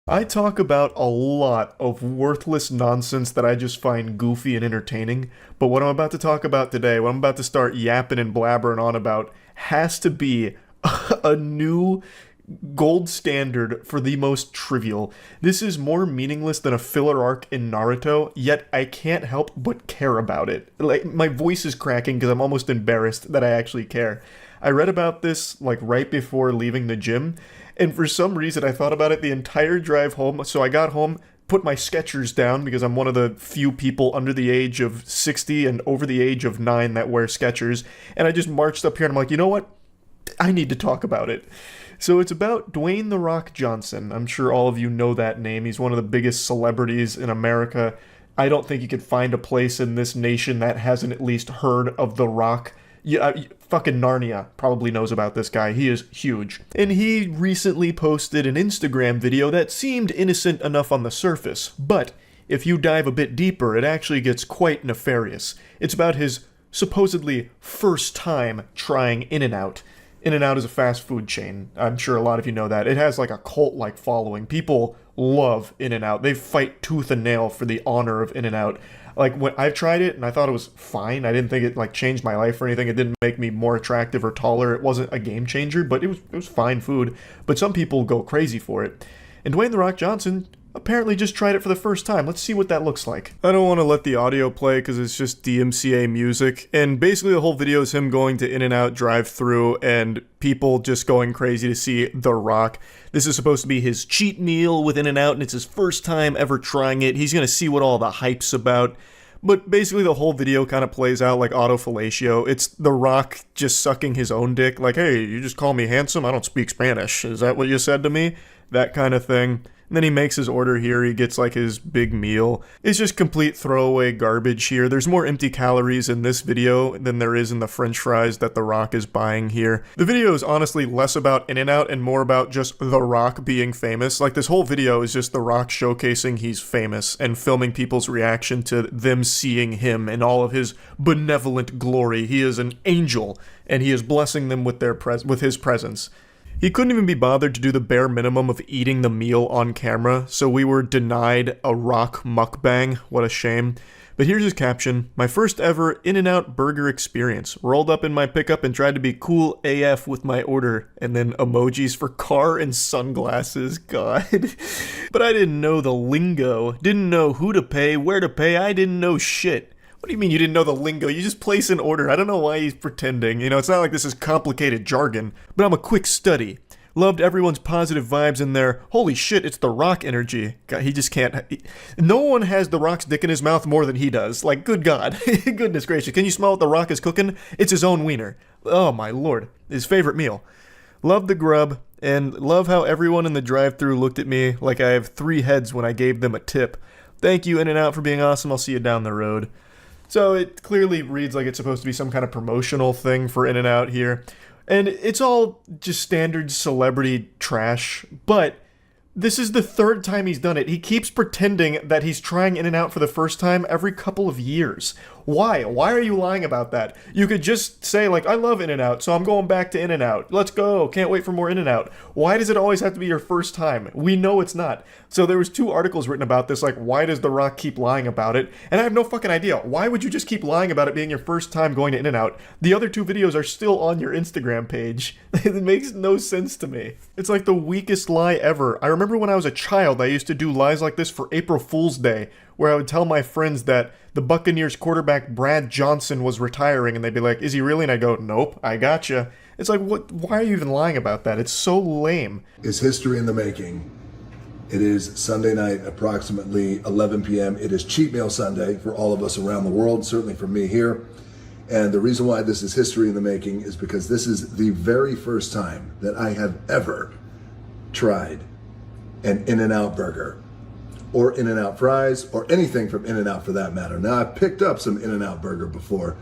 I talk about a lot of worthless nonsense that I just find goofy and entertaining, but what I'm about to talk about today, what I'm about to start yapping and blabbering on about, has to be a new gold standard for the most trivial. This is more meaningless than a filler arc in Naruto, yet I can't help but care about it. Like, my voice is cracking because I'm almost embarrassed that I actually care. I read about this, like, right before leaving the gym, and for some reason I thought about it the entire drive home. So I got home, put my Skechers down because I'm one of the few people under the age of 60 and over the age of 9 that wear Skechers, and I just marched up here and I'm like, you know what? I need to talk about it. So it's about Dwayne "The Rock" Johnson. I'm sure all of you know that name. He's one of the biggest celebrities in America. I don't think you could find a place in this nation that hasn't at least heard of The Rock. Yeah, fucking Narnia probably knows about this guy. He is huge. And he recently posted an Instagram video that seemed innocent enough on the surface, but if you dive a bit deeper, it actually gets quite nefarious. It's about his supposedly first time trying In-N-Out. In-N-Out is a fast food chain. I'm sure a lot of you know that. It has like a cult-like following. People love In-N-Out. They fight tooth and nail for the honor of In-N-Out. Like, when I've tried it and I thought it was fine. I didn't think it like changed my life or anything. It didn't make me more attractive or taller. It wasn't a game changer, but it was fine food. But some people go crazy for it. And Dwayne "The Rock" Johnson apparently just tried it for the first time. Let's see what that looks like. I don't want to let the audio play because it's just DMCA music. And basically the whole video is him going to In-N-Out drive-thru and people just going crazy to see The Rock. This is supposed to be his cheat meal with In-N-Out, and it's his first time ever trying it. He's going to see what all the hype's about. But basically the whole video kind of plays out like autofellatio. It's The Rock just sucking his own dick. Like, hey, you just call me handsome? I don't speak Spanish. Is that what you said to me? That kind of thing. And then he makes his order here, he gets like his big meal. It's just complete throwaway garbage here. There's more empty calories in this video than there is in the french fries that The Rock is buying here. The video is honestly less about In-N-Out and more about just The Rock being famous. Like, this whole video is just The Rock showcasing he's famous and filming people's reaction to them seeing him in all of his benevolent glory. He is an angel, and he is blessing them with his presence. He couldn't even be bothered to do the bare minimum of eating the meal on camera, so we were denied a Rock mukbang. What a shame. But here's his caption: "My first ever In-N-Out burger experience. Rolled up in my pickup and tried to be cool AF with my order." And then emojis for car and sunglasses. God. But I didn't know the lingo. Didn't know who to pay, where to pay. I didn't know shit. What do you mean you didn't know the lingo? You just place an order. I don't know why he's pretending. You know, it's not like this is complicated jargon, but I'm a quick study. Loved everyone's positive vibes in there. Holy shit, it's The Rock energy. God, he just can't. No one has The Rock's dick in his mouth more than he does. Like, good God. Goodness gracious. Can you smell what The Rock is cooking? It's his own wiener. Oh my lord. His favorite meal. Love the grub, and love how everyone in the drive-thru looked at me like I have 3 heads when I gave them a tip. Thank you, In-N-Out, for being awesome. I'll see you down the road. So it clearly reads like it's supposed to be some kind of promotional thing for In-N-Out here. And it's all just standard celebrity trash, but this is the 3rd time he's done it. He keeps pretending that he's trying In-N-Out for the first time every couple of years. Why? Why are you lying about that? You could just say, like, I love In-N-Out, so I'm going back to In-N-Out. Let's go. Can't wait for more In-N-Out. Why does it always have to be your first time? We know it's not. So there was 2 articles written about this, like, why does The Rock keep lying about it? And I have no fucking idea. Why would you just keep lying about it being your first time going to In-N-Out? The other 2 videos are still on your Instagram page. It makes no sense to me. It's like the weakest lie ever. I remember when I was a child, I used to do lies like this for April Fool's Day, where I would tell my friends that the Buccaneers quarterback Brad Johnson was retiring, and they'd be like, is he really? And I'd go, nope, I gotcha. It's like, what? Why are you even lying about that? It's so lame. Is history in the making. It is Sunday night, approximately 11 p.m. It is Cheat Meal Sunday for all of us around the world, certainly for me here. And the reason why this is history in the making is because this is the very first time that I have ever tried an In-N-Out burger, or In-N-Out fries, or anything from In-N-Out for that matter. Now, I've picked up some In-N-Out burger before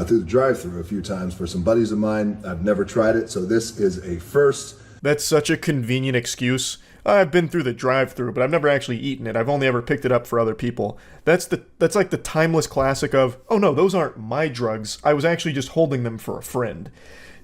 through the drive-thru a few times for some buddies of mine. I've never tried it, so this is a first. That's such a convenient excuse. I've been through the drive-thru, but I've never actually eaten it. I've only ever picked it up for other people. That's like the timeless classic of, oh no, those aren't my drugs. I was actually just holding them for a friend.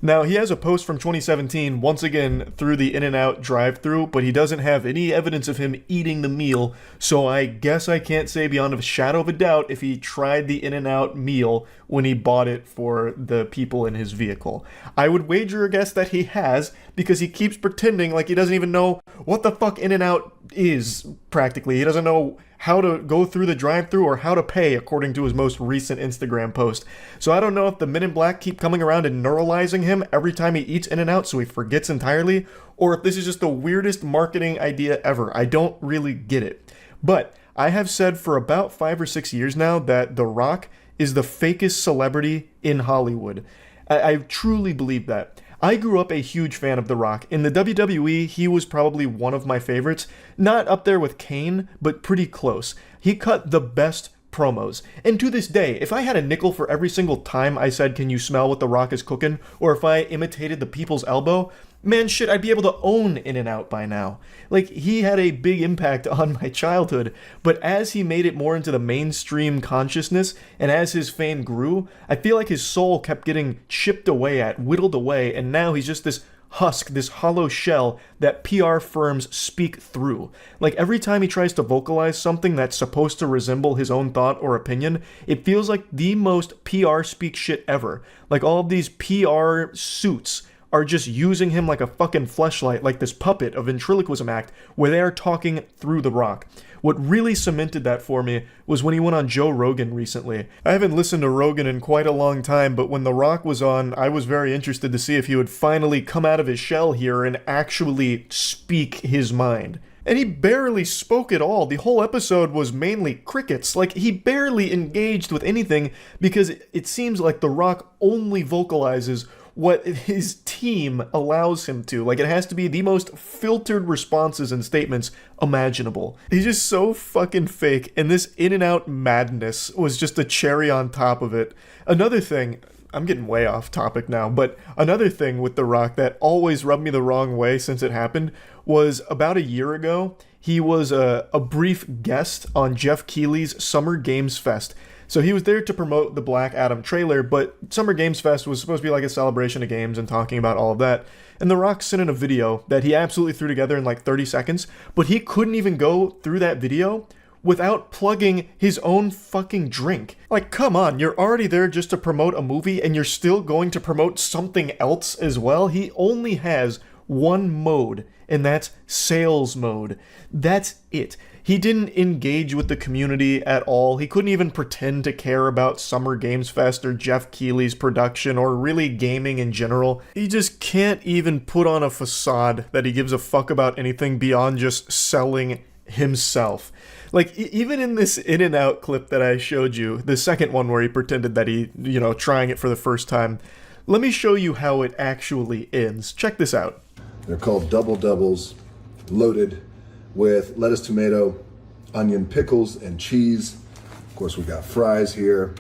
Now, he has a post from 2017, once again through the In-N-Out drive-thru, but he doesn't have any evidence of him eating the meal, so I guess I can't say beyond a shadow of a doubt if he tried the In-N-Out meal when he bought it for the people in his vehicle. I would wager a guess that he has, because he keeps pretending like he doesn't even know what the fuck In-N-Out is, practically. He doesn't know how to go through the drive-thru or how to pay, according to his most recent Instagram post. So I don't know if the Men in Black keep coming around and neuralizing him every time he eats In-N-Out so he forgets entirely, or if this is just the weirdest marketing idea ever. I don't really get it. But I have said for about 5 or 6 years now that The Rock is the fakest celebrity in Hollywood. I truly believe that. I grew up a huge fan of The Rock. In the WWE, he was probably one of my favorites. Not up there with Kane, but pretty close. He cut the best promos. And to this day, if I had a nickel for every single time I said, "Can you smell what The Rock is cooking?" or if I imitated the people's elbow, man, shit, I'd be able to own In-N-Out by now. Like, he had a big impact on my childhood, but as he made it more into the mainstream consciousness, and as his fame grew, I feel like his soul kept getting chipped away at, whittled away, and now he's just this husk, this hollow shell that PR firms speak through. Like, every time he tries to vocalize something that's supposed to resemble his own thought or opinion, it feels like the most PR speak shit ever. Like, all of these PR suits are just using him like a fucking fleshlight, like this puppet, a ventriloquism act, where they are talking through The Rock. What really cemented that for me was when he went on Joe Rogan recently. I haven't listened to Rogan in quite a long time, but when The Rock was on, I was very interested to see if he would finally come out of his shell here and actually speak his mind. And he barely spoke at all. The whole episode was mainly crickets. Like, he barely engaged with anything because it seems like The Rock only vocalizes what his team allows him to. Like, it has to be the most filtered responses and statements imaginable. He's just so fucking fake, and this In-N-Out madness was just a cherry on top of it. Another thing, I'm getting way off topic now, but another thing with The Rock that always rubbed me the wrong way since it happened was about a year ago, he was a brief guest on Jeff Keighley's Summer Games Fest. So he was there to promote the Black Adam trailer, but Summer Games Fest was supposed to be like a celebration of games and talking about all of that. And The Rock sent in a video that he absolutely threw together in like 30 seconds, but he couldn't even go through that video without plugging his own fucking drink. Like, come on, you're already there just to promote a movie and you're still going to promote something else as well? He only has one mode, and that's sales mode. That's it. He didn't engage with the community at all. He couldn't even pretend to care about Summer Games Fest or Jeff Keighley's production or really gaming in general. He just can't even put on a facade that he gives a fuck about anything beyond just selling himself. Like, even in this In-N-Out clip that I showed you, the second one where he pretended that he, trying it for the first time, let me show you how it actually ends. Check this out. They're called double doubles, loaded with lettuce, tomato, onion, pickles, and cheese. Of course, we got fries here.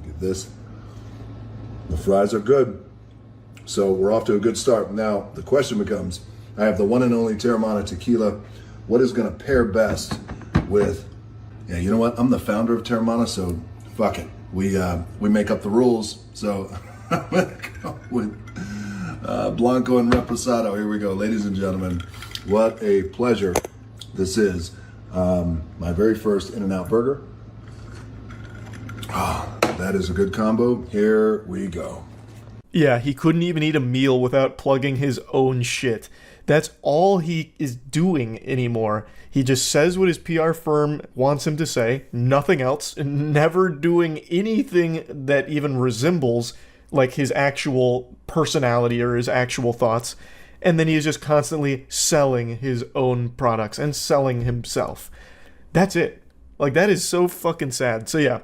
Get this. The fries are good. So we're off to a good start. Now, the question becomes, I have the one and only Terramana tequila. What is going to pair best with, you know what? I'm the founder of Terramana, so fuck it. We make up the rules. So I'm going to go with Blanco and Reposado. Here we go, ladies and gentlemen. What a pleasure this is. My very first In-N-Out burger. That is a good combo. Here we go. Yeah, he couldn't even eat a meal without plugging his own shit. That's all he is doing anymore. He just says what his PR firm wants him to say, nothing else, never doing anything that even resembles like his actual personality or his actual thoughts. And then he is just constantly selling his own products and selling himself. That's it. Like, that is so fucking sad. So yeah,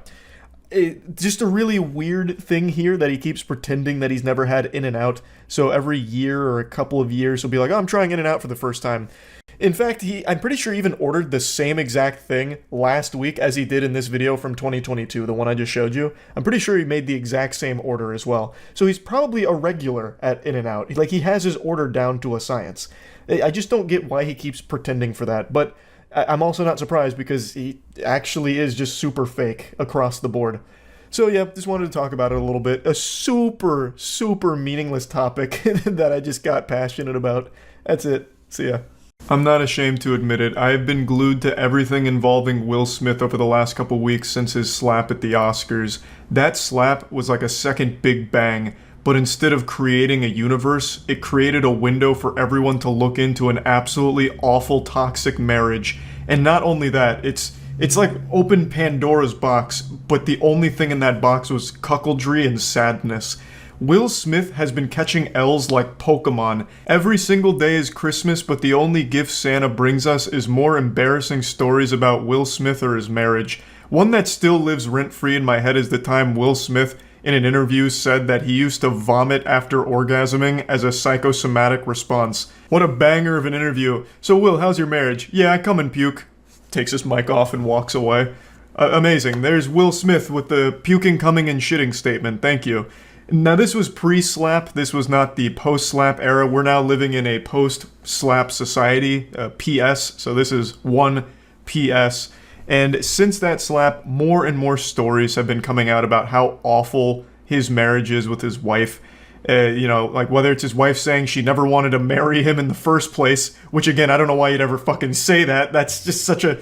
just a really weird thing here that he keeps pretending that he's never had In-N-Out. So every year or a couple of years, he'll be like, "Oh, I'm trying In-N-Out for the first time." In fact, I'm pretty sure he even ordered the same exact thing last week as he did in this video from 2022, the one I just showed you. I'm pretty sure he made the exact same order as well. So he's probably a regular at In-N-Out. Like, he has his order down to a science. I just don't get why he keeps pretending for that. But I'm also not surprised because he actually is just super fake across the board. So yeah, just wanted to talk about it a little bit. A super, super meaningless topic that I just got passionate about. That's it. See ya. I'm not ashamed to admit it. I have been glued to everything involving Will Smith over the last couple weeks since his slap at the Oscars. That slap was like a second Big Bang, but instead of creating a universe, it created a window for everyone to look into an absolutely awful, toxic marriage. And not only that, it's like open Pandora's box, but the only thing in that box was cuckoldry and sadness. Will Smith has been catching L's like Pokemon. Every single day is Christmas, but the only gift Santa brings us is more embarrassing stories about Will Smith or his marriage. One that still lives rent-free in my head is the time Will Smith, in an interview, said that he used to vomit after orgasming as a psychosomatic response. What a banger of an interview. So Will, how's your marriage? Yeah, I come and puke. Takes his mic off and walks away. Amazing. There's Will Smith with the puking, coming, and shitting statement. Thank you. Now, this was pre-slap. This was not the post-slap era. We're now living in a post-slap society, PS. So this is one PS. And since that slap, more and more stories have been coming out about how awful his marriage is with his wife. Like whether it's his wife saying she never wanted to marry him in the first place, which again, I don't know why you'd ever fucking say that. That's just such a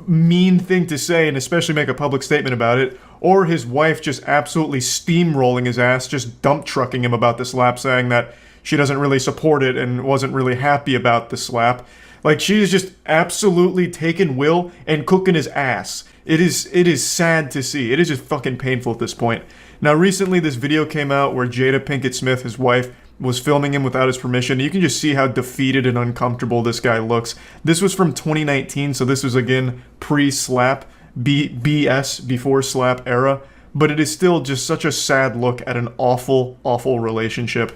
mean thing to say, and especially make a public statement about it. Or his wife just absolutely steamrolling his ass, just dump trucking him about the slap, saying that she doesn't really support it and wasn't really happy about the slap. Like, she's just absolutely taking Will and cooking his ass. It is sad to see. It is just fucking painful at this point. Now, recently this video came out where Jada Pinkett Smith, his wife, was filming him without his permission. You can just see how defeated and uncomfortable this guy looks. This was from 2019, so this was again pre-slap, BS, before slap era. But it is still just such a sad look at an awful, awful relationship.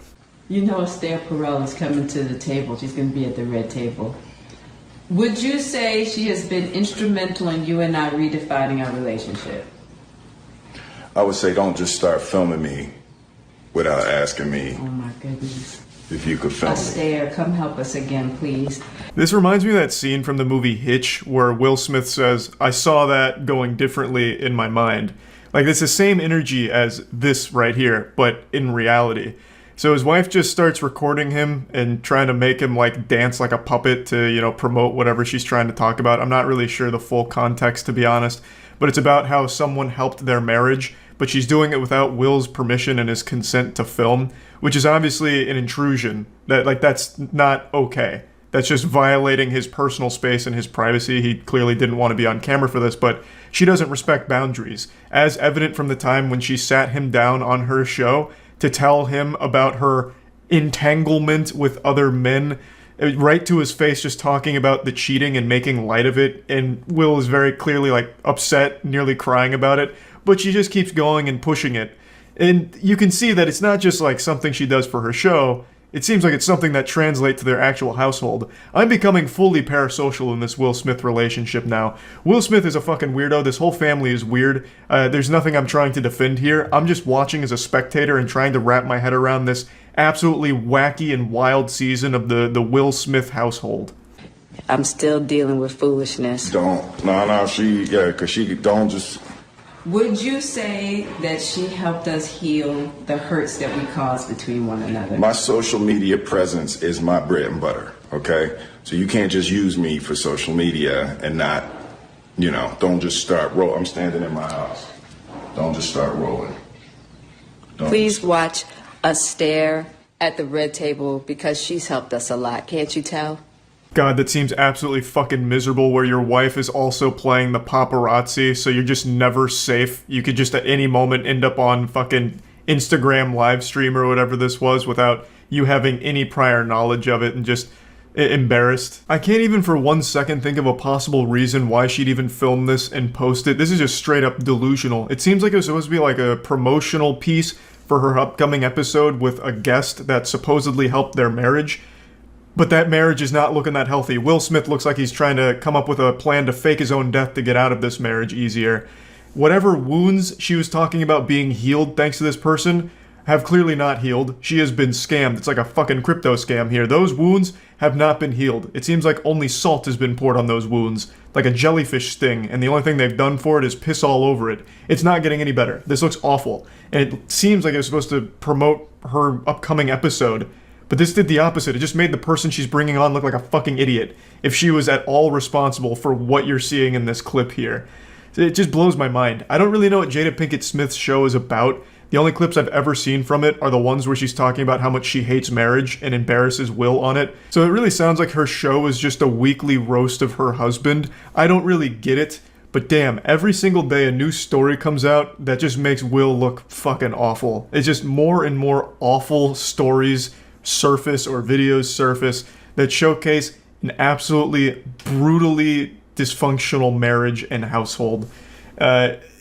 You know Esther Perel is coming to the table. She's going to be at the red table. Would you say she has been instrumental in you and I redefining our relationship? I would say don't just start filming me without asking me. Oh my goodness. If you could film me. Esther, come help us again, please. This reminds me of that scene from the movie Hitch where Will Smith says, "I saw that going differently in my mind." Like, it's the same energy as this right here, but in reality. So his wife just starts recording him and trying to make him like dance like a puppet to, promote whatever she's trying to talk about. I'm not really sure the full context, to be honest, but it's about how someone helped their marriage, but she's doing it without Will's permission and his consent to film, which is obviously an intrusion. That's not okay. That's just violating his personal space and his privacy. He clearly didn't want to be on camera for this, but she doesn't respect boundaries, as evident from the time when she sat him down on her show to tell him about her entanglement with other men, right to his face, just talking about the cheating and making light of it. And Will is very clearly upset, nearly crying about it, but she just keeps going and pushing it. And you can see that it's not just something she does for her show. It seems like it's something that translates to their actual household. I'm becoming fully parasocial in this Will Smith relationship now. Will Smith is a fucking weirdo. This whole family is weird. There's nothing I'm trying to defend here. I'm just watching as a spectator and trying to wrap my head around this absolutely wacky and wild season of the Will Smith household. I'm still dealing with foolishness. Because she don't just... Would you say that she helped us heal the hurts that we caused between one another? My social media presence is my bread and butter, okay? So you can't just use me for social media and not, don't just start rolling. I'm standing in my house. Don't just start rolling. Please watch us stare at the red table because she's helped us a lot. Can't you tell? God, that seems absolutely fucking miserable, where your wife is also playing the paparazzi, so you're just never safe. You could just at any moment end up on fucking Instagram live stream or whatever this was without you having any prior knowledge of it and just embarrassed. I can't even for 1 second think of a possible reason why she'd even film this and post it. This is just straight up delusional. It seems like it was supposed to be like a promotional piece for her upcoming episode with a guest that supposedly helped their marriage. But that marriage is not looking that healthy. Will Smith looks like he's trying to come up with a plan to fake his own death to get out of this marriage easier. Whatever wounds she was talking about being healed thanks to this person, have clearly not healed. She has been scammed. It's like a fucking crypto scam here. Those wounds have not been healed. It seems like only salt has been poured on those wounds, like a jellyfish sting, and the only thing they've done for it is piss all over it. It's not getting any better. This looks awful. And it seems like it was supposed to promote her upcoming episode, but this did the opposite. It just made the person she's bringing on look like a fucking idiot, if she was at all responsible for what you're seeing in this clip here. It just blows my mind. I don't really know what Jada Pinkett Smith's show is about. The only clips I've ever seen from it are the ones where she's talking about how much she hates marriage and embarrasses Will on it. So it really sounds like her show is just a weekly roast of her husband. I don't really get it, but damn, every single day a new story comes out that just makes Will look fucking awful. It's just more and more awful stories surface or videos surface that showcase an absolutely brutally dysfunctional marriage and household.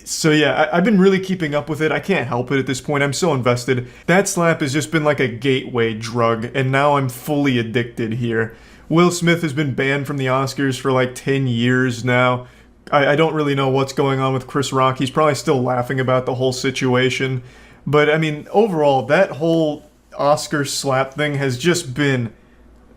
So yeah, I've been really keeping up with it. I can't help it at this point. I'm so invested. That slap has just been like a gateway drug, and now I'm fully addicted here. Will Smith has been banned from the Oscars for like 10 years now. I don't really know what's going on with Chris Rock. He's probably still laughing about the whole situation. But I mean, overall, that whole Oscar slap thing has just been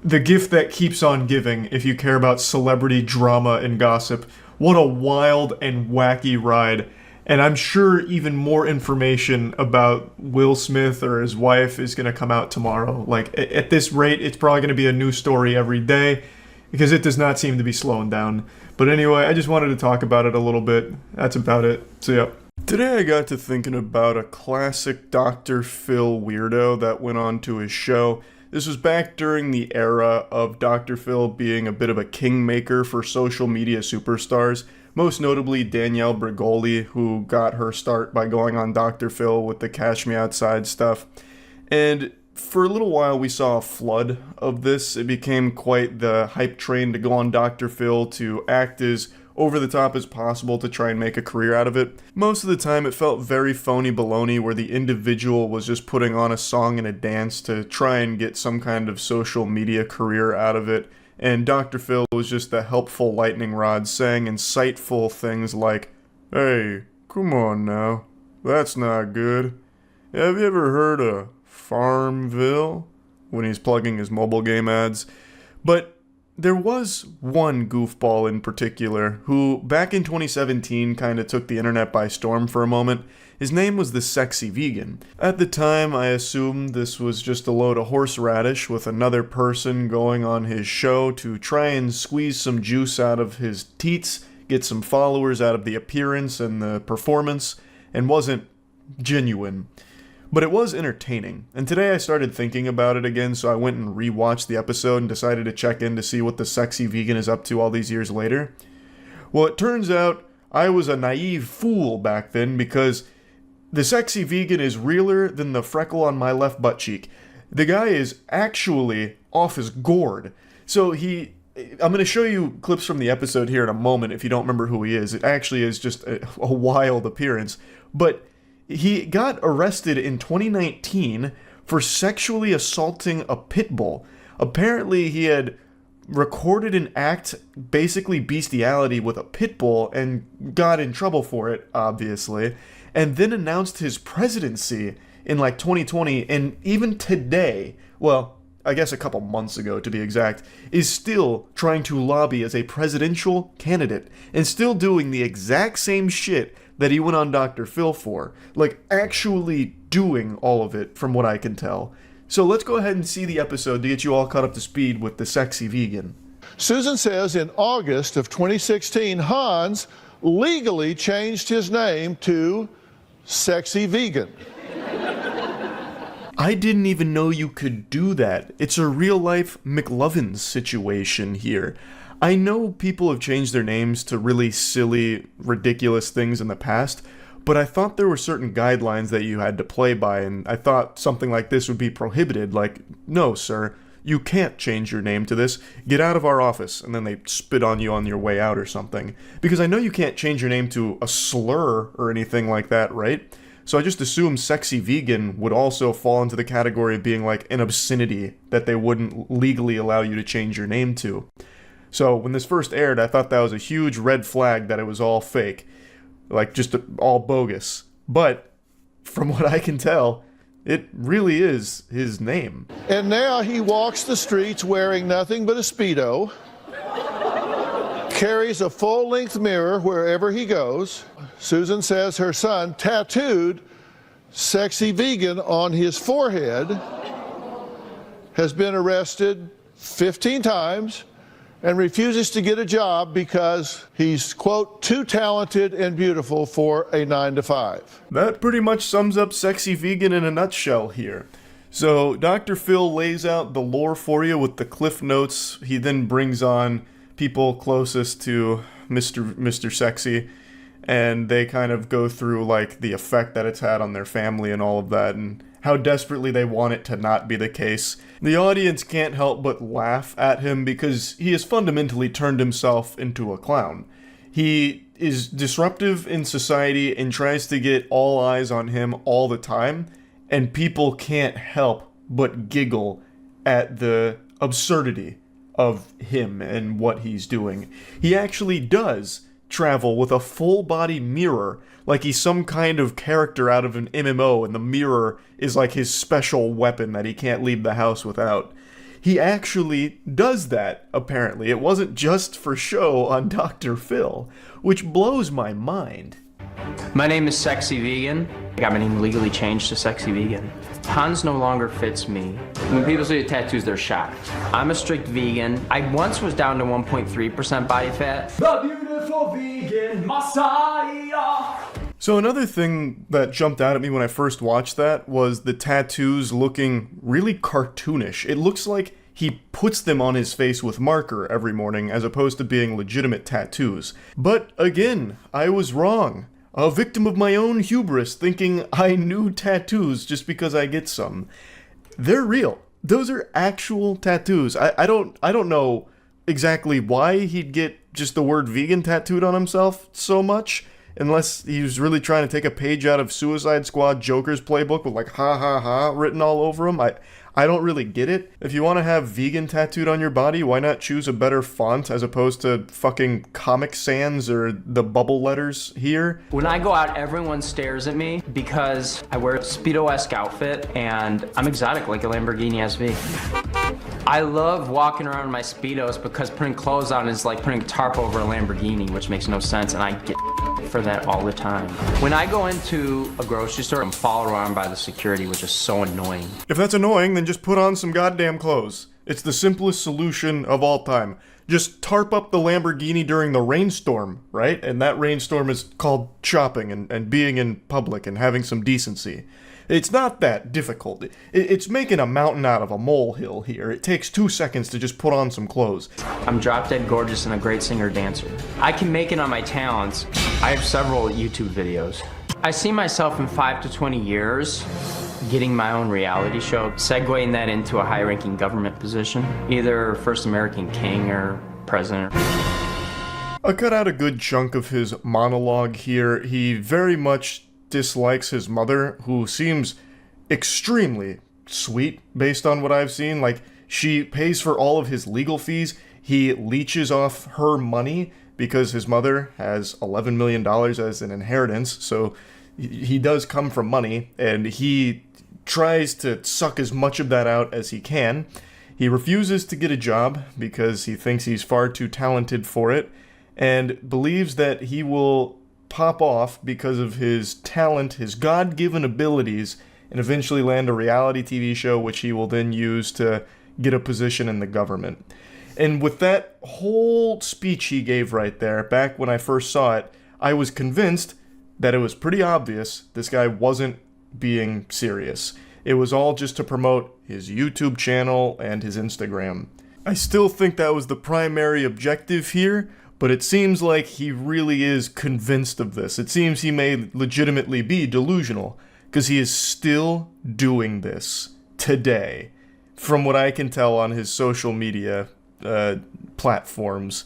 the gift that keeps on giving if you care about celebrity drama and gossip. What a wild and wacky ride. And I'm sure even more information about Will Smith or his wife is going to come out tomorrow. Like, at this rate, it's probably going to be a new story every day, because it does not seem to be slowing down. But anyway, I just wanted to talk about it a little bit. That's about it. So yeah. Today I got to thinking about a classic Dr. Phil weirdo that went on to his show. This was back during the era of Dr. Phil being a bit of a kingmaker for social media superstars, most notably Danielle Bregoli, who got her start by going on Dr. Phil with the Cash Me Outside stuff. And for a little while we saw a flood of this. It became quite the hype train to go on Dr. Phil, to act as over the top as possible to try and make a career out of it. Most of the time it felt very phony baloney, where the individual was just putting on a song and a dance to try and get some kind of social media career out of it, and Dr. Phil was just the helpful lightning rod saying insightful things like, "Hey, come on now, that's not good. Have you ever heard of Farmville?" when he's plugging his mobile game ads. But there was one goofball in particular who, back in 2017, kind of took the internet by storm for a moment. His name was the Sexy Vegan. At the time, I assumed this was just a load of horseradish with another person going on his show to try and squeeze some juice out of his teats, get some followers out of the appearance and the performance, and wasn't genuine. But it was entertaining, and today I started thinking about it again, so I went and rewatched the episode and decided to check in to see what the Sexy Vegan is up to all these years later. Well, it turns out I was a naive fool back then, because the Sexy Vegan is realer than the freckle on my left butt cheek. The guy is actually off his gourd. So I'm going to show you clips from the episode here in a moment if you don't remember who he is. It actually is just a wild appearance. But he got arrested in 2019 for sexually assaulting a pit bull. Apparently, he had recorded an act, basically bestiality, with a pit bull and got in trouble for it, obviously, and then announced his presidency in like 2020, and even today, well, I guess a couple months ago to be exact, is still trying to lobby as a presidential candidate and still doing the exact same shit that he went on Dr. Phil for. Like, actually doing all of it, from what I can tell. So let's go ahead and see the episode to get you all caught up to speed with the Sexy Vegan. Susan says in August of 2016, Hans legally changed his name to Sexy Vegan. I didn't even know you could do that. It's a real-life McLovin situation here. I know people have changed their names to really silly, ridiculous things in the past, but I thought there were certain guidelines that you had to play by, and I thought something like this would be prohibited. Like, no, sir, you can't change your name to this. Get out of our office. And then they spit on you on your way out or something. Because I know you can't change your name to a slur or anything like that, right? So I just assumed Sexy Vegan would also fall into the category of being like an obscenity that they wouldn't legally allow you to change your name to. So when this first aired, I thought that was a huge red flag that it was all fake. Like, just all bogus. But from what I can tell, It really is his name. And now he walks the streets wearing nothing but a Speedo, carries a full-length mirror wherever he goes. Susan says her son tattooed "sexy vegan" on his forehead, has been arrested 15 times, and refuses to get a job because he's, quote, too talented and beautiful for a 9-to-5. That pretty much sums up Sexy Vegan in a nutshell here. So Dr. Phil lays out the lore for you with the cliff notes. He then brings on people closest to Mr. Sexy, and they kind of go through like the effect that it's had on their family and all of that, and how desperately they want it to not be the case. The audience can't help but laugh at him because he has fundamentally turned himself into a clown. He is disruptive in society and tries to get all eyes on him all the time, and people can't help but giggle at the absurdity of him and what he's doing. He actually does travel with a full-body mirror, like he's some kind of character out of an MMO, and the mirror is like his special weapon that he can't leave the house without. He actually does that, apparently. It wasn't just for show on Dr. Phil, which blows my mind. My name is Sexy Vegan. I got my name legally changed to Sexy Vegan. Hans no longer fits me. When people see the tattoos, they're shocked. I'm a strict vegan. I once was down to 1.3% body fat. The beautiful vegan messiah. So another thing that jumped out at me when I first watched that was the tattoos looking really cartoonish. It looks like he puts them on his face with marker every morning as opposed to being legitimate tattoos. But again, I was wrong. A victim of my own hubris, thinking I knew tattoos just because I get some. They're real. Those are actual tattoos. I don't know exactly why he'd get just the word vegan tattooed on himself so much, unless he was really trying to take a page out of Suicide Squad Joker's playbook with like ha ha ha written all over him. I don't really get it. If you want to have vegan tattooed on your body, why not choose a better font as opposed to fucking Comic Sans or the bubble letters here? When I go out, everyone stares at me because I wear a Speedo-esque outfit and I'm exotic like a Lamborghini SV. I love walking around in my Speedos because putting clothes on is like putting a tarp over a Lamborghini, which makes no sense, and I get for that all the time. When I go into a grocery store, I'm followed around by the security, which is so annoying. If that's annoying, then just put on some goddamn clothes. It's the simplest solution of all time. Just tarp up the Lamborghini during the rainstorm, right? And that rainstorm is called shopping and being in public and having some decency. It's not that difficult. It's making a mountain out of a molehill here. It takes 2 seconds to just put on some clothes. I'm drop dead gorgeous and a great singer-dancer. I can make it on my talents. I have several YouTube videos. I see myself in 5 to 20 years getting my own reality show, segueing that into a high-ranking government position, either first American king or president. I cut out a good chunk of his monologue here. He very much dislikes his mother, who seems extremely sweet based on what I've seen. Like, she pays for all of his legal fees. He leeches off her money because his mother has $11 million as an inheritance, so he does come from money, and he tries to suck as much of that out as he can. He refuses to get a job because he thinks he's far too talented for it, and believes that he will pop off because of his talent, his God-given abilities, and eventually land a reality TV show which he will then use to get a position in the government. And with that whole speech he gave right there, back when I first saw it, I was convinced that it was pretty obvious this guy wasn't being serious. It was all just to promote his YouTube channel and his Instagram. I still think that was the primary objective here, but it seems like he really is convinced of this. It seems he may legitimately be delusional, because he is still doing this today, from what I can tell on his social media platforms,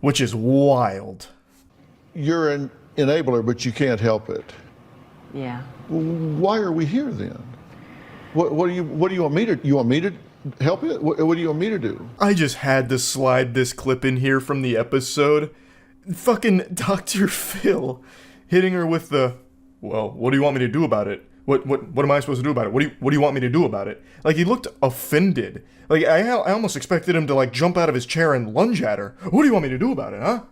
which is wild. You're an enabler, but you can't help it. Yeah. Why are we here then? What do you want me to help it? What do you want me to do? I just had to slide this clip in here from the episode. Fucking Dr. Phil hitting her with the, well, what do you want me to do about it? What am I supposed to do about it? What do you want me to do about it? Like, he looked offended. Like, I almost expected him to, like, jump out of his chair and lunge at her. What do you want me to do about it, huh?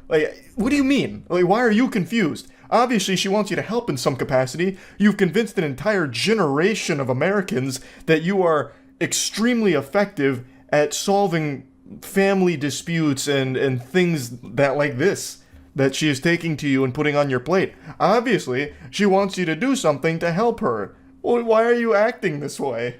Like, what do you mean? Like, why are you confused? Obviously, she wants you to help in some capacity. You've convinced an entire generation of Americans that you are extremely effective at solving family disputes and things that like this that she is taking to you and putting on your plate. Obviously, she wants you to do something to help her. Well, why are you acting this way?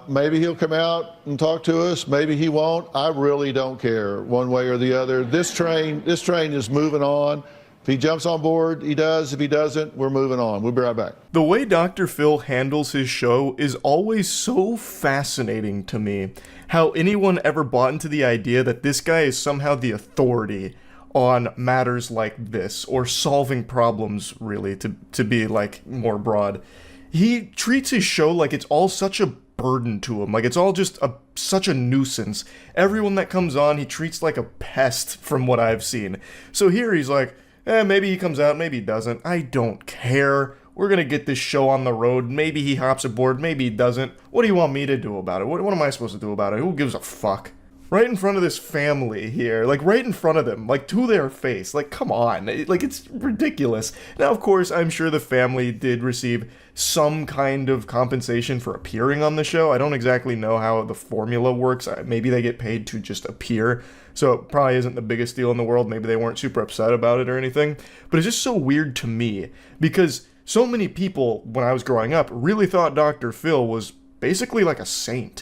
Maybe he'll come out and talk to us. Maybe he won't. I really don't care one way or the other. This train is moving on. If he jumps on board, he does. If he doesn't, we're moving on. We'll be right back. The way Dr. Phil handles his show is always so fascinating to me. How anyone ever bought into the idea that this guy is somehow the authority on matters like this, or solving problems, really, to be, like, more broad. He treats his show like it's all such a burden to him, like it's all just such a nuisance. Everyone that comes on, he treats like a pest, from what I've seen. So here he's like, maybe he comes out, maybe he doesn't. I don't care. We're gonna get this show on the road. Maybe he hops aboard, maybe he doesn't. What do you want me to do about it? What am I supposed to do about it? Who gives a fuck? Right in front of this family here, like right in front of them, like to their face, like come on, like it's ridiculous. Now, of course, I'm sure the family did receive some kind of compensation for appearing on the show. I don't exactly know how the formula works. Maybe they get paid to just appear, so it probably isn't the biggest deal in the world. Maybe they weren't super upset about it or anything, but it's just so weird to me because so many people, when I was growing up, really thought Dr. Phil was basically like a saint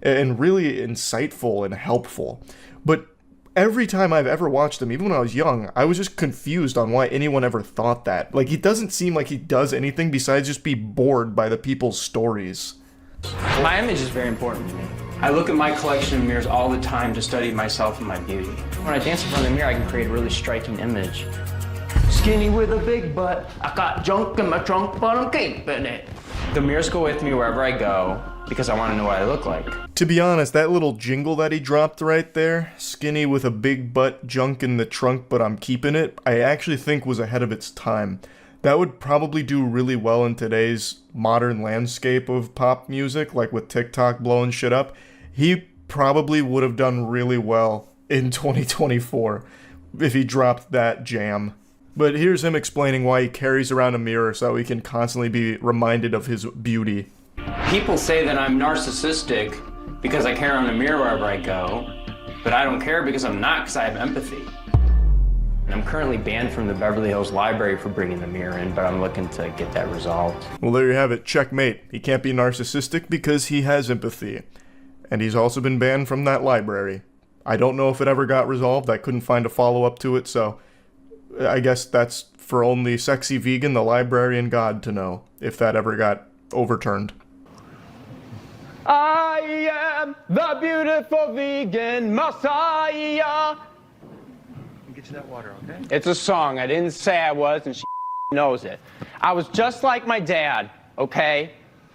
and really insightful and helpful. But every time I've ever watched him, even when I was young, I was just confused on why anyone ever thought that. Like, he doesn't seem like he does anything besides just be bored by the people's stories. My image is very important to me. I look at my collection of mirrors all the time to study myself and my beauty. When I dance in front of the mirror, I can create a really striking image. Skinny with a big butt, I got junk in my trunk, but I'm keeping it. The mirrors go with me wherever I go, because I want to know what I look like. To be honest, that little jingle that he dropped right there, skinny with a big butt, junk in the trunk, but I'm keeping it, I actually think was ahead of its time. That would probably do really well in today's modern landscape of pop music, like with TikTok blowing shit up. He probably would have done really well in 2024 if he dropped that jam. But here's him explaining why he carries around a mirror so he can constantly be reminded of his beauty. People say that I'm narcissistic because I carry around a mirror wherever I go, but I don't care because I'm not, because I have empathy. And I'm currently banned from the Beverly Hills Library for bringing the mirror in, but I'm looking to get that resolved. Well, there you have it. Checkmate. He can't be narcissistic because he has empathy. And he's also been banned from that library. I don't know if it ever got resolved. I couldn't find a follow-up to it, so I guess that's for only Sexy Vegan, the librarian god, to know if that ever got overturned. I am the beautiful vegan messiah. Get you that water, okay? It's a song. I didn't say I was, and she knows it. I was just like my dad, okay?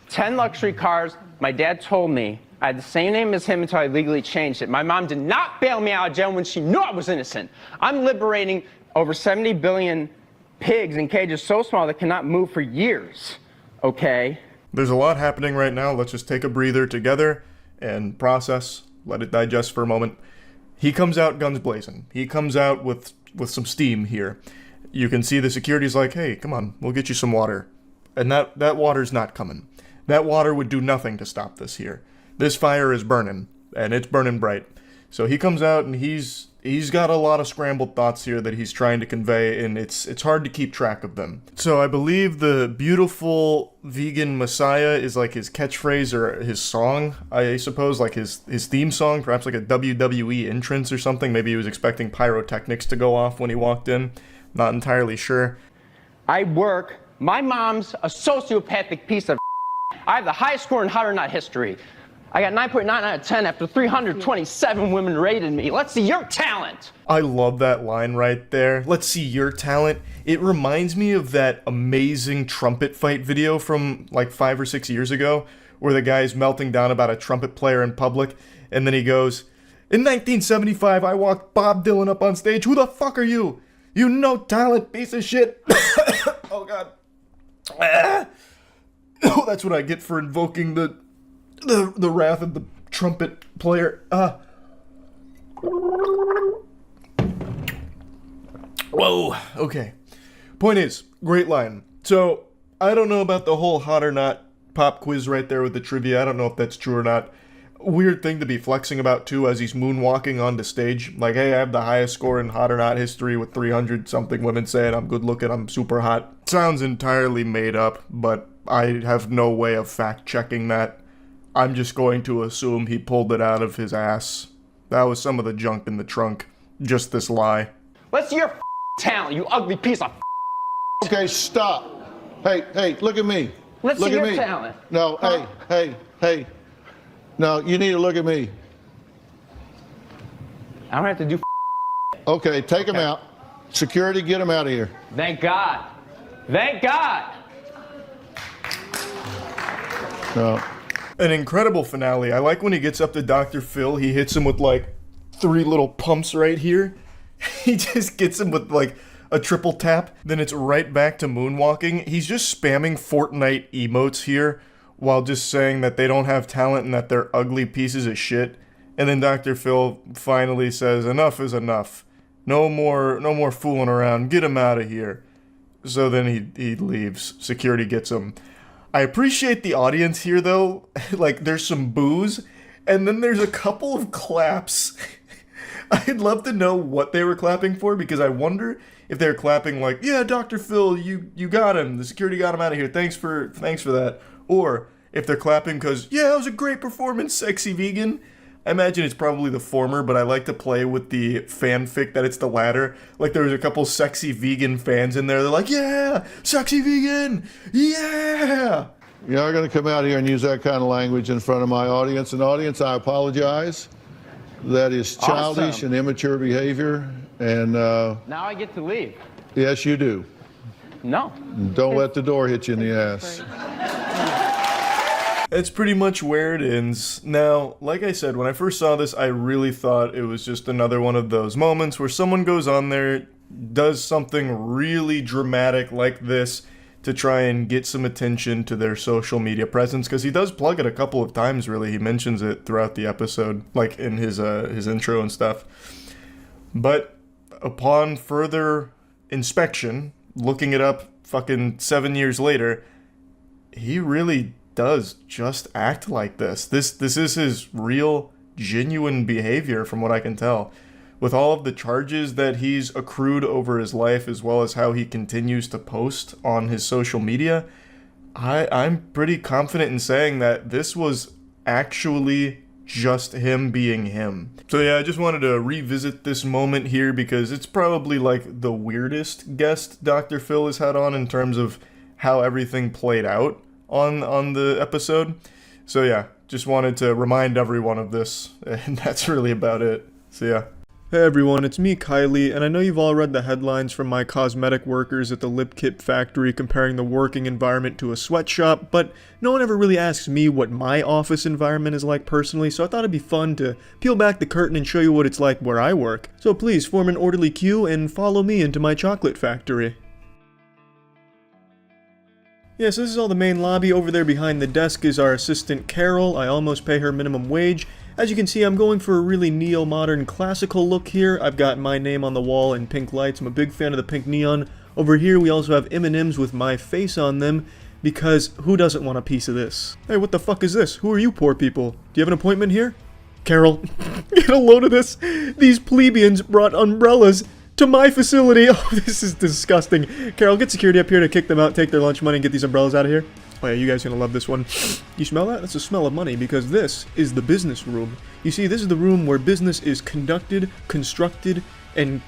10 luxury cars. My dad told me I had the same name as him until I legally changed it. My mom did not bail me out of jail when she knew I was innocent. I'm liberating over 70 billion pigs in cages so small they cannot move for years, okay? There's a lot happening right now. Let's just take a breather together and process. Let it digest for a moment. He comes out guns blazing. He comes out with some steam here. You can see the security's like, hey, come on, we'll get you some water. And that water's not coming. That water would do nothing to stop this here. This fire is burning, and it's burning bright. So he comes out and he's got a lot of scrambled thoughts here that he's trying to convey, and it's hard to keep track of them. So I believe the beautiful vegan messiah is like his catchphrase or his song, I suppose, like his theme song, perhaps like a WWE entrance or something. Maybe he was expecting pyrotechnics to go off when he walked in. Not entirely sure. My mom's a sociopathic piece of I have the highest score in Hot or Not history. I got 9.9 out of 10 after 327 women rated me. Let's see your talent. I love that line right there. Let's see your talent. It reminds me of that amazing trumpet fight video from like 5 or 6 years ago where the guy's melting down about a trumpet player in public, and then he goes, in 1975, I walked Bob Dylan up on stage. Who the fuck are you? You no talent piece of shit. Oh, God. Oh, that's what I get for invoking the wrath of the trumpet player. Whoa. Okay. Point is, great line. So, I don't know about the whole hot or not pop quiz right there with the trivia. I don't know if that's true or not. Weird thing to be flexing about, too, as he's moonwalking onto stage. Like, hey, I have the highest score in hot or not history with 300-something women saying I'm good looking, I'm super hot. Sounds entirely made up, but I have no way of fact-checking that. I'm just going to assume he pulled it out of his ass. That was some of the junk in the trunk. Just this lie. Let's see your talent, you ugly piece of Okay, stop. Hey, look at me. Let's look see at your me. talent. No, hey. No, you need to look at me. I don't have to do Okay, take him out. Security, get him out of here. Thank God. Thank God. No. An incredible finale. I like when he gets up to Dr. Phil, he hits him with like 3 little pumps right here. He just gets him with like a triple tap. Then it's right back to moonwalking. He's just spamming Fortnite emotes here while just saying that they don't have talent and that they're ugly pieces of shit. And then Dr. Phil finally says, enough is enough. No more fooling around. Get him out of here. So then he leaves. Security gets him. I appreciate the audience here, though. Like, there's some boos, and then there's a couple of claps. I'd love to know what they were clapping for, because I wonder if they're clapping like, yeah, Dr. Phil, you got him. The security got him out of here. Thanks for that. Or if they're clapping because, yeah, it was a great performance, sexy vegan. I imagine it's probably the former, but I like to play with the fanfic that it's the latter. Like, there was a couple sexy vegan fans in there. They're like, yeah, sexy vegan, yeah. You're not going to come out here and use that kind of language in front of my audience. And audience, I apologize. That is childish Awesome. and immature behavior. And Now I get to leave. yes, you do. No. Don't let the door hit you in the ass. That's pretty much where it ends. Now, like I said, when I first saw this, I really thought it was just another one of those moments where someone goes on there, does something really dramatic like this to try and get some attention to their social media presence, because he does plug it a couple of times, really. He mentions it throughout the episode, like in his intro and stuff. But upon further inspection, looking it up fucking 7 years later, he really does just act like this. This is his real, genuine behavior from what I can tell. With all of the charges that he's accrued over his life, as well as how he continues to post on his social media, I'm pretty confident in saying that this was actually just him being him. So yeah, I just wanted to revisit this moment here because it's probably like the weirdest guest Dr. Phil has had on in terms of how everything played out on the episode. So yeah, just wanted to remind everyone of this, and that's really about it. So yeah. Hey everyone, it's me, Kylie, and I know you've all read the headlines from my cosmetic workers at the lip kit factory comparing the working environment to a sweatshop, but no one ever really asks me what my office environment is like personally, so I thought it'd be fun to peel back the curtain and show you what it's like where I work. So please form an orderly queue and follow me into my chocolate factory. Yes, this is all the main lobby. Over there behind the desk is our assistant Carol. I almost pay her minimum wage. As you can see, I'm going for a really neo-modern classical look here. I've got my name on the wall in pink lights. I'm a big fan of the pink neon. Over here we also have M&Ms with my face on them, because who doesn't want a piece of this? Hey, what the fuck is this? Who are you poor people? Do you have an appointment here? Carol, get a load of this. These plebeians brought umbrellas to my facility. Oh, this is disgusting. Carol, get security up here to kick them out, take their lunch money, and get these umbrellas out of here. Oh yeah, you guys are gonna love this one. You smell that? That's the smell of money, because this is the business room. You see, this is the room where business is conducted, constructed, and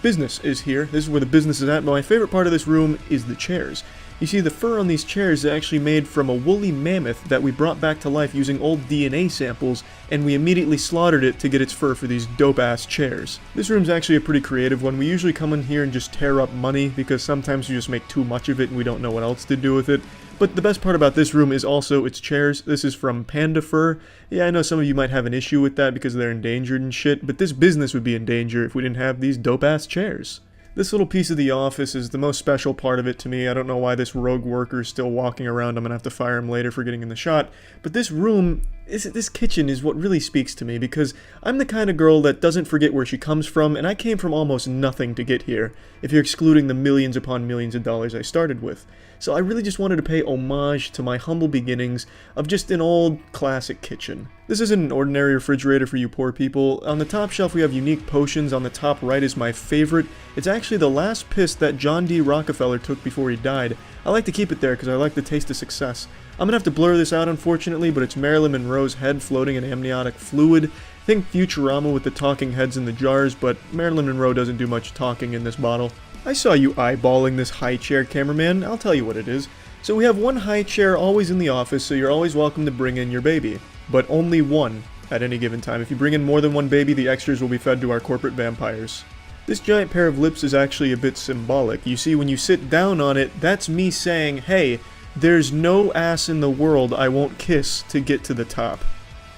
business is here. This is where the business is at, but my favorite part of this room is the chairs. You see, the fur on these chairs is actually made from a woolly mammoth that we brought back to life using old DNA samples, and we immediately slaughtered it to get its fur for these dope-ass chairs. This room's actually a pretty creative one. We usually come in here and just tear up money, because sometimes you just make too much of it and we don't know what else to do with it. But the best part about this room is also its chairs. This is from panda fur. Yeah, I know some of you might have an issue with that because they're endangered and shit, but this business would be in danger if we didn't have these dope-ass chairs. This little piece of the office is the most special part of it to me. I don't know why this rogue worker is still walking around. I'm gonna have to fire him later for getting in the shot. But this room, this kitchen is what really speaks to me, because I'm the kind of girl that doesn't forget where she comes from, and I came from almost nothing to get here, if you're excluding the millions upon millions of dollars I started with. So I really just wanted to pay homage to my humble beginnings of just an old classic kitchen. This isn't an ordinary refrigerator for you poor people. On the top shelf we have unique potions. On the top right is my favorite. It's actually the last piss that John D. Rockefeller took before he died. I like to keep it there because I like the taste of success. I'm gonna have to blur this out unfortunately, but it's Marilyn Monroe's head floating in amniotic fluid. Think Futurama with the talking heads in the jars, but Marilyn Monroe doesn't do much talking in this bottle. I saw you eyeballing this high chair, cameraman. I'll tell you what it is. So we have one high chair always in the office, so you're always welcome to bring in your baby. But only one at any given time. If you bring in more than one baby, the extras will be fed to our corporate vampires. This giant pair of lips is actually a bit symbolic. You see, when you sit down on it, that's me saying, hey, there's no ass in the world I won't kiss to get to the top.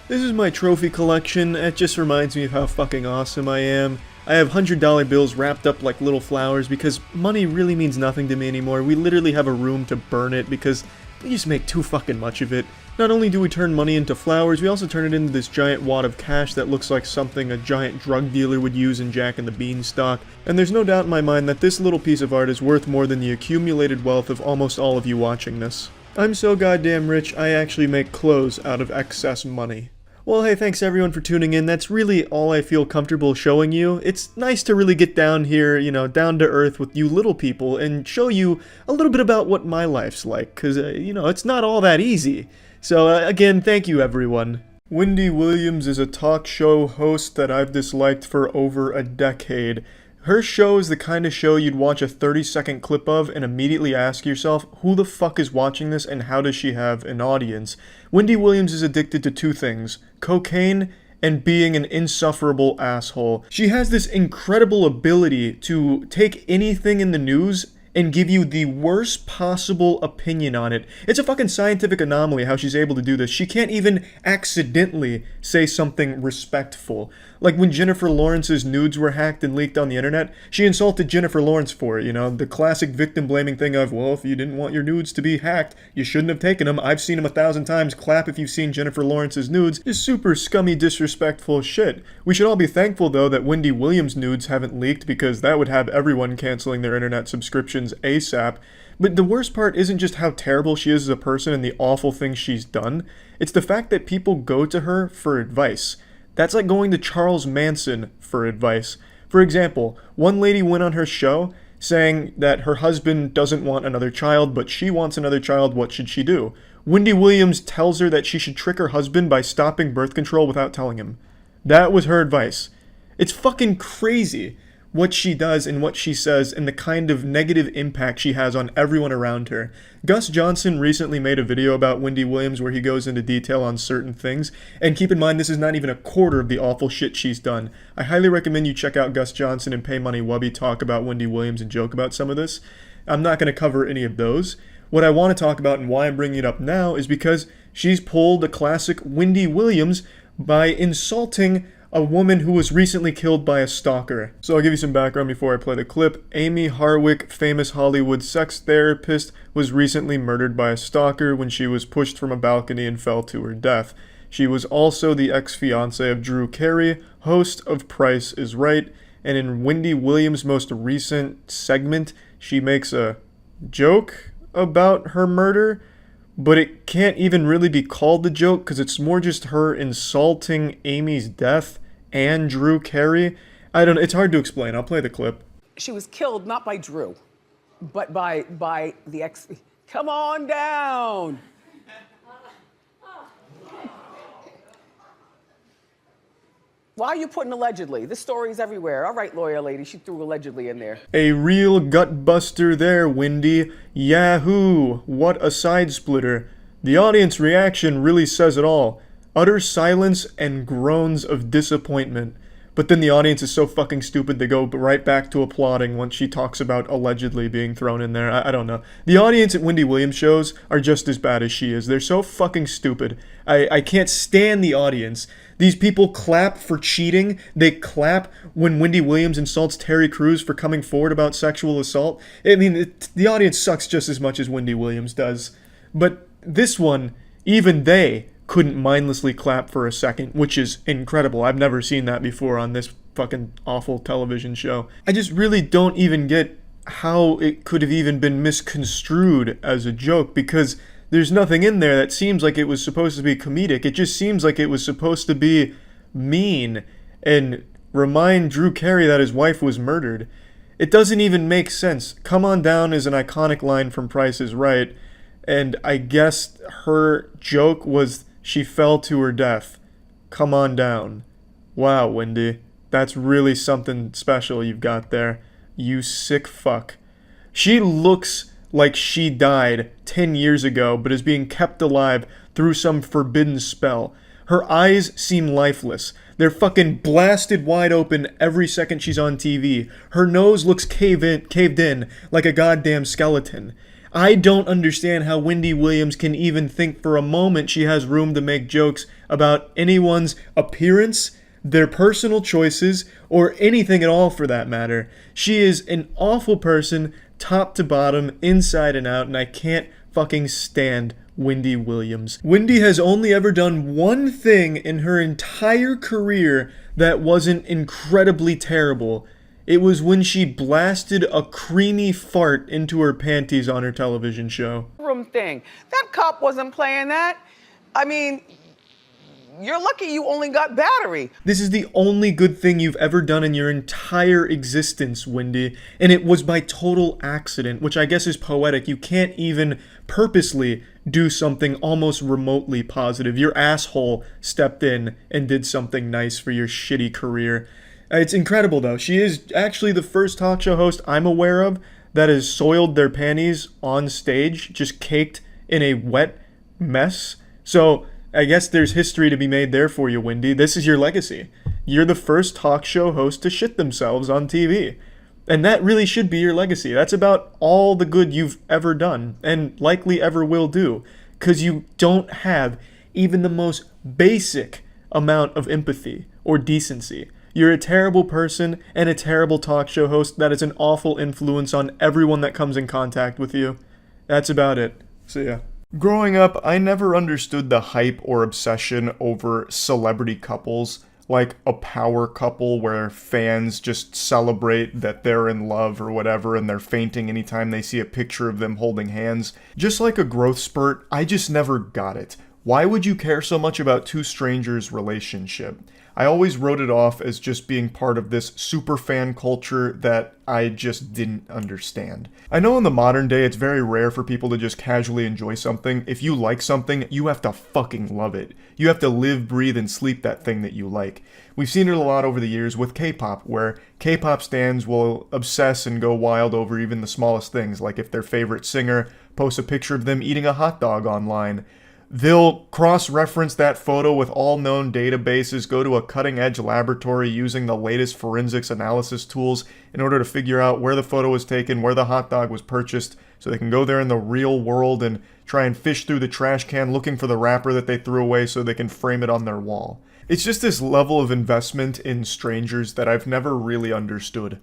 This is my trophy collection. It just reminds me of how fucking awesome I am. I have $100 bills wrapped up like little flowers because money really means nothing to me anymore. We literally have a room to burn it because we just make too fucking much of it. Not only do we turn money into flowers, we also turn it into this giant wad of cash that looks like something a giant drug dealer would use in Jack and the Beanstalk. And there's no doubt in my mind that this little piece of art is worth more than the accumulated wealth of almost all of you watching this. I'm so goddamn rich, I actually make clothes out of excess money. Well, hey, thanks everyone for tuning in. That's really all I feel comfortable showing you. It's nice to really get down here, you know, down to earth with you little people and show you a little bit about what my life's like, because, you know, it's not all that easy. So, again, thank you everyone. Wendy Williams is a talk show host that I've disliked for over a decade. Her show is the kind of show you'd watch a 30-second clip of and immediately ask yourself, who the fuck is watching this and how does she have an audience? Wendy Williams is addicted to two things: cocaine and being an insufferable asshole. She has this incredible ability to take anything in the news and give you the worst possible opinion on it. It's a fucking scientific anomaly how she's able to do this. She can't even accidentally say something respectful. Like when Jennifer Lawrence's nudes were hacked and leaked on the internet, she insulted Jennifer Lawrence for it, you know, the classic victim blaming thing of, well, if you didn't want your nudes to be hacked, you shouldn't have taken them. I've seen them 1,000 times. Clap if you've seen Jennifer Lawrence's nudes. Is super scummy, disrespectful shit. We should all be thankful though that Wendy Williams' nudes haven't leaked, because that would have everyone canceling their internet subscriptions ASAP. But the worst part isn't just how terrible she is as a person and the awful things she's done. It's the fact that people go to her for advice. That's like going to Charles Manson for advice. For example, one lady went on her show saying that her husband doesn't want another child, but she wants another child. What should she do? Wendy Williams tells her that she should trick her husband by stopping birth control without telling him. That was her advice. It's fucking crazy what she does and what she says and the kind of negative impact she has on everyone around her. Gus Johnson recently made a video about Wendy Williams where he goes into detail on certain things, and keep in mind this is not even a quarter of the awful shit she's done. I highly recommend you check out Gus Johnson and Pay Money Wubby talk about Wendy Williams and joke about some of this. I'm not going to cover any of those. What I want to talk about and why I'm bringing it up now is because she's pulled a classic Wendy Williams by insulting a woman who was recently killed by a stalker. So I'll give you some background before I play the clip. Amy Harwick, famous Hollywood sex therapist, was recently murdered by a stalker when she was pushed from a balcony and fell to her death. She was also the ex-fiancée of Drew Carey, host of Price is Right, and in Wendy Williams' most recent segment, she makes a joke about her murder, but it can't even really be called a joke because it's more just her insulting Amy's death and Drew Carey. I don't know, it's hard to explain. I'll play the clip. She was killed not by Drew, but by the ex. Come on down. Why are you putting allegedly? This story's everywhere. All right, lawyer lady, she threw allegedly in there. A real gut buster there, Wendy. Yahoo! What a side splitter. The audience reaction really says it all. Utter silence and groans of disappointment. But then the audience is so fucking stupid they go right back to applauding once she talks about allegedly being thrown in there. I don't know. The audience at Wendy Williams shows are just as bad as she is. They're so fucking stupid. I can't stand the audience These people clap for cheating. They clap when Wendy Williams insults Terry Crews for coming forward about sexual assault. I mean, the audience sucks just as much as Wendy Williams does. But this one, even they couldn't mindlessly clap for a second, which is incredible. I've never seen that before on this fucking awful television show. I just really don't even get how it could have even been misconstrued as a joke, because there's nothing in there that seems like it was supposed to be comedic. It just seems like it was supposed to be mean and remind Drew Carey that his wife was murdered. It doesn't even make sense. Come on down is an iconic line from Price is Right, and I guess her joke was she fell to her death. Come on down. Wow, Wendy. That's really something special you've got there. You sick fuck. She looks like she died 10 years ago, but is being kept alive through some forbidden spell. Her eyes seem lifeless. They're fucking blasted wide open every second she's on TV. Her nose looks caved in like a goddamn skeleton. I don't understand how Wendy Williams can even think for a moment she has room to make jokes about anyone's appearance, their personal choices, or anything at all for that matter. She is an awful person, top to bottom, inside and out, and I can't fucking stand Wendy Williams. Wendy has only ever done one thing in her entire career that wasn't incredibly terrible. It was when she blasted a creamy fart into her panties on her television show. Room thing. That cop wasn't playing that. I mean, you're lucky you only got battery. This is the only good thing you've ever done in your entire existence, Wendy, and it was by total accident, which I guess is poetic. You can't even purposely do something almost remotely positive. Your asshole stepped in and did something nice for your shitty career. It's incredible, though. She is actually the first talk show host I'm aware of that has soiled their panties on stage, just caked in a wet mess. So I guess there's history to be made there for you, Wendy. This is your legacy. You're the first talk show host to shit themselves on TV. And that really should be your legacy. That's about all the good you've ever done, and likely ever will do, because you don't have even the most basic amount of empathy or decency. You're a terrible person and a terrible talk show host that is an awful influence on everyone that comes in contact with you. That's about it. See ya. Growing up, I never understood the hype or obsession over celebrity couples, like a power couple where fans just celebrate that they're in love or whatever and they're fainting anytime they see a picture of them holding hands. Just like a growth spurt, I just never got it. Why would you care so much about two strangers' relationship? I always wrote it off as just being part of this super fan culture that I just didn't understand. I know in the modern day it's very rare for people to just casually enjoy something. If you like something, you have to fucking love it. You have to live, breathe, and sleep that thing that you like. We've seen it a lot over the years with K-pop, where K-pop stans will obsess and go wild over even the smallest things, like if their favorite singer posts a picture of them eating a hot dog online. They'll cross-reference that photo with all known databases, go to a cutting-edge laboratory using the latest forensics analysis tools in order to figure out where the photo was taken, where the hot dog was purchased, so they can go there in the real world and try and fish through the trash can looking for the wrapper that they threw away so they can frame it on their wall. It's just this level of investment in strangers that I've never really understood.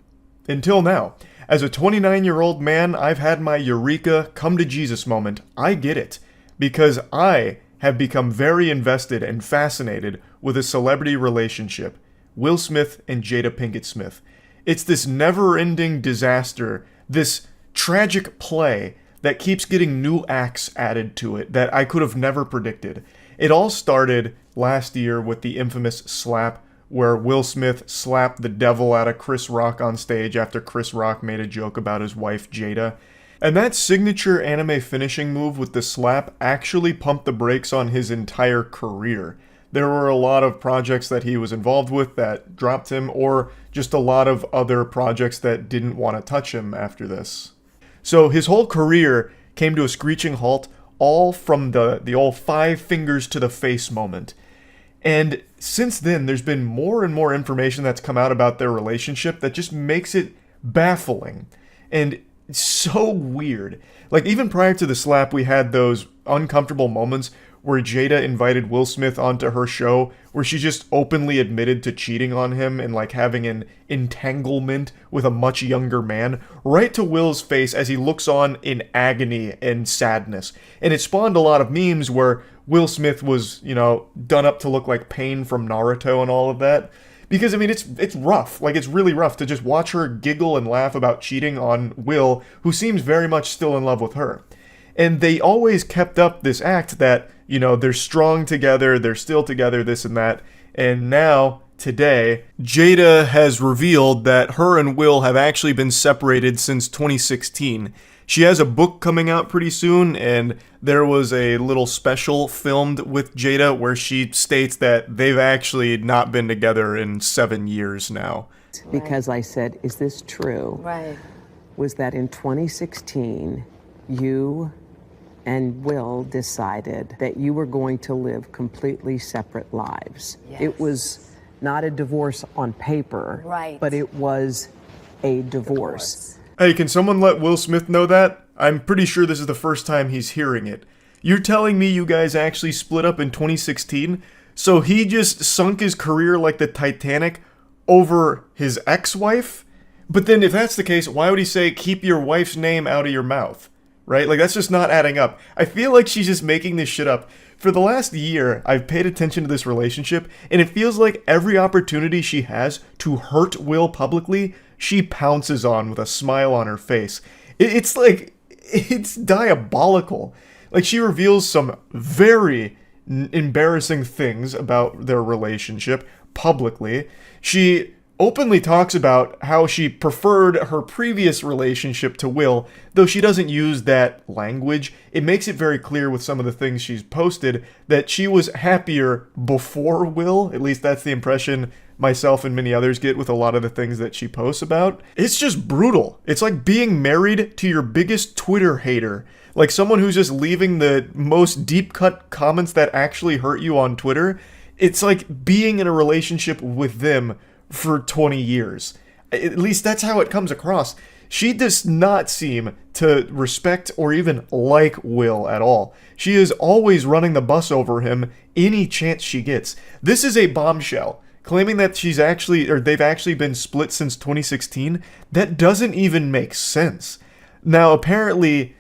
Until now. As a 29-year-old man, I've had my eureka, come to Jesus moment. I get it. Because I have become very invested and fascinated with a celebrity relationship, Will Smith and Jada Pinkett Smith. It's this never-ending disaster, this tragic play that keeps getting new acts added to it that I could have never predicted. It all started last year with the infamous slap where Will Smith slapped the devil out of Chris Rock on stage after Chris Rock made a joke about his wife Jada. And that signature anime finishing move with the slap actually pumped the brakes on his entire career. There were a lot of projects that he was involved with that dropped him, or just a lot of other projects that didn't want to touch him after this. So his whole career came to a screeching halt, all from the old 5 fingers to the face moment. And since then, there's been more and more information that's come out about their relationship that just makes it baffling. And it's so weird. Like, even prior to the slap, we had those uncomfortable moments where Jada invited Will Smith onto her show, where she just openly admitted to cheating on him and like having an entanglement with a much younger man, right to Will's face as he looks on in agony and sadness. And it spawned a lot of memes where Will Smith was, done up to look like Pain from Naruto and all of that. Because, I mean, it's rough. Like, it's really rough to just watch her giggle and laugh about cheating on Will, who seems very much still in love with her. And they always kept up this act that, they're strong together, they're still together, this and that. And now, today, Jada has revealed that her and Will have actually been separated since 2016. She has a book coming out pretty soon, and there was a little special filmed with Jada where she states that they've actually not been together in 7 years now. Because I said, is this true? Right. Was that in 2016, you and Will decided that you were going to live completely separate lives. Yes. It was not a divorce on paper, right, but it was a divorce. Hey, can someone let Will Smith know that? I'm pretty sure this is the first time he's hearing it. You're telling me you guys actually split up in 2016? So he just sunk his career like the Titanic over his ex-wife? But then if that's the case, why would he say, keep your wife's name out of your mouth? Right? Like, that's just not adding up. I feel like she's just making this shit up. For the last year, I've paid attention to this relationship, and it feels like every opportunity she has to hurt Will publicly, she pounces on with a smile on her face. It's diabolical. Like, she reveals some very embarrassing things about their relationship publicly. She openly talks about how she preferred her previous relationship to Will, though she doesn't use that language. It makes it very clear with some of the things she's posted that she was happier before Will. At least that's the impression myself and many others get with a lot of the things that she posts about. It's just brutal. It's like being married to your biggest Twitter hater. Like someone who's just leaving the most deep-cut comments that actually hurt you on Twitter. It's like being in a relationship with them for 20 years. At least that's how it comes across. She does not seem to respect or even like Will at all. She is always running the bus over him any chance she gets. This is a bombshell. Claiming that they've actually been split since 2016, that doesn't even make sense. Now, apparently,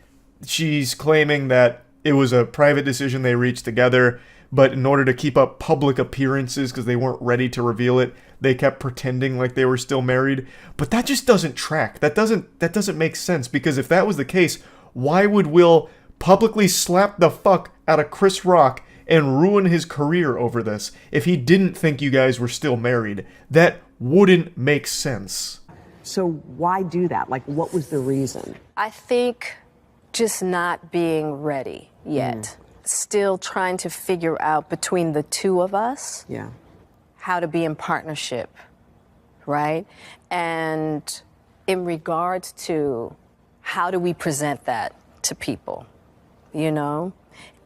she's claiming that it was a private decision they reached together, but in order to keep up public appearances because they weren't ready to reveal it, they kept pretending like they were still married. But that just doesn't track. That doesn't make sense, because if that was the case, why would Will publicly slap the fuck out of Chris Rock and ruin his career over this if he didn't think you guys were still married? That wouldn't make sense. So why do that? Like, what was the reason? I think just not being ready yet. Still trying to figure out between the two of us how to be in partnership, right? And in regards to how do we present that to people,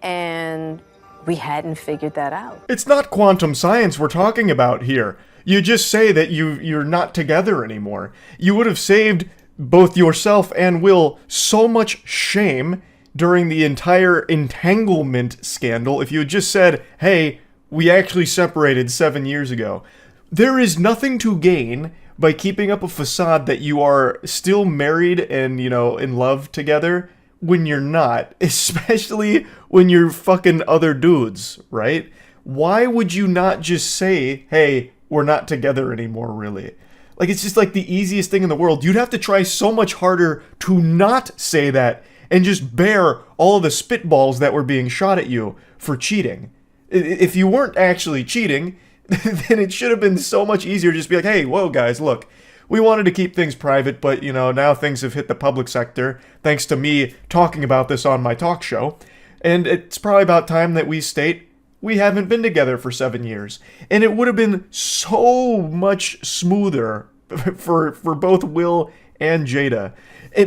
And we hadn't figured that out. It's not quantum science we're talking about here. You just say that you're not together anymore. You would have saved both yourself and Will so much shame during the entire entanglement scandal if you had just said, hey, we actually separated 7 years ago. There is nothing to gain by keeping up a facade that you are still married and, in love together when you're not, especially when you're fucking other dudes, right? Why would you not just say, hey, we're not together anymore, really? Like, it's just like the easiest thing in the world. You'd have to try so much harder to not say that and just bear all of the spitballs that were being shot at you for cheating. If you weren't actually cheating, then it should have been so much easier to just be like, hey, whoa, guys, look, we wanted to keep things private, but, now things have hit the public sector, thanks to me talking about this on my talk show, and it's probably about time that we state we haven't been together for 7 years. And it would have been so much smoother for both Will and Jada.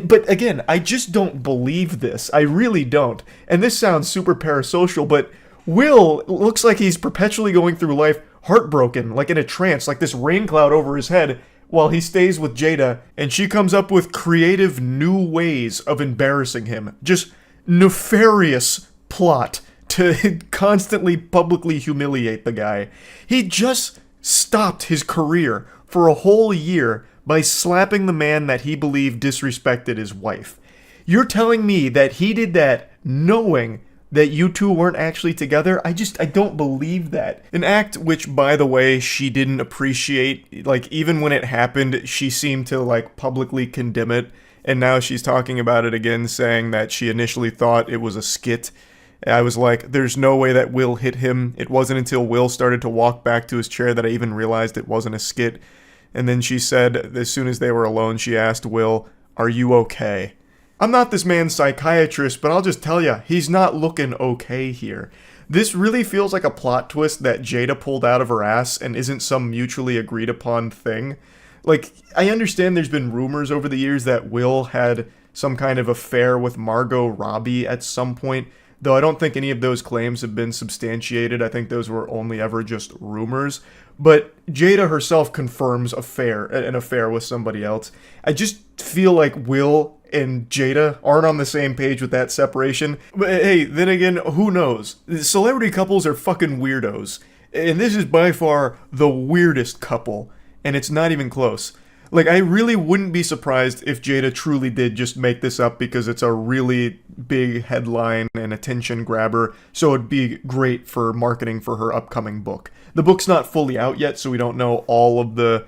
But again, I just don't believe this. I really don't. And this sounds super parasocial, but Will looks like he's perpetually going through life heartbroken, like in a trance, like this rain cloud over his head, while he stays with Jada, and she comes up with creative new ways of embarrassing him. Just nefarious plot to constantly publicly humiliate the guy. He just stopped his career for a whole year by slapping the man that he believed disrespected his wife. You're telling me that he did that knowing that you two weren't actually together? I don't believe that. An act which, by the way, she didn't appreciate. Like, even when it happened, she seemed to, like, publicly condemn it. And now she's talking about it again, saying that she initially thought it was a skit. I was like, there's no way that Will hit him. It wasn't until Will started to walk back to his chair that I even realized it wasn't a skit. And then she said, as soon as they were alone, she asked Will, "Are you okay?" I'm not this man's psychiatrist, but I'll just tell ya, he's not looking okay here. This really feels like a plot twist that Jada pulled out of her ass and isn't some mutually agreed upon thing. Like, I understand there's been rumors over the years that Will had some kind of affair with Margot Robbie at some point, though I don't think any of those claims have been substantiated. I think those were only ever just rumors. But Jada herself confirms an affair with somebody else. I just feel like Will and Jada aren't on the same page with that separation. But hey, then again, who knows? Celebrity couples are fucking weirdos. And this is by far the weirdest couple. And it's not even close. Like, I really wouldn't be surprised if Jada truly did just make this up because it's a really big headline and attention grabber, so it'd be great for marketing for her upcoming book. The book's not fully out yet, so we don't know all of the,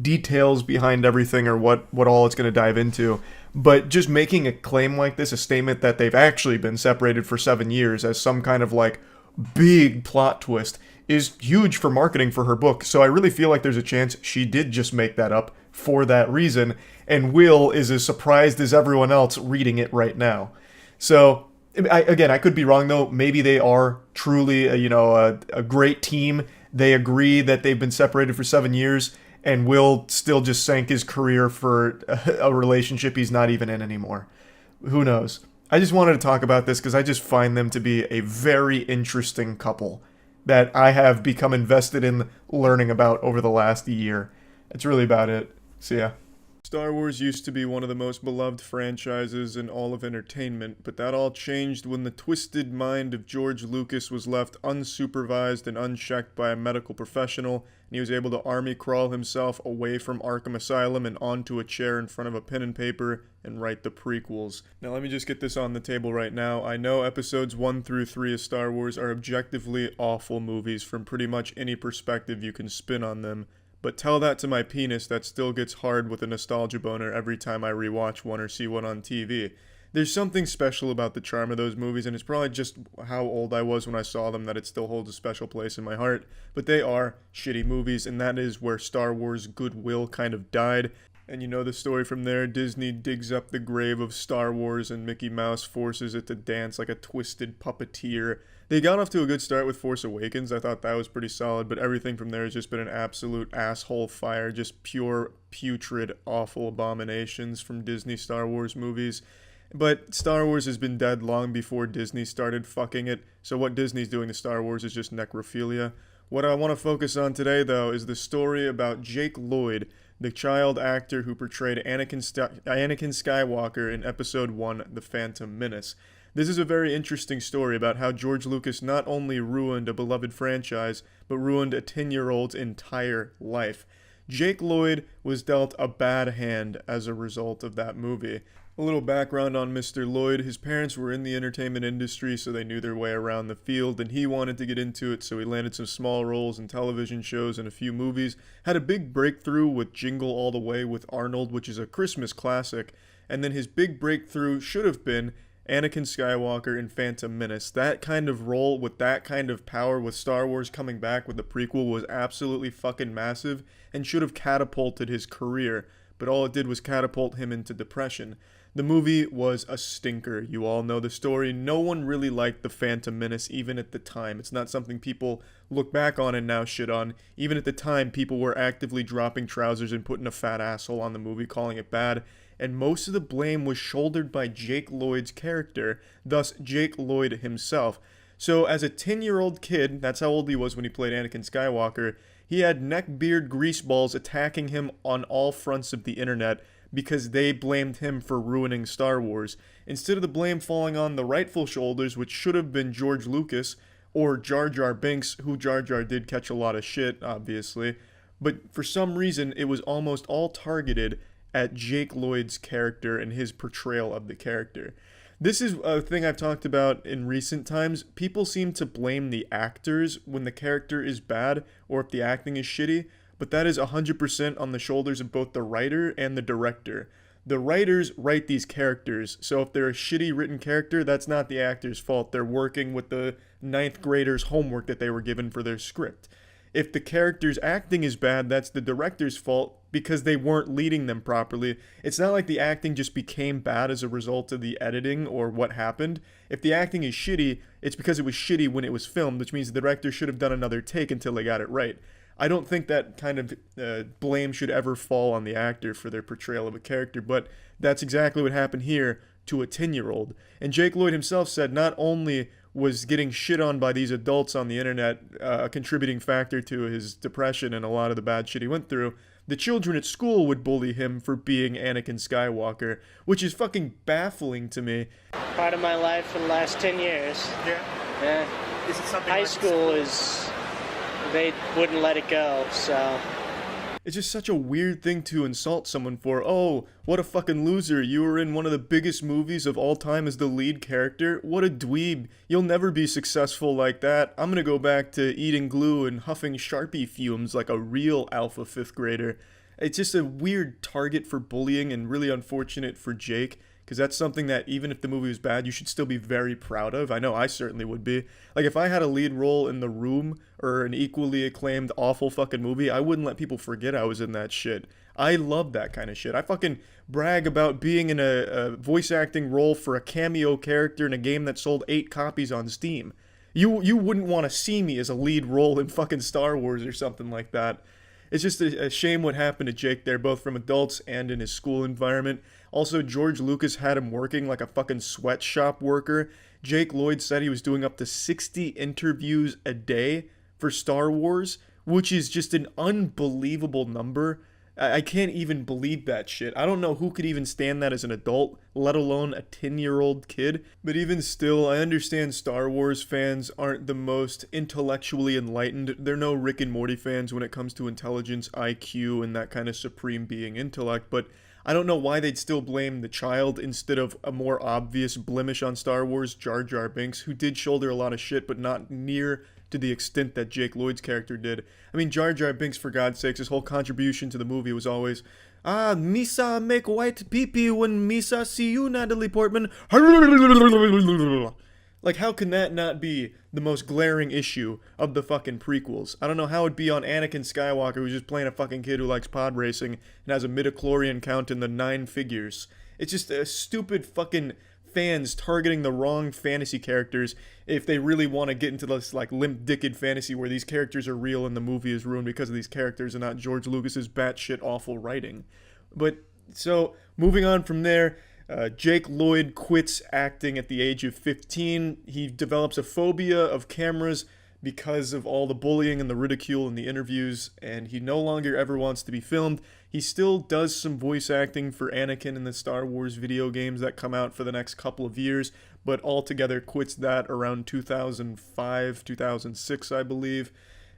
details behind everything or what all it's going to dive into. But just making a claim like this, a statement that they've actually been separated for 7 years as some kind of, like, big plot twist is huge for marketing for her book. So I really feel like there's a chance she did just make that up for that reason, and Will is as surprised as everyone else reading it right now. So, I could be wrong though. Maybe they are truly, a great team. They agree that they've been separated for 7 years, and Will still just sank his career for a relationship he's not even in anymore. Who knows? I just wanted to talk about this because I just find them to be a very interesting couple that I have become invested in learning about over the last year. That's really about it. See ya. Star Wars used to be one of the most beloved franchises in all of entertainment, but that all changed when the twisted mind of George Lucas was left unsupervised and unchecked by a medical professional, and he was able to army crawl himself away from Arkham Asylum and onto a chair in front of a pen and paper and write the prequels. Now let me just get this on the table right now. I know episodes 1 through 3 of Star Wars are objectively awful movies from pretty much any perspective you can spin on them, but tell that to my penis that still gets hard with a nostalgia boner every time I rewatch one or see one on TV. There's something special about the charm of those movies, and it's probably just how old I was when I saw them that it still holds a special place in my heart, but they are shitty movies, and that is where Star Wars goodwill kind of died. And you know the story from there. Disney digs up the grave of Star Wars and Mickey Mouse forces it to dance like a twisted puppeteer. They got off to a good start with Force Awakens. I thought that was pretty solid, but everything from there has just been an absolute asshole fire. Just pure, putrid, awful abominations from Disney Star Wars movies. But Star Wars has been dead long before Disney started fucking it, so what Disney's doing to Star Wars is just necrophilia. What I want to focus on today, though, is the story about Jake Lloyd, the child actor who portrayed Anakin Skywalker in Episode 1, The Phantom Menace. This is a very interesting story about how George Lucas not only ruined a beloved franchise, but ruined a 10-year-old's entire life. Jake Lloyd was dealt a bad hand as a result of that movie. A little background on Mr. Lloyd. His parents were in the entertainment industry, so they knew their way around the field, and he wanted to get into it, so he landed some small roles in television shows and a few movies. Had a big breakthrough with Jingle All the Way with Arnold, which is a Christmas classic, and then his big breakthrough should have been Anakin Skywalker in Phantom Menace. That kind of role with that kind of power with Star Wars coming back with the prequel was absolutely fucking massive and should have catapulted his career, but all it did was catapult him into depression. The movie was a stinker. You all know the story. No one really liked The Phantom Menace, even at the time. It's not something people look back on and now shit on. Even at the time, people were actively dropping trousers and putting a fat asshole on the movie, calling it bad. And most of the blame was shouldered by Jake Lloyd's character, thus Jake Lloyd himself. So as a 10-year-old kid, that's how old he was when he played Anakin Skywalker, he had neckbeard greaseballs attacking him on all fronts of the internet, because they blamed him for ruining Star Wars, instead of the blame falling on the rightful shoulders, which should have been George Lucas or Jar Jar Binks, who Jar Jar did catch a lot of shit, obviously. But for some reason, it was almost all targeted at Jake Lloyd's character and his portrayal of the character. This is a thing I've talked about in recent times. People seem to blame the actors when the character is bad or if the acting is shitty, but that is 100% on the shoulders of both the writer and the director. The writers write these characters, so if they're a shitty written character, that's not the actor's fault. They're working with the 9th graders' homework that they were given for their script. If the character's acting is bad, that's the director's fault because they weren't leading them properly. It's not like the acting just became bad as a result of the editing or what happened. If the acting is shitty, it's because it was shitty when it was filmed, which means the director should have done another take until they got it right. I don't think that kind of blame should ever fall on the actor for their portrayal of a character, but that's exactly what happened here to a 10-year-old. And Jake Lloyd himself said not only was getting shit on by these adults on the internet a contributing factor to his depression and a lot of the bad shit he went through, the children at school would bully him for being Anakin Skywalker, which is fucking baffling to me. Part of my life for the last 10 years. Yeah. Is it something High school is... they wouldn't let it go, so... It's just such a weird thing to insult someone for. Oh, what a fucking loser. You were in one of the biggest movies of all time as the lead character. What a dweeb. You'll never be successful like that. I'm gonna go back to eating glue and huffing Sharpie fumes like a real alpha 5th grader. It's just a weird target for bullying and really unfortunate for Jake. Because that's something that even if the movie was bad, you should still be very proud of. I know I certainly would be. Like, if I had a lead role in The Room or an equally acclaimed awful fucking movie, I wouldn't let people forget I was in that shit. I love that kind of shit. I fucking brag about being in a voice acting role for a cameo character in a game that sold 8 copies on Steam. You wouldn't want to see me as a lead role in fucking Star Wars or something like that. It's just a shame what happened to Jake there, both from adults and in his school environment. Also, George Lucas had him working like a fucking sweatshop worker. Jake Lloyd said he was doing up to 60 interviews a day for Star Wars, which is just an unbelievable number. I can't even believe that shit. I don't know who could even stand that as an adult, let alone a 10-year-old kid. But even still, I understand Star Wars fans aren't the most intellectually enlightened. They're no Rick and Morty fans when it comes to intelligence, IQ, and that kind of supreme being intellect. But I don't know why they'd still blame the child instead of a more obvious blemish on Star Wars, Jar Jar Binks, who did shoulder a lot of shit, but not near to the extent that Jake Lloyd's character did. I mean, Jar Jar Binks, for God's sakes, his whole contribution to the movie was always, Misa make white pee-pee when Misa see you, Natalie Portman. Like, how can that not be the most glaring issue of the fucking prequels? I don't know how it'd be on Anakin Skywalker, who's just playing a fucking kid who likes pod racing and has a midichlorian count in the 9 figures. It's just a stupid fucking fans targeting the wrong fantasy characters if they really want to get into this like limp-dicked fantasy where these characters are real and the movie is ruined because of these characters and not George Lucas's batshit awful writing. But so moving on from there, Jake Lloyd quits acting at the age of 15. He develops a phobia of cameras because of all the bullying and the ridicule in the interviews, and he no longer ever wants to be filmed. He still does some voice acting for Anakin in the Star Wars video games that come out for the next couple of years, but altogether quits that around 2005, 2006, I believe.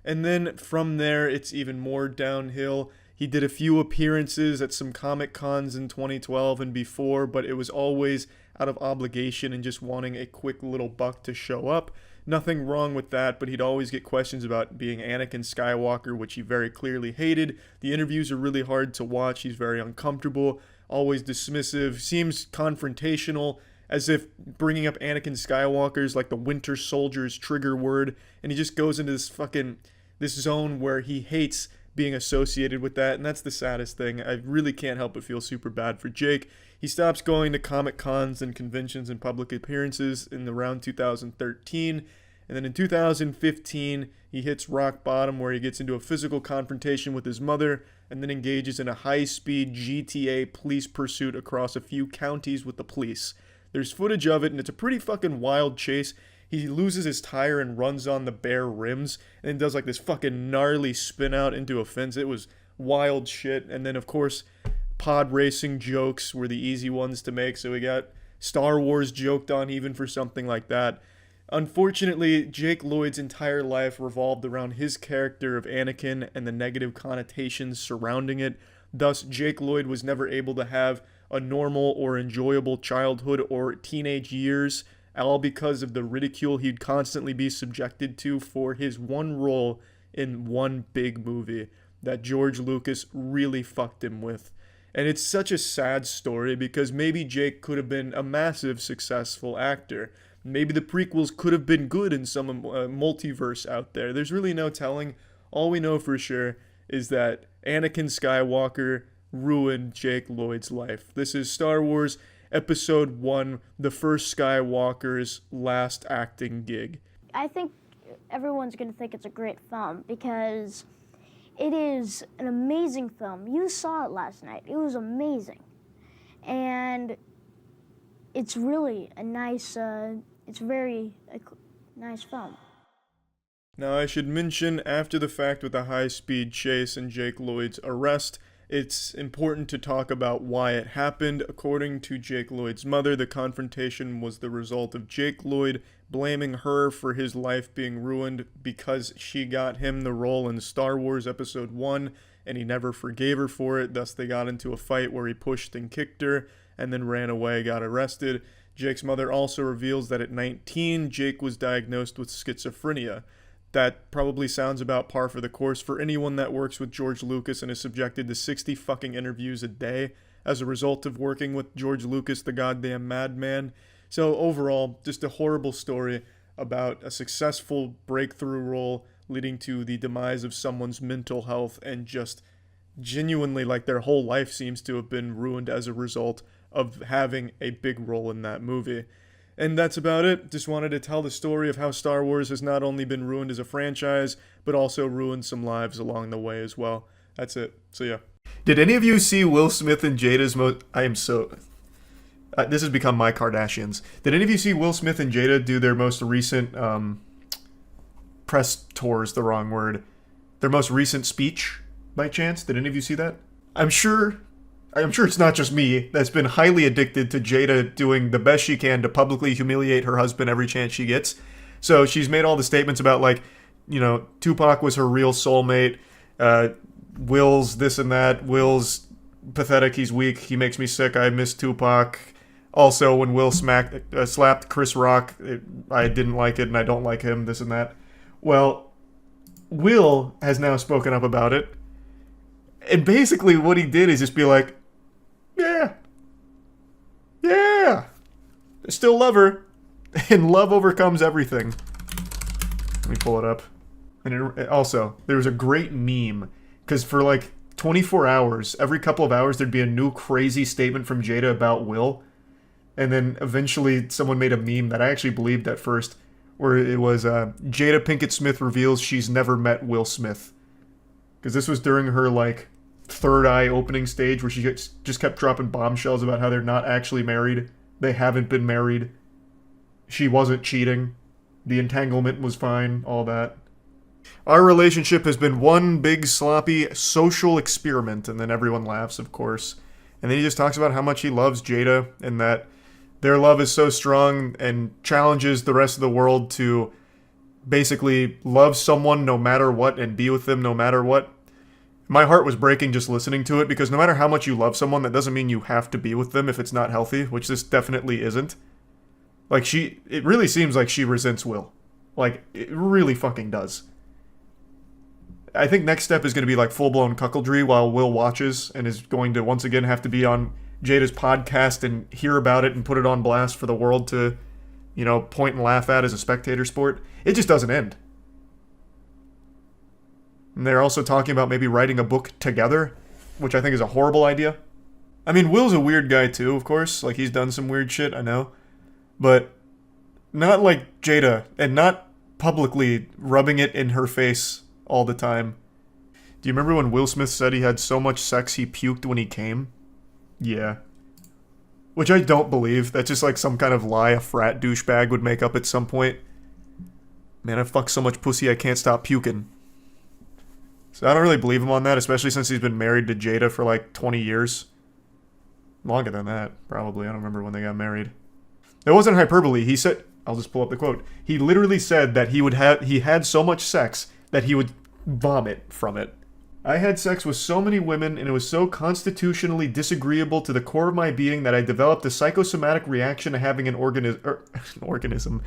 And then from there, it's even more downhill. He did a few appearances at some Comic Cons in 2012 and before, but it was always out of obligation and just wanting a quick little buck to show up. Nothing wrong with that, but he'd always get questions about being Anakin Skywalker, which he very clearly hated. The interviews are really hard to watch. He's very uncomfortable, always dismissive, seems confrontational, as if bringing up Anakin Skywalker is like the Winter Soldier's trigger word, and he just goes into this zone where he hates being associated with that, and that's the saddest thing. I really can't help but feel super bad for Jake. He stops going to Comic Cons and conventions and public appearances in around 2013, and then in 2015 he hits rock bottom where he gets into a physical confrontation with his mother and then engages in a high-speed GTA police pursuit across a few counties with the police. There's footage of it, and it's a pretty fucking wild chase. He loses his tire and runs on the bare rims and then does like this fucking gnarly spin out into a fence. It was wild shit. And then, of course, pod racing jokes were the easy ones to make, so we got Star Wars joked on even for something like that. Unfortunately, Jake Lloyd's entire life revolved around his character of Anakin and the negative connotations surrounding it. Thus, Jake Lloyd was never able to have a normal or enjoyable childhood or teenage years, all because of the ridicule he'd constantly be subjected to for his one role in one big movie that George Lucas really fucked him with. And it's such a sad story because maybe Jake could have been a massive successful actor. Maybe the prequels could have been good in some multiverse out there. There's really no telling. All we know for sure is that Anakin Skywalker ruined Jake Lloyd's life. This is Star Wars Episode 1, the first Skywalker's last acting gig. I think everyone's going to think it's a great film because it is an amazing film. You saw it last night. It was amazing. And it's really a nice, it's very a nice film. Now, I should mention, after the fact with the high-speed chase and Jake Lloyd's arrest, it's important to talk about why it happened. According to Jake Lloyd's mother, the confrontation was the result of Jake Lloyd blaming her for his life being ruined because she got him the role in Star Wars Episode 1, and he never forgave her for it. Thus, they got into a fight where he pushed and kicked her, and then ran away, got arrested. Jake's mother also reveals that at 19, Jake was diagnosed with schizophrenia. That probably sounds about par for the course for anyone that works with George Lucas and is subjected to 60 fucking interviews a day as a result of working with George Lucas, the goddamn madman. So overall, just a horrible story about a successful breakthrough role leading to the demise of someone's mental health, and just genuinely like their whole life seems to have been ruined as a result of having a big role in that movie. And that's about it. Just wanted to tell the story of how Star Wars has not only been ruined as a franchise, but also ruined some lives along the way as well. That's it. So yeah. Did any of you see Will Smith and Jada's this has become my Kardashians. Did any of you see Will Smith and Jada do their most recent press tours, the wrong word, their most recent speech by chance? Did any of you see that? I'm sure it's not just me that's been highly addicted to Jada doing the best she can to publicly humiliate her husband every chance she gets. So she's made all the statements about, like, you know, Tupac was her real soulmate, Will's this and that, Will's pathetic, he's weak, he makes me sick, I miss Tupac. Also, when Will slapped Chris Rock, I didn't like it and I don't like him, this and that. Well, Will has now spoken up about it. And basically what he did is just be like, yeah, I still love her, and love overcomes everything. Let me pull it up. And also, there was a great meme, because for like 24 hours, every couple of hours, there'd be a new crazy statement from Jada about Will, and then eventually someone made a meme that I actually believed at first, where it was, Jada Pinkett Smith reveals she's never met Will Smith. Because this was during her, like, third eye opening stage where she just kept dropping bombshells about how they're not actually married. They haven't been married. She wasn't cheating. The entanglement was fine, all that. Our relationship has been one big sloppy social experiment, and then everyone laughs, of course. And then he just talks about how much he loves Jada, and that their love is so strong and challenges the rest of the world to basically love someone no matter what and be with them no matter what. My heart was breaking just listening to it, because no matter how much you love someone, that doesn't mean you have to be with them if it's not healthy, which this definitely isn't. Like, it really seems like she resents Will. Like, it really fucking does. I think next step is going to be like full-blown cuckoldry while Will watches, and is going to once again have to be on Jada's podcast and hear about it and put it on blast for the world to, you know, point and laugh at as a spectator sport. It just doesn't end. And they're also talking about maybe writing a book together, which I think is a horrible idea. I mean, Will's a weird guy too, of course. Like, he's done some weird shit, I know. But not like Jada, and not publicly rubbing it in her face all the time. Do you remember when Will Smith said he had so much sex he puked when he came? Yeah. Which I don't believe. That's just like some kind of lie a frat douchebag would make up at some point. Man, I fucked so much pussy I can't stop puking. So I don't really believe him on that, especially since he's been married to Jada for like 20 years. Longer than that, probably. I don't remember when they got married. It wasn't hyperbole. He said, I'll just pull up the quote. He literally said that he had so much sex that he would vomit from it. I had sex with so many women, and it was so constitutionally disagreeable to the core of my being that I developed a psychosomatic reaction to having an orgasm.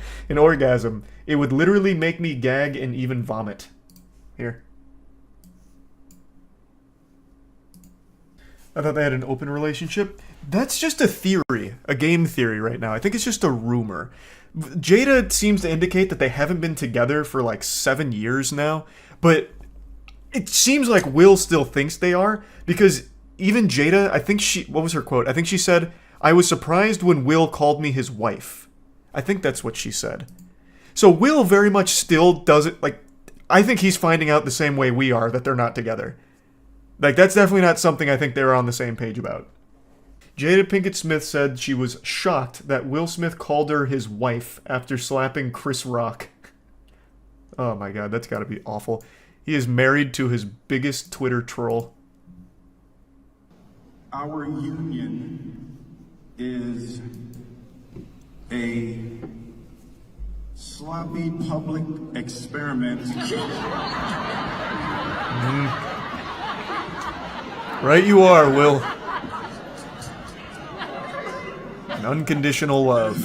It would literally make me gag and even vomit. Here. I thought they had an open relationship. That's just a theory, a game theory right now. I think it's just a rumor. Jada seems to indicate that they haven't been together for like 7 years now, but it seems like Will still thinks they are, because even Jada, what was her quote? I think she said, "I was surprised when Will called me his wife." I think that's what she said. So Will very much still doesn't, like, I think he's finding out the same way we are that they're not together. Like, that's definitely not something I think they're on the same page about. Jada Pinkett Smith said she was shocked that Will Smith called her his wife after slapping Chris Rock. Oh my god, that's gotta be awful. He is married to his biggest Twitter troll. Our union is a sloppy public experiment. Right you are, Will. An unconditional love.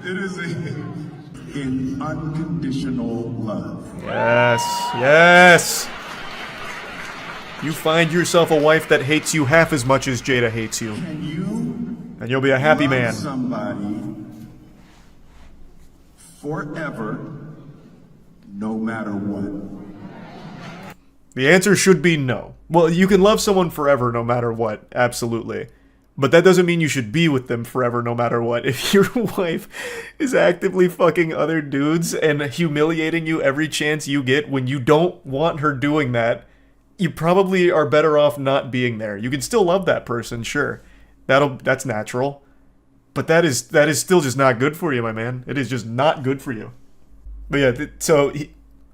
It is an unconditional love. Yes, yes. You find yourself a wife that hates you half as much as Jada hates you. Can you and you'll be a happy man. Somebody forever, no matter what. The answer should be no. Well, you can love someone forever no matter what, absolutely. But that doesn't mean you should be with them forever no matter what. If your wife is actively fucking other dudes and humiliating you every chance you get when you don't want her doing that, you probably are better off not being there. You can still love that person, sure. That's natural. But that is still just not good for you, my man. It is just not good for you. But yeah,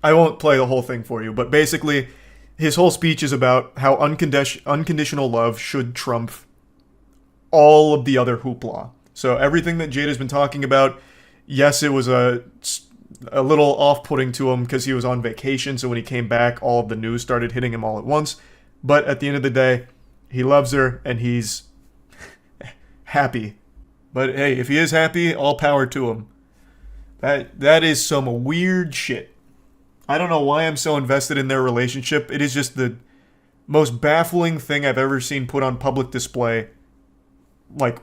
I won't play the whole thing for you, but basically his whole speech is about how unconditional love should trump all of the other hoopla. So everything that Jada's been talking about, yes, it was a little off-putting to him because he was on vacation, so when he came back, all of the news started hitting him all at once. But at the end of the day, he loves her, and he's happy. But hey, if he is happy, all power to him. That is some weird shit. I don't know why I'm so invested in their relationship. It is just the most baffling thing I've ever seen put on public display, like,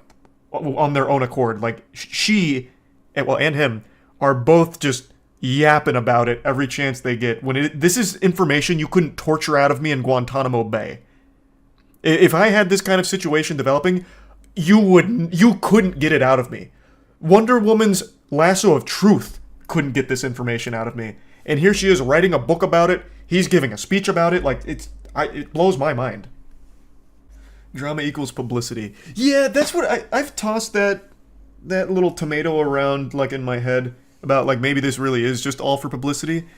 on their own accord. Like, she, and him, are both just yapping about it every chance they get. This is information you couldn't torture out of me in Guantanamo Bay. If I had this kind of situation developing, you couldn't get it out of me. Wonder Woman's lasso of truth couldn't get this information out of me. And here she is writing a book about it. He's giving a speech about it. Like, it blows my mind. Drama equals publicity. Yeah, that's what I've tossed that little tomato around, like, in my head about, like, maybe this really is just all for publicity.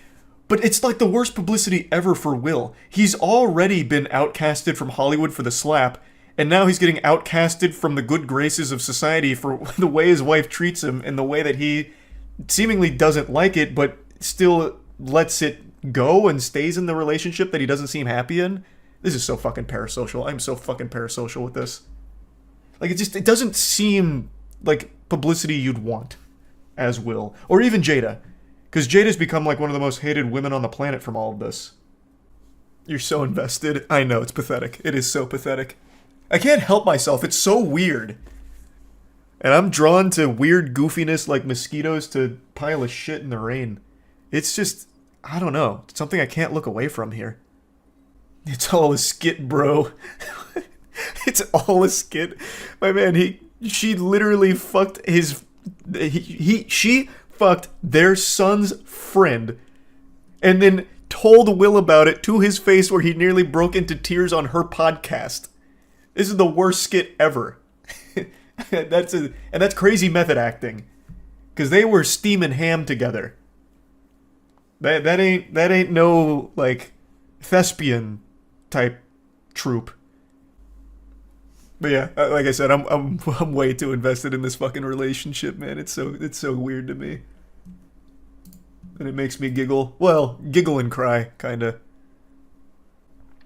But it's like the worst publicity ever for Will. He's already been outcasted from Hollywood for the slap, and now he's getting outcasted from the good graces of society for the way his wife treats him and the way that he seemingly doesn't like it, but still lets it go and stays in the relationship that he doesn't seem happy in. This is so fucking parasocial. I'm so fucking parasocial with this. Like, it doesn't seem like publicity you'd want as Will. Or even Jada. Because Jada's become like one of the most hated women on the planet from all of this. You're so invested. I know, it's pathetic. It is so pathetic. I can't help myself. It's so weird. And I'm drawn to weird goofiness like mosquitoes to pile of shit in the rain. It's just, I don't know. It's something I can't look away from here. It's all a skit, bro. It's all a skit. My man, she literally fucked she fucked their son's friend and then told Will about it to his face where he nearly broke into tears on her podcast. This is the worst skit ever. That's crazy method acting. Because they were steaming ham together. That ain't no, like, thespian type troupe. But yeah, like I said, I'm way too invested in this fucking relationship, man. It's so weird to me. And it makes me giggle. Well, giggle and cry, kinda.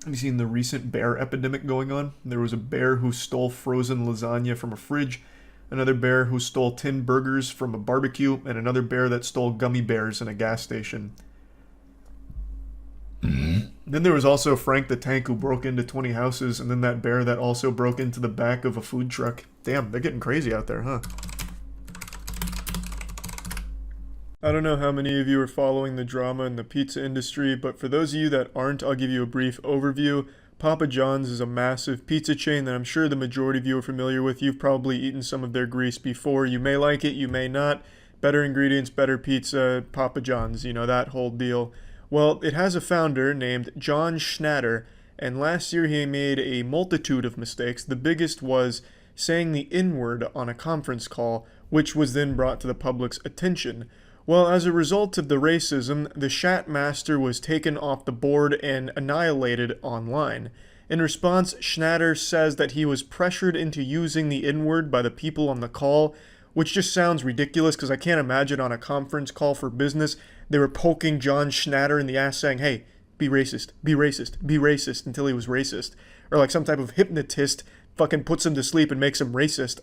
Have you seen the recent bear epidemic going on? There was a bear who stole frozen lasagna from a fridge, another bear who stole tin burgers from a barbecue, and another bear that stole gummy bears in a gas station. Then there was also Frank the Tank who broke into 20 houses, and then that bear that also broke into the back of a food truck. Damn, they're getting crazy out there, huh? I don't know how many of you are following the drama in the pizza industry, but for those of you that aren't, I'll give you a brief overview. Papa John's is a massive pizza chain that I'm sure the majority of you are familiar with. You've probably eaten some of their grease before. You may like it, you may not. Better ingredients, better pizza, Papa John's, you know, that whole deal. Well, it has a founder named John Schnatter, and last year he made a multitude of mistakes. The biggest was saying the N-word on a conference call, which was then brought to the public's attention. Well, as a result of the racism, the Shat Master was taken off the board and annihilated online. In response, Schnatter says that he was pressured into using the N-word by the people on the call, which just sounds ridiculous because I can't imagine on a conference call for business they were poking John Schnatter in the ass saying, hey, be racist, be racist, be racist, until he was racist. Or like some type of hypnotist fucking puts him to sleep and makes him racist.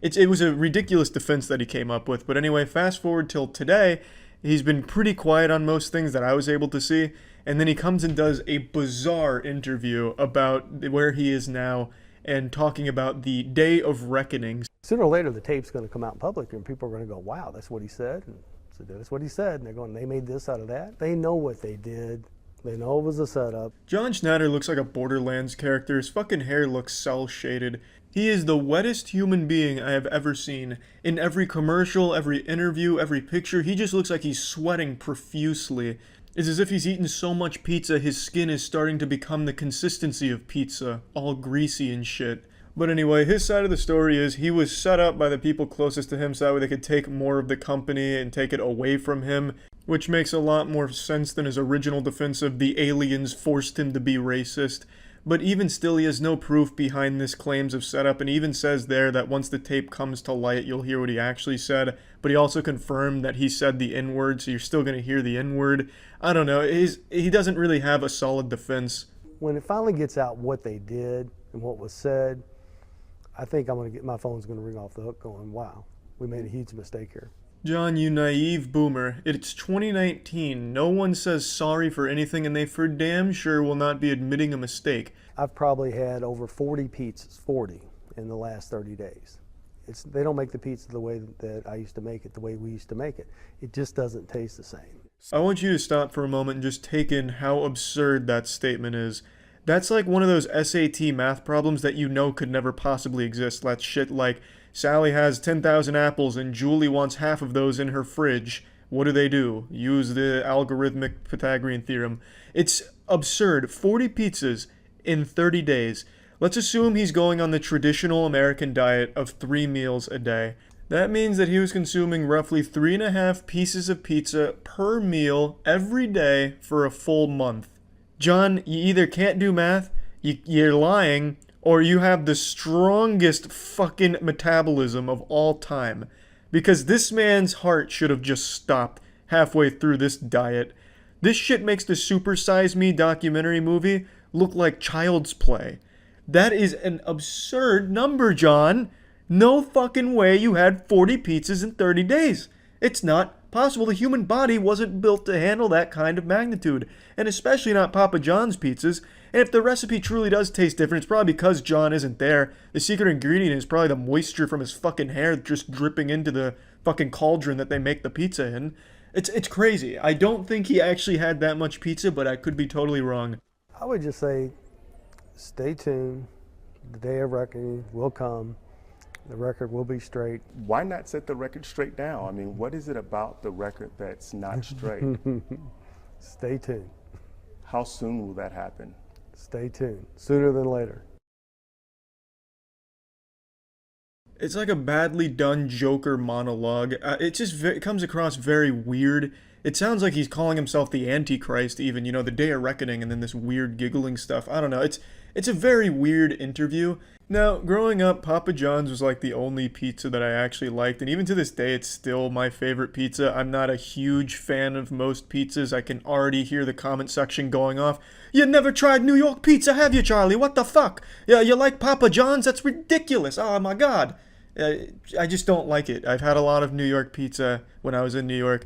It was a ridiculous defense that he came up with. But anyway, fast forward till today, he's been pretty quiet on most things that I was able to see. And then he comes and does a bizarre interview about where he is now and talking about the day of reckoning. Sooner or later, the tape's going to come out in public and people are going to go, wow, that's what he said. And so that's what he said. And they're going, they made this out of that. They know what they did. They know it was a setup. John Schnatter looks like a Borderlands character. His fucking hair looks cel-shaded. He is the wettest human being I have ever seen. In every commercial, every interview, every picture, he just looks like he's sweating profusely. It's as if he's eaten so much pizza, his skin is starting to become the consistency of pizza, all greasy and shit. But anyway, his side of the story is he was set up by the people closest to him so that way they could take more of the company and take it away from him, which makes a lot more sense than his original defense of the aliens forced him to be racist. But even still, he has no proof behind this claims of setup, and he even says there that once the tape comes to light, you'll hear what he actually said. But he also confirmed that he said the N-word, so you're still going to hear the N-word. I don't know. He doesn't really have a solid defense. When it finally gets out what they did and what was said, I think my phone's going to ring off the hook going, wow, we made a huge mistake here. John, you naive boomer. It's 2019. No one says sorry for anything, and they for damn sure will not be admitting a mistake. I've probably had over 40 pizzas, 40, in the last 30 days. They don't make the pizza the way that I used to make it, the way we used to make it. It just doesn't taste the same. I want you to stop for a moment and just take in how absurd that statement is. That's like one of those SAT math problems that you know could never possibly exist. That shit like, Sally has 10,000 apples and Julie wants half of those in her fridge. What do? Use the algorithmic Pythagorean theorem. It's absurd. 40 pizzas in 30 days. Let's assume he's going on the traditional American diet of 3 meals a day. That means that he was consuming roughly 3.5 pieces of pizza per meal every day for a full month. John, you either can't do math, you're lying, or you have the strongest fucking metabolism of all time. Because this man's heart should have just stopped halfway through this diet. This shit makes the Super Size Me documentary movie look like child's play. That is an absurd number, John. No fucking way you had 40 pizzas in 30 days. It's not possible. The human body wasn't built to handle that kind of magnitude, and especially not Papa John's pizzas. And if the recipe truly does taste different, it's probably because John isn't there. The secret ingredient is probably the moisture from his fucking hair just dripping into the fucking cauldron that they make the pizza in. It's crazy. I don't think he actually had that much pizza, but I could be totally wrong. I would just say, stay tuned. The day of reckoning will come. The record will be straight. Why not set the record straight now? I mean, what is it about the record that's not straight? Stay tuned. How soon will that happen? Stay tuned. Sooner than later. It's like a badly done Joker monologue. It comes across very weird, It sounds like he's calling himself the Antichrist even, you know, the Day of Reckoning, and then this weird giggling stuff. I don't know. It's a very weird interview. Now, growing up, Papa John's was like the only pizza that I actually liked, and even to this day, it's still my favorite pizza. I'm not a huge fan of most pizzas. I can already hear the comment section going off. You never tried New York pizza, have you, Charlie? What the fuck? Yeah, you like Papa John's? That's ridiculous. Oh my God. I just don't like it. I've had a lot of New York pizza when I was in New York.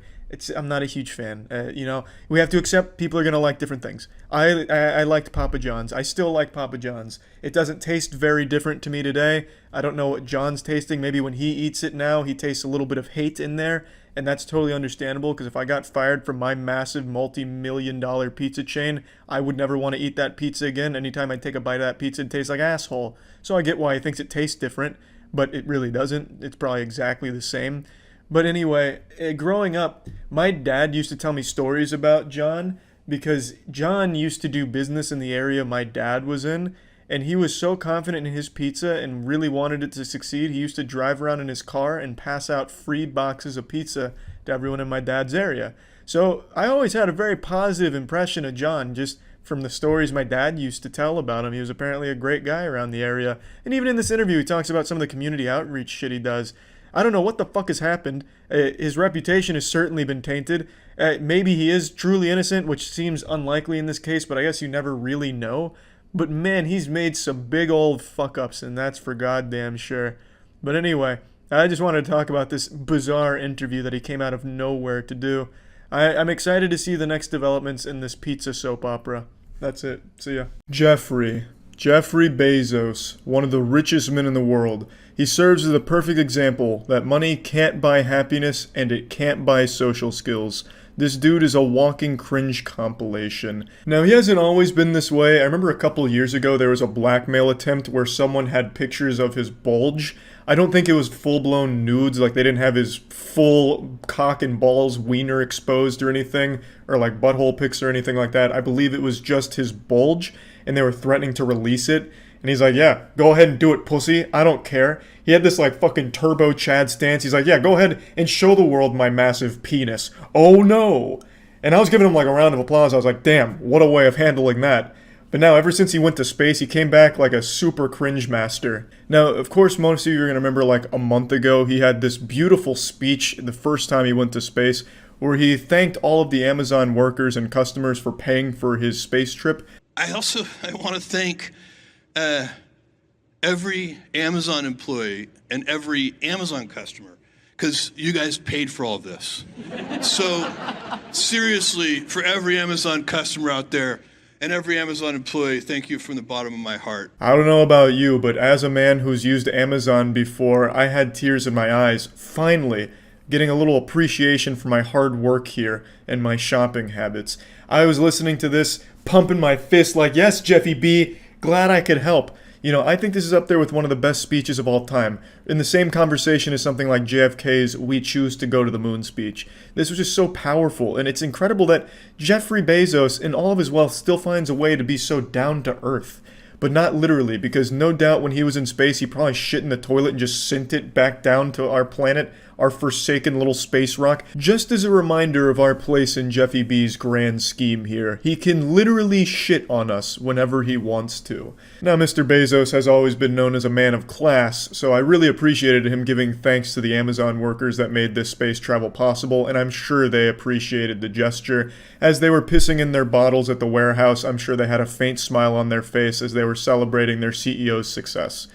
I'm not a huge fan. You know, we have to accept people are going to like different things. I liked Papa John's. I still like Papa John's. It doesn't taste very different to me today. I don't know what John's tasting. Maybe when he eats it now, he tastes a little bit of hate in there. And that's totally understandable, because if I got fired from my massive multi-million-dollar pizza chain, I would never want to eat that pizza again. Anytime I take a bite of that pizza, it tastes like asshole. So I get why he thinks it tastes different, but it really doesn't. It's probably exactly the same. But anyway, growing up, my dad used to tell me stories about John, because John used to do business in the area my dad was in, and he was so confident in his pizza and really wanted it to succeed, he used to drive around in his car and pass out free boxes of pizza to everyone in my dad's area. So I always had a very positive impression of John, just from the stories my dad used to tell about him. He was apparently a great guy around the area. And even in this interview, he talks about some of the community outreach shit he does. I don't know what the fuck has happened. His reputation has certainly been tainted. Maybe he is truly innocent, which seems unlikely in this case, but I guess you never really know. But man, he's made some big old fuck-ups, and that's for goddamn sure. But anyway, I just wanted to talk about this bizarre interview that he came out of nowhere to do. I'm excited to see the next developments in this pizza soap opera. That's it. See ya. Jeffrey Bezos, one of the richest men in the world. He serves as the perfect example that money can't buy happiness and it can't buy social skills. This dude is a walking cringe compilation. Now, he hasn't always been this way. I remember a couple years ago there was a blackmail attempt where someone had pictures of his bulge. I don't think it was full-blown nudes, like they didn't have his full cock and balls wiener exposed or anything, or like butthole pics or anything like that. I believe it was just his bulge, and they were threatening to release it. And he's like, yeah, go ahead and do it, pussy. I don't care. He had this like fucking turbo Chad stance. He's like, yeah, go ahead and show the world my massive penis. Oh no. And I was giving him like a round of applause. I was like, damn, what a way of handling that. But now, ever since he went to space, he came back like a super cringe master. Now, of course, most of you are going to remember like a month ago, he had this beautiful speech the first time he went to space, where he thanked all of the Amazon workers and customers for paying for his space trip. I want to thank every Amazon employee and every Amazon customer, because you guys paid for all of this. So seriously, for every Amazon customer out there and every Amazon employee, thank you from the bottom of my heart. I don't know about you, but as a man who's used Amazon before, I had tears in my eyes, finally getting a little appreciation for my hard work here and my shopping habits. I was listening to this, pumping my fist like, yes, Jeffy B, glad I could help. You know, I think this is up there with one of the best speeches of all time. In the same conversation as something like JFK's "We Choose to Go to the Moon" speech. This was just so powerful, and it's incredible that Jeffrey Bezos, in all of his wealth, still finds a way to be so down to earth. But not literally, because no doubt when he was in space, he probably shit in the toilet and just sent it back down to our planet, our forsaken little space rock. Just as a reminder of our place in Jeffy B's grand scheme here, he can literally shit on us whenever he wants to. Now, Mr. Bezos has always been known as a man of class, so I really appreciated him giving thanks to the Amazon workers that made this space travel possible, and I'm sure they appreciated the gesture. As they were pissing in their bottles at the warehouse, I'm sure they had a faint smile on their face as they were celebrating their CEO's success.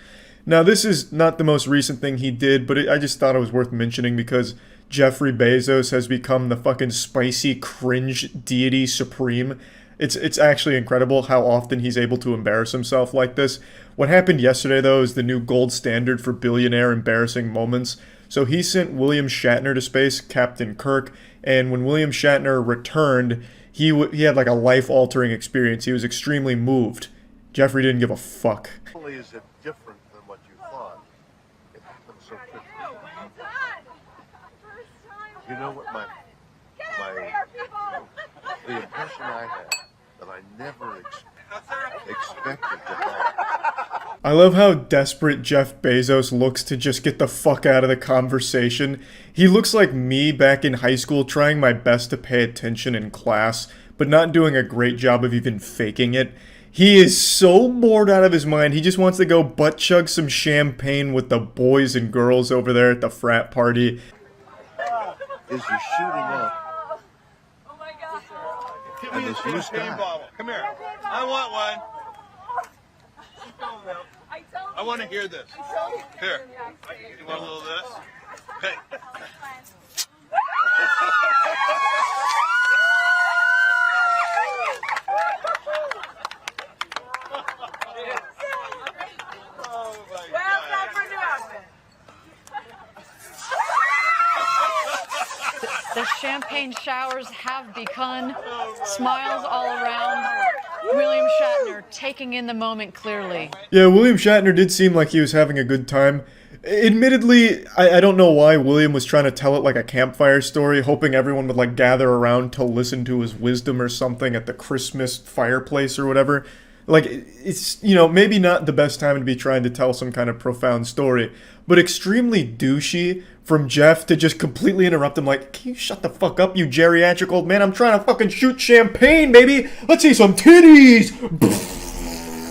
Now, this is not the most recent thing he did, but I just thought it was worth mentioning because Jeffrey Bezos has become the fucking spicy cringe deity supreme. It's actually incredible how often he's able to embarrass himself like this. What happened yesterday, though, is the new gold standard for billionaire embarrassing moments. So he sent William Shatner to space, Captain Kirk, and when William Shatner returned, he had like a life-altering experience. He was extremely moved. Jeffrey didn't give a fuck. Not only is it different than what you thought, it happened so quickly. You know what the impression I had that I never expected I love how desperate Jeff Bezos looks to just get the fuck out of the conversation. He looks like me back in high school trying my best to pay attention in class, but not doing a great job of even faking it. He is so bored out of his mind, he just wants to go butt chug some champagne with the boys and girls over there at the frat party. Is you're shooting up. Oh my God. Give me a champagne bottle. Come here. I want one. I want to hear this. Here. You want a little of this? Okay. The champagne showers have begun. Smiles all around. William Shatner taking in the moment clearly. Yeah, William Shatner did seem like he was having a good time. Admittedly, I don't know why William was trying to tell it like a campfire story, hoping everyone would like gather around to listen to his wisdom or something at the Christmas fireplace or whatever. Like, it's, you know, maybe not the best time to be trying to tell some kind of profound story, but extremely douchey from Jeff to just completely interrupt him like, can you shut the fuck up, you geriatric old man? I'm trying to fucking shoot champagne, baby! Let's see some titties!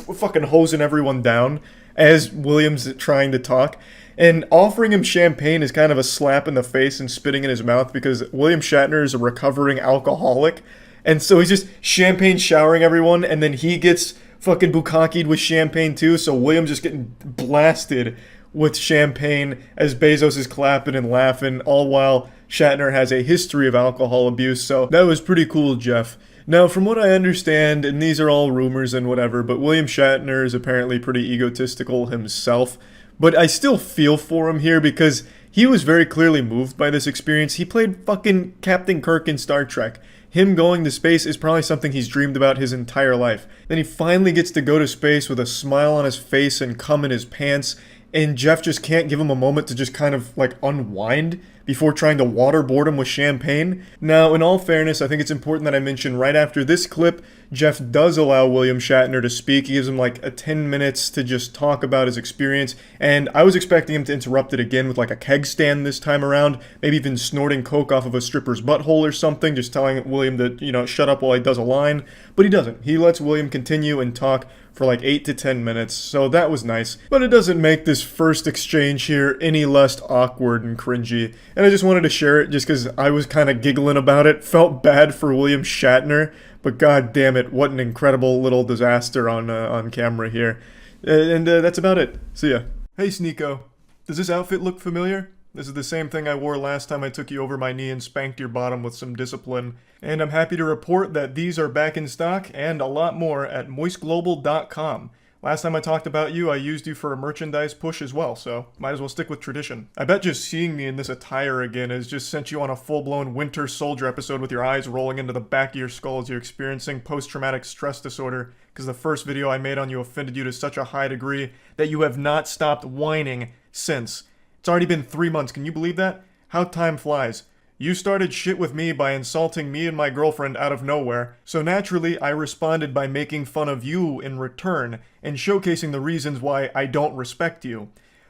We're fucking hosing everyone down as William's trying to talk. And offering him champagne is kind of a slap in the face and spitting in his mouth because William Shatner is a recovering alcoholic. And so he's just champagne showering everyone, and then he gets fucking bukkakied with champagne too, so William's just getting blasted with champagne as Bezos is clapping and laughing, all while Shatner has a history of alcohol abuse, so that was pretty cool, Jeff. Now, from what I understand, and these are all rumors and whatever, but William Shatner is apparently pretty egotistical himself, but I still feel for him here because he was very clearly moved by this experience. He played fucking Captain Kirk in Star Trek. Him going to space is probably something he's dreamed about his entire life. Then he finally gets to go to space with a smile on his face and cum in his pants, and Jeff just can't give him a moment to just kind of like unwind before trying to waterboard him with champagne. Now, in all fairness, I think it's important that I mention right after this clip, Jeff does allow William Shatner to speak. He gives him like 10 minutes to just talk about his experience, and I was expecting him to interrupt it again with like a keg stand this time around, maybe even snorting coke off of a stripper's butthole or something, just telling William to, you know, shut up while he does a line, but he doesn't. He lets William continue and talk for like 8 to 10 minutes, so that was nice. But it doesn't make this first exchange here any less awkward and cringy, and I just wanted to share it just because I was kind of giggling about it. Felt bad for William Shatner, but god damn it, what an incredible little disaster on camera here. And that's about it. See ya. Hey Sneeko, does this outfit look familiar? This is the same thing I wore last time I took you over my knee and spanked your bottom with some discipline. And I'm happy to report that these are back in stock and a lot more at moistglobal.com. Last time I talked about you, I used you for a merchandise push as well, so might as well stick with tradition. I bet just seeing me in this attire again has just sent you on a full-blown Winter Soldier episode with your eyes rolling into the back of your skull as you're experiencing post-traumatic stress disorder, because the first video I made on you offended you to such a high degree that you have not stopped whining since. It's already been 3 months, can you believe that? How time flies. You started shit with me by insulting me and my girlfriend out of nowhere, so naturally I responded by making fun of you in return and showcasing the reasons why I don't respect you.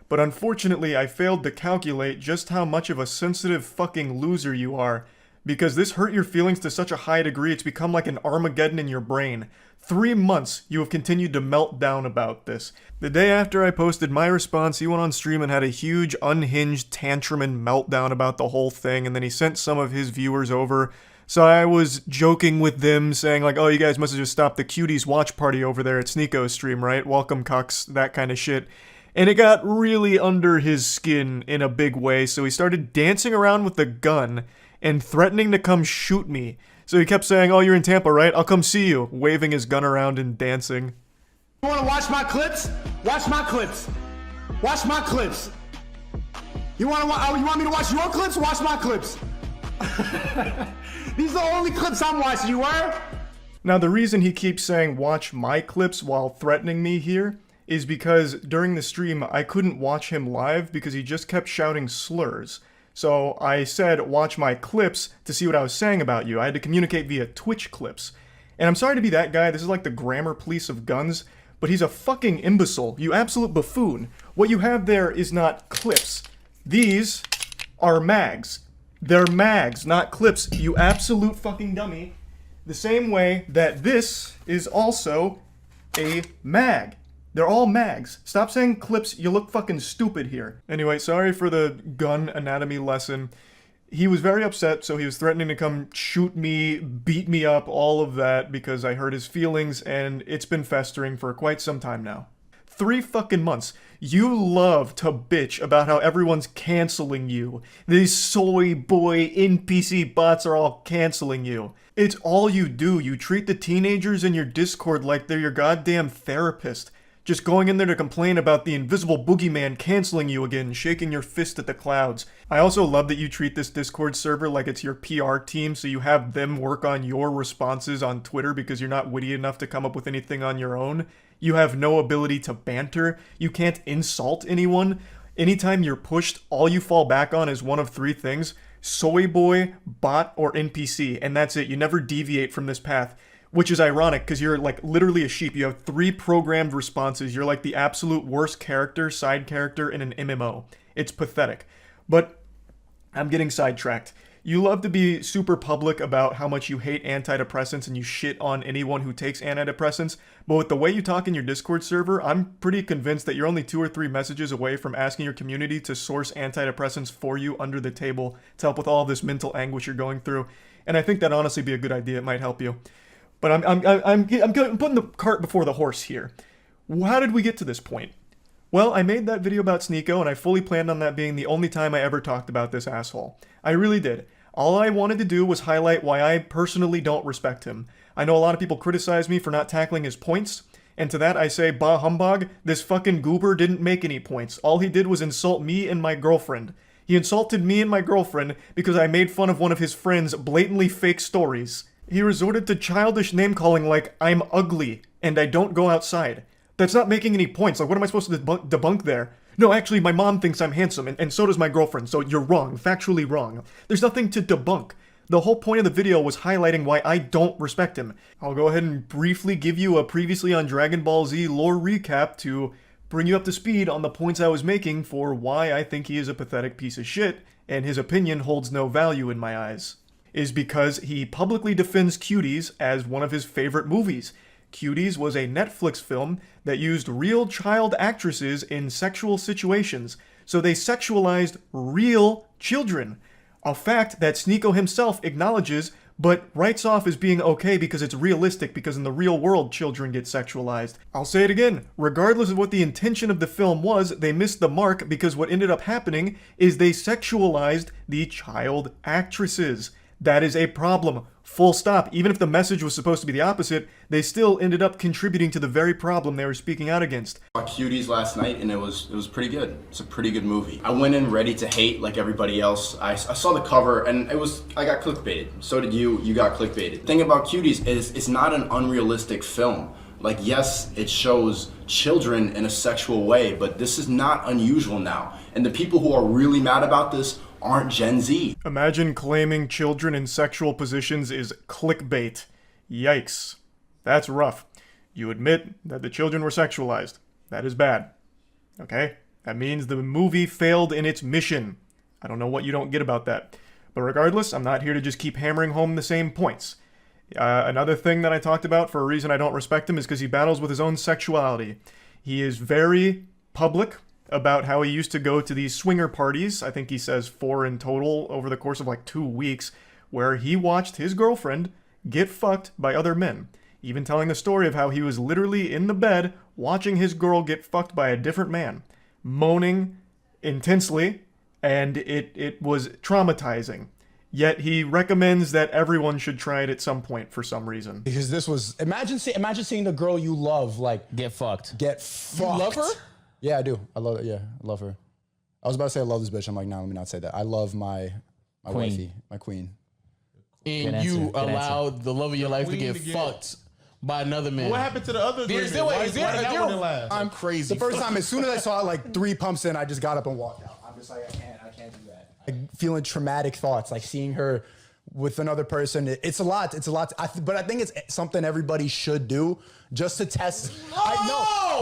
But unfortunately I failed to calculate just how much of a sensitive fucking loser you are, because this hurt your feelings to such a high degree it's become like an Armageddon in your brain. 3 months you have continued to melt down about this. The day after I posted my response, he went on stream and had a huge unhinged tantrum and meltdown about the whole thing, and then he sent some of his viewers over. So I was joking with them, saying like, oh, you guys must have just stopped the cuties watch party over there at Sneeko's stream, right? Welcome cucks, that kind of shit. And it got really under his skin in a big way, so he started dancing around with the gun and threatening to come shoot me. So he kept saying, oh, you're in Tampa, right? I'll come see you, waving his gun around and dancing. You wanna watch my clips? Watch my clips. Watch my clips. You want me to watch your clips? Watch my clips. These are the only clips I'm watching, you were? Now the reason he keeps saying watch my clips while threatening me here is because during the stream I couldn't watch him live because he just kept shouting slurs. So I said watch my clips to see what I was saying about you. I had to communicate via Twitch clips. And I'm sorry to be that guy, this is like the grammar police of guns, but he's a fucking imbecile, you absolute buffoon. What you have there is not clips. These are mags. They're mags, not clips, you absolute fucking dummy. The same way that this is also a mag. They're all mags. Stop saying clips, you look fucking stupid here. Anyway, sorry for the gun anatomy lesson. He was very upset, so he was threatening to come shoot me, beat me up, all of that, because I hurt his feelings, and it's been festering for quite some time now. 3 fucking months. You love to bitch about how everyone's canceling you. These soy boy NPC bots are all canceling you. It's all you do. You treat the teenagers in your Discord like they're your goddamn therapist. Just going in there to complain about the invisible boogeyman canceling you again, shaking your fist at the clouds. I also love that you treat this Discord server like it's your PR team, so you have them work on your responses on Twitter because you're not witty enough to come up with anything on your own. You have no ability to banter. You can't insult anyone. Anytime you're pushed, all you fall back on is one of 3 things: soy boy, bot, or NPC, and that's it. You never deviate from this path. Which is ironic, because you're like literally a sheep. You have 3 programmed responses. You're like the absolute worst character, side character in an MMO. It's pathetic. But I'm getting sidetracked. You love to be super public about how much you hate antidepressants and you shit on anyone who takes antidepressants, but with the way you talk in your Discord server, I'm pretty convinced that you're only 2 or 3 messages away from asking your community to source antidepressants for you under the table to help with all this mental anguish you're going through. And I think that'd honestly be a good idea. It might help you. But I'm putting the cart before the horse here. How did we get to this point? Well, I made that video about Sneeko, and I fully planned on that being the only time I ever talked about this asshole. I really did. All I wanted to do was highlight why I personally don't respect him. I know a lot of people criticize me for not tackling his points, and to that I say, bah humbug, this fucking goober didn't make any points. All he did was insult me and my girlfriend. He insulted me and my girlfriend because I made fun of one of his friend's blatantly fake stories. He resorted to childish name-calling like, I'm ugly, and I don't go outside. That's not making any points. Like, what am I supposed to debunk there? No, actually, my mom thinks I'm handsome, and so does my girlfriend, so you're wrong, factually wrong. There's nothing to debunk. The whole point of the video was highlighting why I don't respect him. I'll go ahead and briefly give you a previously on Dragon Ball Z lore recap to bring you up to speed on the points I was making for why I think he is a pathetic piece of shit, and his opinion holds no value in my eyes. Is because he publicly defends Cuties as one of his favorite movies. Cuties was a Netflix film that used real child actresses in sexual situations, so they sexualized real children. A fact that Sneeko himself acknowledges, but writes off as being okay because it's realistic, because in the real world children get sexualized. I'll say it again, regardless of what the intention of the film was, they missed the mark because what ended up happening is they sexualized the child actresses. That is a problem. Full stop. Even if the message was supposed to be the opposite, they still ended up contributing to the very problem they were speaking out against. I saw Cuties last night and it was pretty good. It's a pretty good movie. I went in ready to hate like everybody else. I saw the cover and I got clickbaited. So did you. You got clickbaited. The thing about Cuties is it's not an unrealistic film. Like, yes, it shows children in a sexual way, but this is not unusual now. And the people who are really mad about this aren't Gen Z. Imagine claiming children in sexual positions is clickbait. Yikes. That's rough. You admit that the children were sexualized. That is bad. Okay? That means the movie failed in its mission. I don't know what you don't get about that. But regardless, I'm not here to just keep hammering home the same points. Another thing that I talked about for a reason I don't respect him is because he battles with his own sexuality. He is very public about how he used to go to these swinger parties, I think he says 4 in total, over the course of like 2 weeks, where he watched his girlfriend get fucked by other men. Even telling the story of how he was literally in the bed watching his girl get fucked by a different man, moaning intensely, and it was traumatizing. Yet he recommends that everyone should try it at some point for some reason. Because this was, imagine seeing the girl you love, like, get fucked. You love her? Yeah, I do. I love her. I was about to say I love this bitch. I'm like, no, let me not say that. I love my wifey, my queen. And you allowed the love of your life to get fucked by another man. What happened to the other women? I'm crazy. The first time, as soon as I saw it, like 3 pumps in, I just got up and walked out. I'm just like, I can't do that. Like, feeling traumatic thoughts, like seeing her with another person. It's a lot. It's a lot. But I think it's something everybody should do just to test.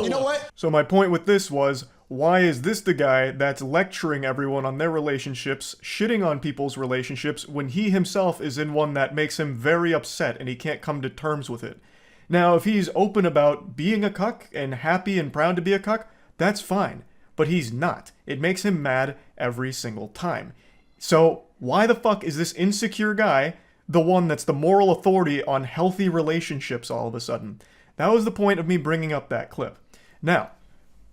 You know what? So my point with this was, why is this the guy that's lecturing everyone on their relationships, shitting on people's relationships, when he himself is in one that makes him very upset and he can't come to terms with it? Now, if he's open about being a cuck and happy and proud to be a cuck, that's fine. But he's not. It makes him mad every single time. So why the fuck is this insecure guy the one that's the moral authority on healthy relationships all of a sudden? That was the point of me bringing up that clip. Now,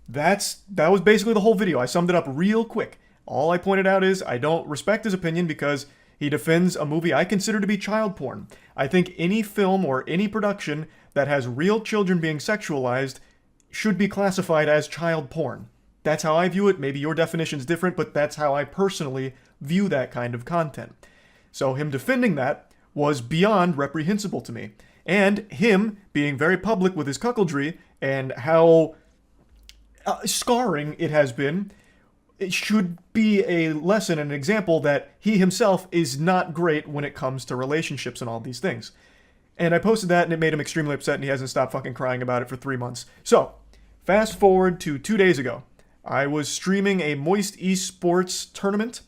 that was basically the whole video. I summed it up real quick. All I pointed out is I don't respect his opinion because he defends a movie I consider to be child porn. I think any film or any production that has real children being sexualized should be classified as child porn. That's how I view it. Maybe your definition's different, but that's how I personally view that kind of content. So him defending that was beyond reprehensible to me. And him being very public with his cuckoldry and how scarring it has been, it should be a lesson and an example that he himself is not great when it comes to relationships and all these things. And I posted that and it made him extremely upset and he hasn't stopped fucking crying about it for 3 months. So, fast forward to 2 days ago. I was streaming a Moist Esports tournament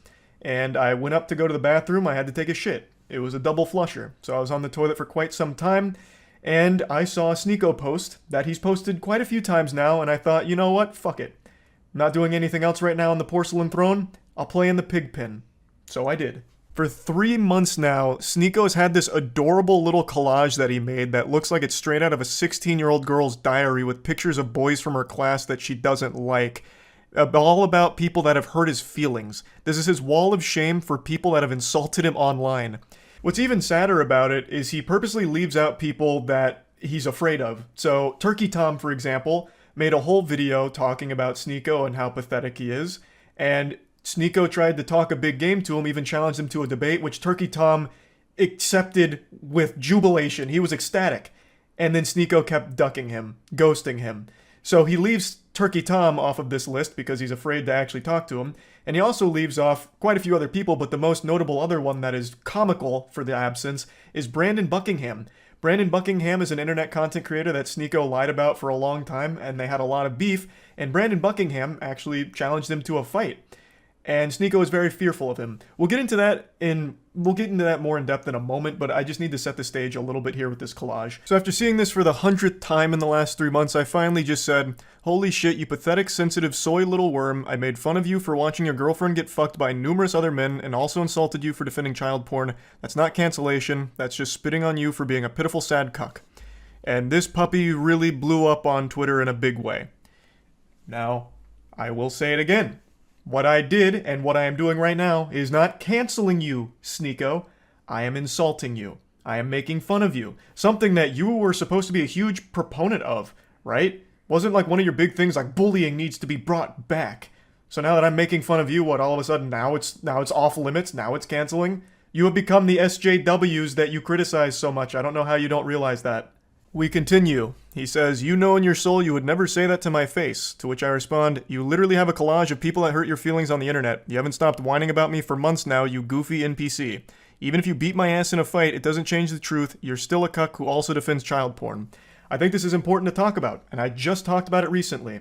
and I went up to go to the bathroom. I had to take a shit. It was a double flusher. So I was on the toilet for quite some time and I saw a Sneeko post that he's posted quite a few times now and I thought, you know what? Fuck it. I'm not doing anything else right now on the porcelain throne. I'll play in the pig pen. So I did. For 3 months now, Sneeko's had this adorable little collage that he made that looks like it's straight out of a 16-year-old girl's diary with pictures of boys from her class that she doesn't like. All about people that have hurt his feelings. This is his wall of shame for people that have insulted him online. What's even sadder about it is he purposely leaves out people that he's afraid of. So Turkey Tom, for example, made a whole video talking about Sneeko and how pathetic he is. And Sneeko tried to talk a big game to him, even challenged him to a debate, which Turkey Tom accepted with jubilation. He was ecstatic. And then Sneeko kept ducking him, ghosting him. So he leaves Turkey Tom off of this list because he's afraid to actually talk to him. And he also leaves off quite a few other people, but the most notable other one that is comical for the absence is Brandon Buckingham. Brandon Buckingham is an internet content creator that Sneeko lied about for a long time, and they had a lot of beef, and Brandon Buckingham actually challenged him to a fight. And Sneeko is very fearful of him. We'll get into that more in depth in a moment, but I just need to set the stage a little bit here with this collage. So after seeing this for the 100th time in the last 3 months, I finally just said, holy shit, you pathetic, sensitive, soy little worm. I made fun of you for watching your girlfriend get fucked by numerous other men and also insulted you for defending child porn. That's not cancellation. That's just spitting on you for being a pitiful, sad cuck. And this puppy really blew up on Twitter in a big way. Now, I will say it again. What I did, and what I am doing right now, is not canceling you, Sneeko. I am insulting you. I am making fun of you. Something that you were supposed to be a huge proponent of, right? Wasn't like one of your big things like bullying needs to be brought back. So now that I'm making fun of you, what, all of a sudden now it's off limits, now it's canceling? You have become the SJWs that you criticize so much. I don't know how you don't realize that. We continue. He says, you know in your soul you would never say that to my face. To which I respond, you literally have a collage of people that hurt your feelings on the internet. You haven't stopped whining about me for months now, you goofy NPC. Even if you beat my ass in a fight, it doesn't change the truth. You're still a cuck who also defends child porn. I think this is important to talk about, and I just talked about it recently.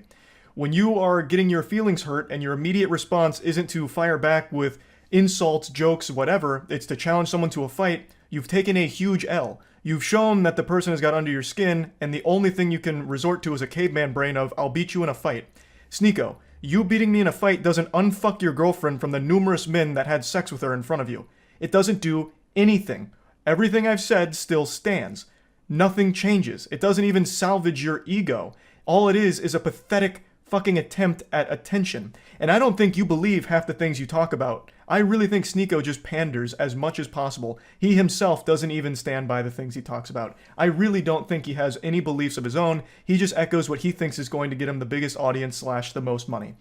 When you are getting your feelings hurt and your immediate response isn't to fire back with insults, jokes, whatever, it's to challenge someone to a fight, you've taken a huge L. You've shown that the person has got under your skin, and the only thing you can resort to is a caveman brain of, I'll beat you in a fight. Sneeko, you beating me in a fight doesn't unfuck your girlfriend from the numerous men that had sex with her in front of you. It doesn't do anything. Everything I've said still stands. Nothing changes. It doesn't even salvage your ego. All it is a pathetic fucking attempt at attention. And I don't think you believe half the things you talk about. I really think Sneeko just panders as much as possible. He himself doesn't even stand by the things he talks about. I really don't think he has any beliefs of his own. He just echoes what he thinks is going to get him the biggest audience / the most money.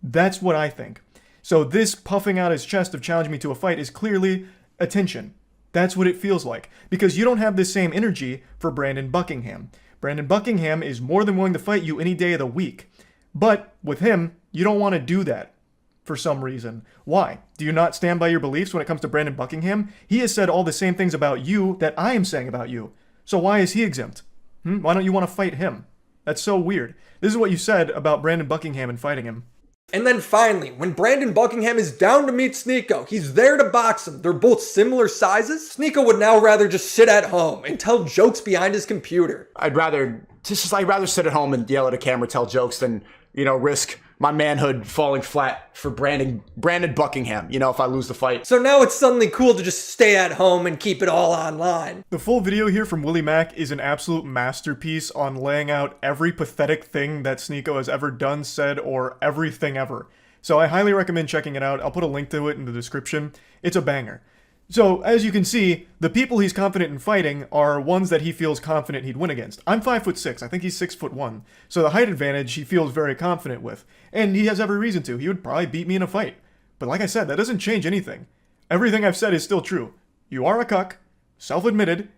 That's what I think. So this puffing out his chest of challenging me to a fight is clearly attention. That's what it feels like. Because you don't have the same energy for Brandon Buckingham. Brandon Buckingham is more than willing to fight you any day of the week. But with him, you don't want to do that. for some reason. Why? Do you not stand by your beliefs when it comes to Brandon Buckingham? He has said all the same things about you that I am saying about you. So why is he exempt? Why don't you want to fight him? That's so weird. This is what you said about Brandon Buckingham and fighting him. And then finally, when Brandon Buckingham is down to meet Sneeko, he's there to box him. They're both similar sizes. Sneeko would now rather just sit at home and tell jokes behind his computer. I'd rather sit at home and yell at a camera, tell jokes than, risk my manhood falling flat for Brandon Buckingham, if I lose the fight. So now it's suddenly cool to just stay at home and keep it all online. The full video here from Willie Mack is an absolute masterpiece on laying out every pathetic thing that Sneeko has ever done, said, or everything ever. So I highly recommend checking it out. I'll put a link to it in the description. It's a banger. So, as you can see, the people he's confident in fighting are ones that he feels confident he'd win against. I'm 5'6", I think he's 6'1", so the height advantage he feels very confident with. And he has every reason to. He would probably beat me in a fight. But like I said, that doesn't change anything. Everything I've said is still true. You are a cuck, self-admitted,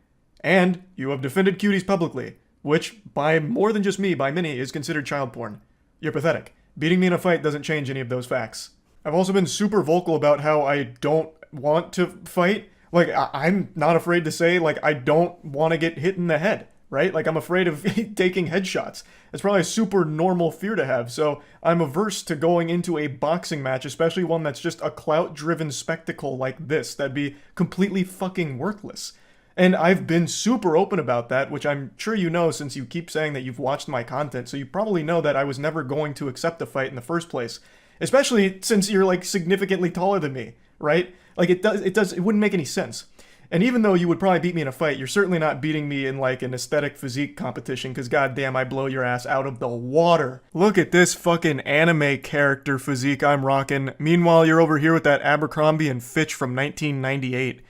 and you have defended cuties publicly, which, by more than just me, by many, is considered child porn. You're pathetic. Beating me in a fight doesn't change any of those facts. I've also been super vocal about how I don't want to fight. Like, I'm not afraid to say, like, I don't want to get hit in the head, right? Like, I'm afraid of taking headshots. It's probably a super normal fear to have, so I'm averse to going into a boxing match, especially one that's just a clout-driven spectacle like this. That'd be completely fucking worthless. And I've been super open about that, which I'm sure you know since you keep saying that you've watched my content, so you probably know that I was never going to accept a fight in the first place. Especially since you're, like, significantly taller than me, right? Like, it wouldn't make any sense. And even though you would probably beat me in a fight, you're certainly not beating me in, like, an aesthetic physique competition, because goddamn, I blow your ass out of the water. Look at this fucking anime character physique I'm rocking. Meanwhile, you're over here with that Abercrombie and Fitch from 1998.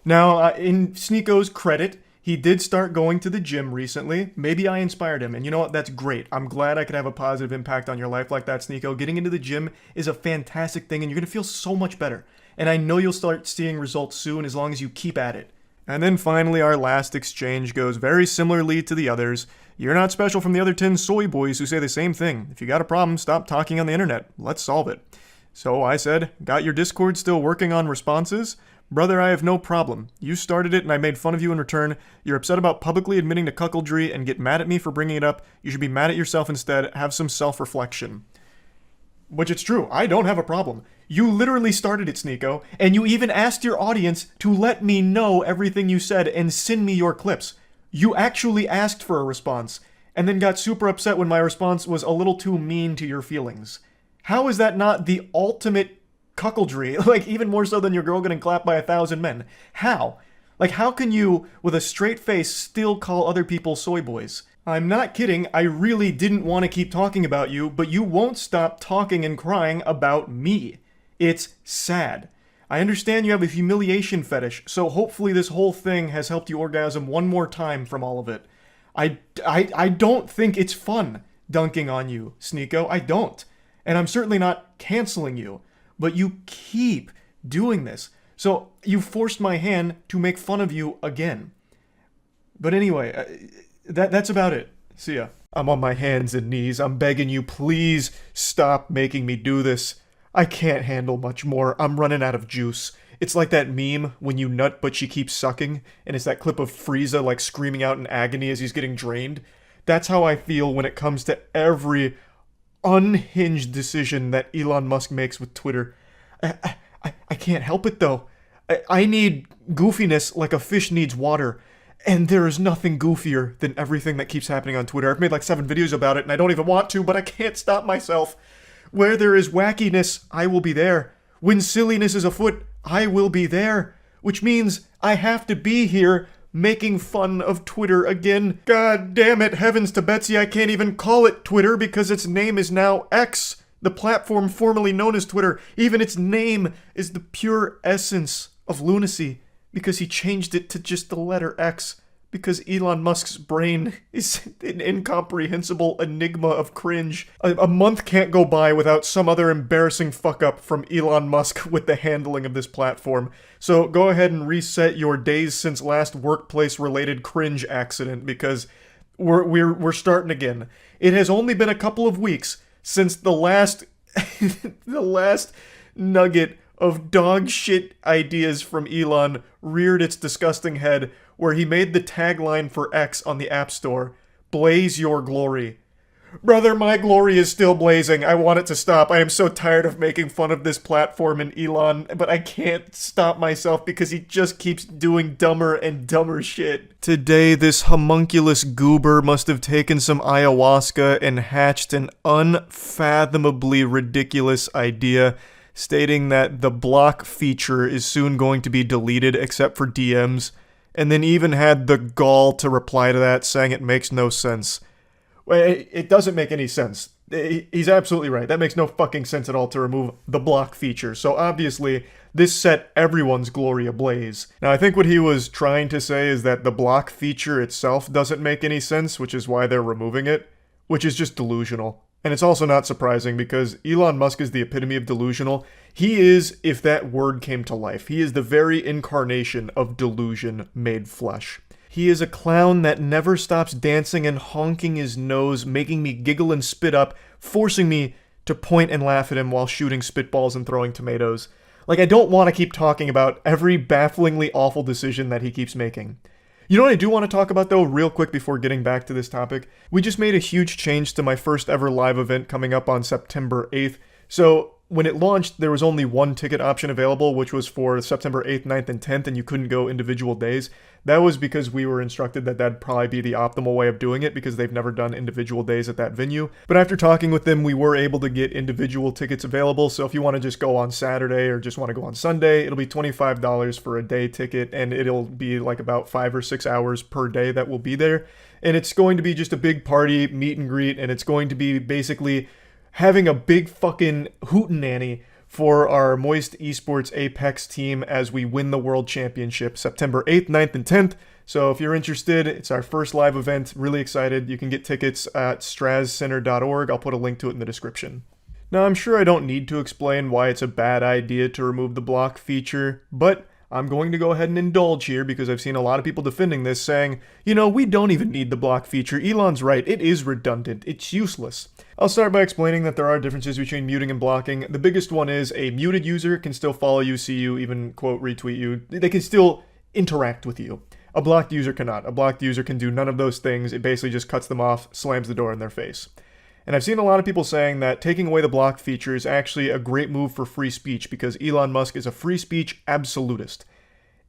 Now, in Sneeko's credit, he did start going to the gym recently. Maybe I inspired him, and you know what? That's great. I'm glad I could have a positive impact on your life like that, Sneeko. Getting into the gym is a fantastic thing, and you're going to feel so much better. And I know you'll start seeing results soon as long as you keep at it. And then finally, our last exchange goes very similarly to the others. You're not special from the other 10 soy boys who say the same thing. If you got a problem, stop talking on the internet. Let's solve it. So I said, got your Discord still working on responses? Brother, I have no problem. You started it and I made fun of you in return. You're upset about publicly admitting to cuckoldry and get mad at me for bringing it up. You should be mad at yourself instead. Have some self-reflection. Which it's true. I don't have a problem. You literally started it, Sneeko, and you even asked your audience to let me know everything you said and send me your clips. You actually asked for a response, and then got super upset when my response was a little too mean to your feelings. How is that not the ultimate cuckoldry? Like, even more so than your girl getting clapped by 1,000 men. How? Like, how can you, with a straight face, still call other people soy boys? I'm not kidding, I really didn't want to keep talking about you, but you won't stop talking and crying about me. It's sad. I understand you have a humiliation fetish, so hopefully this whole thing has helped you orgasm one more time from all of it. I don't think it's fun dunking on you, Sneeko. I don't. And I'm certainly not canceling you. But you keep doing this. So you forced my hand to make fun of you again. But anyway, that's about it. See ya. I'm on my hands and knees. I'm begging you, please stop making me do this. I can't handle much more. I'm running out of juice. It's like that meme when you nut but she keeps sucking, and it's that clip of Frieza like screaming out in agony as he's getting drained. That's how I feel when it comes to every unhinged decision that Elon Musk makes with Twitter. I can't help it though. I need goofiness like a fish needs water. And there is nothing goofier than everything that keeps happening on Twitter. I've made like 7 videos about it and I don't even want to, but I can't stop myself. Where there is wackiness, I will be there. When silliness is afoot, I will be there. Which means I have to be here making fun of Twitter again. God damn it, heavens to Betsy, I can't even call it Twitter because its name is now X. The platform formerly known as Twitter. Even its name is the pure essence of lunacy because he changed it to just the letter X. Because Elon Musk's brain is an incomprehensible enigma of cringe. A month can't go by without some other embarrassing fuck-up from Elon Musk with the handling of this platform. So go ahead and reset your days since last workplace-related cringe accident, because we're starting again. It has only been a couple of weeks since the last the last nugget of dog shit ideas from Elon reared its disgusting head, where he made the tagline for X on the App Store, "Blaze your glory." Brother, my glory is still blazing. I want it to stop. I am so tired of making fun of this platform and Elon, but I can't stop myself because he just keeps doing dumber and dumber shit. Today, this homunculus goober must have taken some ayahuasca and hatched an unfathomably ridiculous idea, stating that the block feature is soon going to be deleted except for DMs, and then even had the gall to reply to that, saying it makes no sense. It doesn't make any sense. He's absolutely right. That makes no fucking sense at all to remove the block feature. So obviously, this set everyone's glory ablaze. Now, I think what he was trying to say is that the block feature itself doesn't make any sense, which is why they're removing it, which is just delusional. And it's also not surprising because Elon Musk is the epitome of delusional. He is, if that word came to life, he is the very incarnation of delusion made flesh. He is a clown that never stops dancing and honking his nose, making me giggle and spit up, forcing me to point and laugh at him while shooting spitballs and throwing tomatoes. Like, I don't want to keep talking about every bafflingly awful decision that he keeps making. You know what I do want to talk about, though, real quick before getting back to this topic? We just made a huge change to my first ever live event coming up on September 8th. So, when it launched, there was only one ticket option available, which was for September 8th, 9th, and 10th, and you couldn't go individual days. That was because we were instructed that that'd probably be the optimal way of doing it because they've never done individual days at that venue. But after talking with them, we were able to get individual tickets available. So if you want to just go on Saturday or just want to go on Sunday, it'll be $25 for a day ticket, and it'll be like about 5 or 6 hours per day that will be there. And it's going to be just a big party, meet and greet, and it's going to be basically having a big fucking hootenanny for our Moist Esports Apex team as we win the World Championship September 8th, 9th, and 10th. So if you're interested, it's our first live event. Really excited. You can get tickets at strazcenter.org. I'll put a link to it in the description. Now, I'm sure I don't need to explain why it's a bad idea to remove the block feature, but I'm going to go ahead and indulge here because I've seen a lot of people defending this, saying, you know, we don't even need the block feature. Elon's right. It is redundant. It's useless. I'll start by explaining that there are differences between muting and blocking. The biggest one is a muted user can still follow you, see you, even quote retweet you. They can still interact with you. A blocked user cannot. A blocked user can do none of those things. It basically just cuts them off, slams the door in their face. And I've seen a lot of people saying that taking away the block feature is actually a great move for free speech because Elon Musk is a free speech absolutist.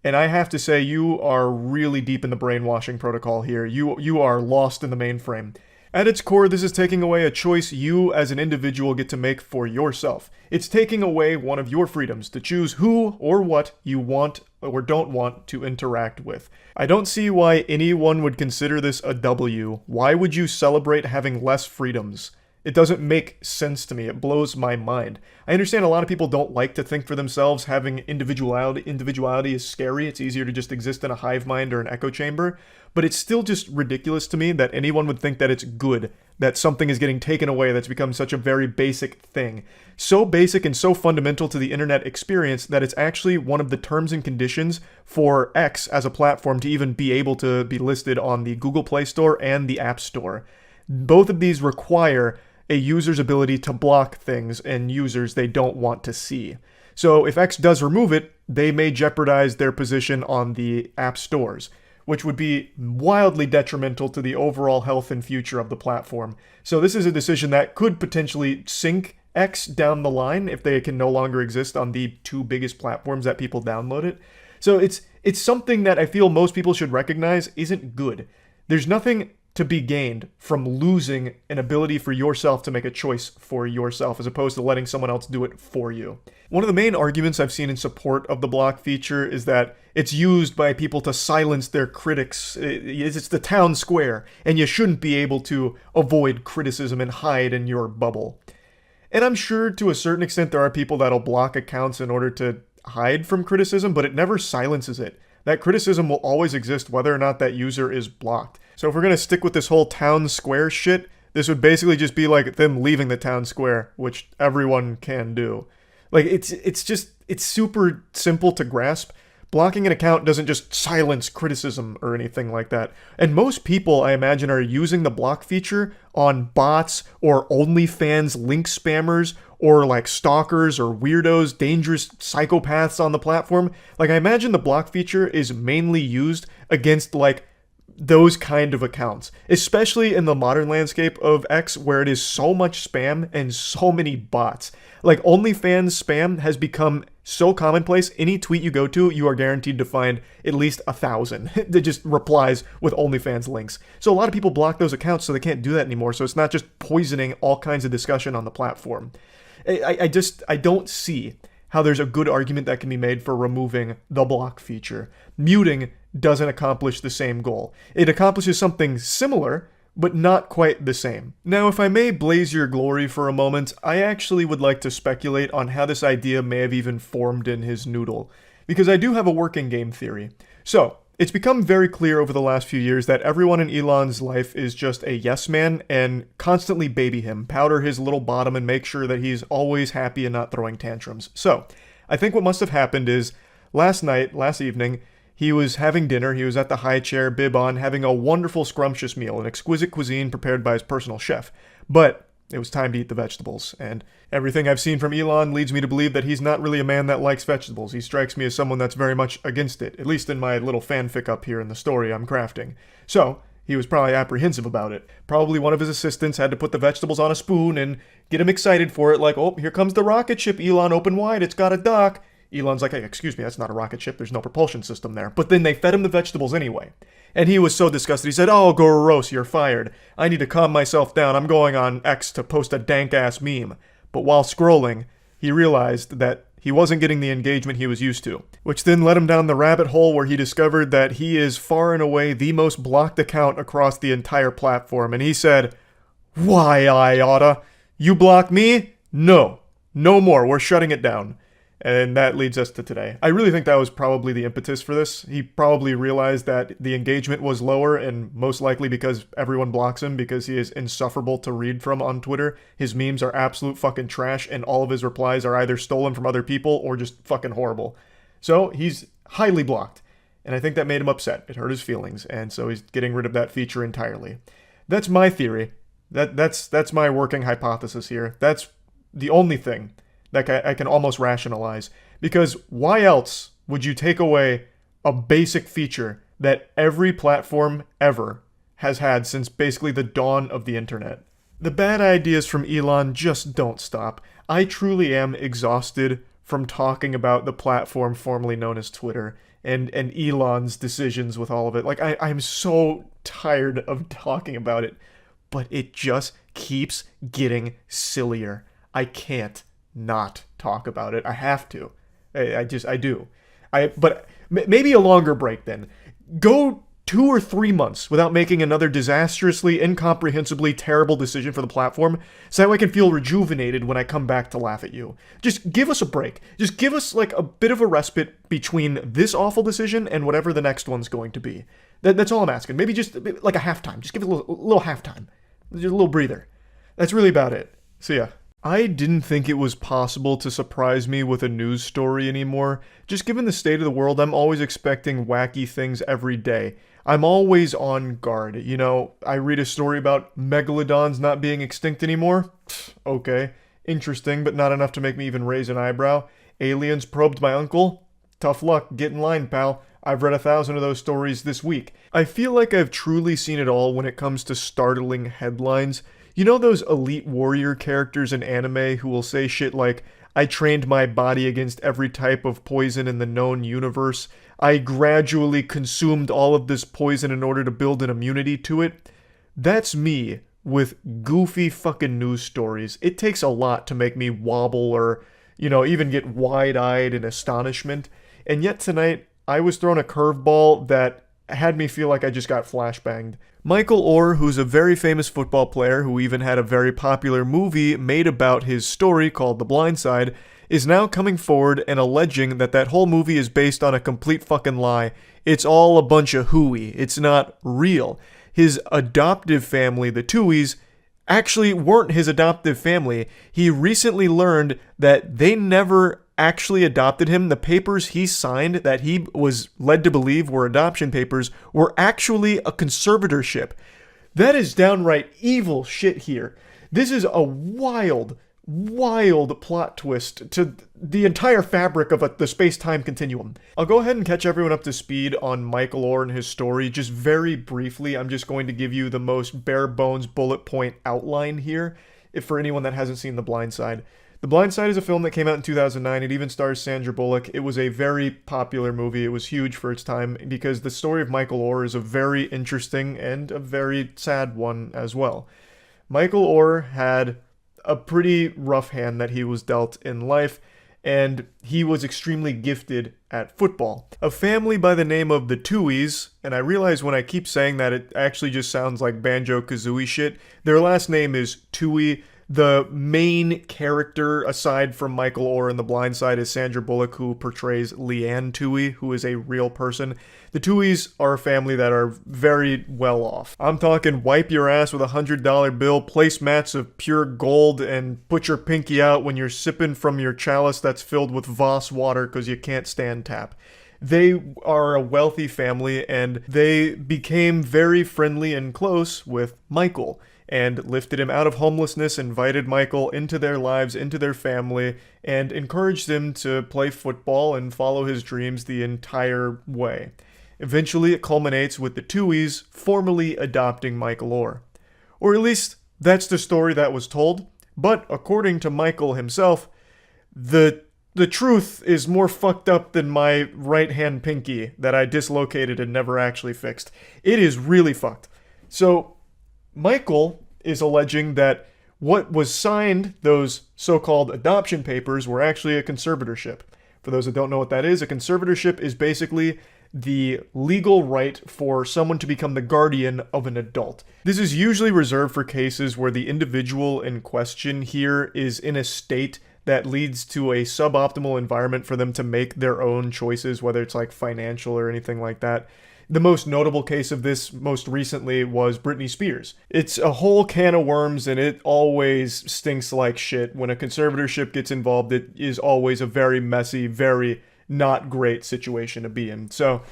And I have to say, you are really deep in the brainwashing protocol here. You are lost in the mainframe. At its core, this is taking away a choice you as an individual get to make for yourself. It's taking away one of your freedoms to choose who or what you want or don't want to interact with. I don't see why anyone would consider this a W. Why would you celebrate having less freedoms? It doesn't make sense to me. It blows my mind. I understand a lot of people don't like to think for themselves. Having individuality is scary. It's easier to just exist in a hive mind or an echo chamber. But it's still just ridiculous to me that anyone would think that it's good, that something is getting taken away that's become such a very basic thing. So basic and so fundamental to the internet experience that it's actually one of the terms and conditions for X as a platform to even be able to be listed on the Google Play Store and the App Store. Both of these require a user's ability to block things and users they don't want to see. So if X does remove it, they may jeopardize their position on the app stores, which would be wildly detrimental to the overall health and future of the platform. So this is a decision that could potentially sink X down the line if they can no longer exist on the two biggest platforms that people download it. So it's something that I feel most people should recognize isn't good. There's nothing to be gained from losing an ability for yourself to make a choice for yourself as opposed to letting someone else do it for you. One of the main arguments I've seen in support of the block feature is that it's used by people to silence their critics. It's the town square, and you shouldn't be able to avoid criticism and hide in your bubble. And I'm sure to a certain extent there are people that'll block accounts in order to hide from criticism, but it never silences it. That criticism will always exist whether or not that user is blocked. So if we're going to stick with this whole town square shit, this would basically just be like them leaving the town square, which everyone can do. Like, it's super simple to grasp, Blocking an account doesn't just silence criticism or anything like that. And most people, I imagine, are using the block feature on bots or OnlyFans link spammers or like stalkers or weirdos, dangerous psychopaths on the platform. Like, I imagine the block feature is mainly used against like those kind of accounts, especially in the modern landscape of X where it is so much spam and so many bots. Like, OnlyFans spam has become so commonplace. Any tweet you go to, you are guaranteed to find at least 1,000 that just replies with OnlyFans links. So a lot of people block those accounts so they can't do that anymore. So it's not just poisoning all kinds of discussion on the platform. I don't see how there's a good argument that can be made for removing the block feature. Muting doesn't accomplish the same goal. It accomplishes something similar, but not quite the same. Now, if I may blaze your glory for a moment, I actually would like to speculate on how this idea may have even formed in his noodle, because I do have a working game theory. So, it's become very clear over the last few years that everyone in Elon's life is just a yes man and constantly baby him, powder his little bottom, and make sure that he's always happy and not throwing tantrums. So, I think what must have happened is, last evening, he was having dinner, he was at the high chair, bib on, having a wonderful scrumptious meal, an exquisite cuisine prepared by his personal chef. But it was time to eat the vegetables, and everything I've seen from Elon leads me to believe that he's not really a man that likes vegetables. He strikes me as someone that's very much against it, at least in my little fanfic up here in the story I'm crafting. So, he was probably apprehensive about it. Probably one of his assistants had to put the vegetables on a spoon and get him excited for it, like, oh, here comes the rocket ship, Elon, open wide, it's got a dock. Elon's like, hey, excuse me, that's not a rocket ship, there's no propulsion system there. But then they fed him the vegetables anyway. And he was so disgusted, he said, oh, gross, you're fired. I need to calm myself down, I'm going on X to post a dank-ass meme. But while scrolling, he realized that he wasn't getting the engagement he was used to, which then led him down the rabbit hole where he discovered that he is far and away the most blocked account across the entire platform. And he said, why, I oughta? You block me? No. No more, we're shutting it down. And that leads us to today. I really think that was probably the impetus for this. He probably realized that the engagement was lower, and most likely because everyone blocks him because he is insufferable to read from on Twitter. His memes are absolute fucking trash, and all of his replies are either stolen from other people or just fucking horrible. So he's highly blocked, and I think that made him upset. It hurt his feelings, and so he's getting rid of that feature entirely. That's my theory. That's my working hypothesis here. That's the only thing that I can almost rationalize. Because why else would you take away a basic feature that every platform ever has had since basically the dawn of the internet? The bad ideas from Elon just don't stop. I truly am exhausted from talking about the platform formerly known as Twitter and Elon's decisions with all of it. Like, I'm so tired of talking about it, but it just keeps getting sillier. I can't not talk about it. I have to. I do. But maybe a longer break then. Go 2 or 3 months without making another disastrously, incomprehensibly terrible decision for the platform, so that way I can feel rejuvenated when I come back to laugh at you. Just give us a break. Just give us like a bit of a respite between this awful decision and whatever the next one's going to be. That's all I'm asking. Maybe just like a halftime. Just give it a little halftime. Just a little breather. That's really about it. See ya. I didn't think it was possible to surprise me with a news story anymore. Just given the state of the world, I'm always expecting wacky things every day. I'm always on guard. You know, I read a story about megalodons not being extinct anymore. Okay, interesting, but not enough to make me even raise an eyebrow. Aliens probed my uncle. Tough luck, get in line, pal. I've read 1,000 of those stories this week. I feel like I've truly seen it all when it comes to startling headlines. You know those elite warrior characters in anime who will say shit like, I trained my body against every type of poison in the known universe. I gradually consumed all of this poison in order to build an immunity to it. That's me with goofy fucking news stories. It takes a lot to make me wobble or, even get wide-eyed in astonishment. And yet tonight, I was thrown a curveball that had me feel like I just got flashbanged. Michael Orr, who's a very famous football player who even had a very popular movie made about his story called The Blind Side, is now coming forward and alleging that whole movie is based on a complete fucking lie. It's all a bunch of hooey. It's not real. His adoptive family, the Tuohys, actually weren't his adoptive family. He recently learned that they never actually adopted him, the papers he signed that he was led to believe were adoption papers were actually a conservatorship. That is downright evil shit here. This is a wild plot twist to the entire fabric of the space-time continuum. I'll go ahead and catch everyone up to speed on Michael Oher and his story just very briefly. I'm just going to give you the most bare bones bullet point outline here, if for anyone that hasn't seen The Blind Side. The Blind Side is a film that came out in 2009. It even stars Sandra Bullock. It was a very popular movie. It was huge for its time because the story of Michael Oher is a very interesting and a very sad one as well. Michael Oher had a pretty rough hand that he was dealt in life, and he was extremely gifted at football. A family by the name of the Tuohys, and I realize when I keep saying that it actually just sounds like Banjo-Kazooie shit. Their last name is Tuohy. The main character, aside from Michael Oher in The Blind Side, is Sandra Bullock, who portrays Leanne Tuohy, who is a real person. The Tuohys are a family that are very well off. I'm talking wipe your ass with $100 bill, placemats of pure gold, and put your pinky out when you're sipping from your chalice that's filled with Voss water because you can't stand tap. They are a wealthy family, and they became very friendly and close with Michael, and lifted him out of homelessness, invited Michael into their lives, into their family, and encouraged him to play football and follow his dreams the entire way. Eventually, it culminates with the Tuohys formally adopting Michael Oher. Or at least, that's the story that was told, but according to Michael himself, the truth is more fucked up than my right-hand pinky that I dislocated and never actually fixed. It is really fucked. So, Michael is alleging that what was signed, those so-called adoption papers, were actually a conservatorship. For those that don't know what that is, a conservatorship is basically the legal right for someone to become the guardian of an adult. This is usually reserved for cases where the individual in question here is in a state that leads to a suboptimal environment for them to make their own choices, whether it's like financial or anything like that. The most notable case of this most recently was Britney Spears. It's a whole can of worms, and it always stinks like shit. When a conservatorship gets involved, it is always a very messy, very not great situation to be in. So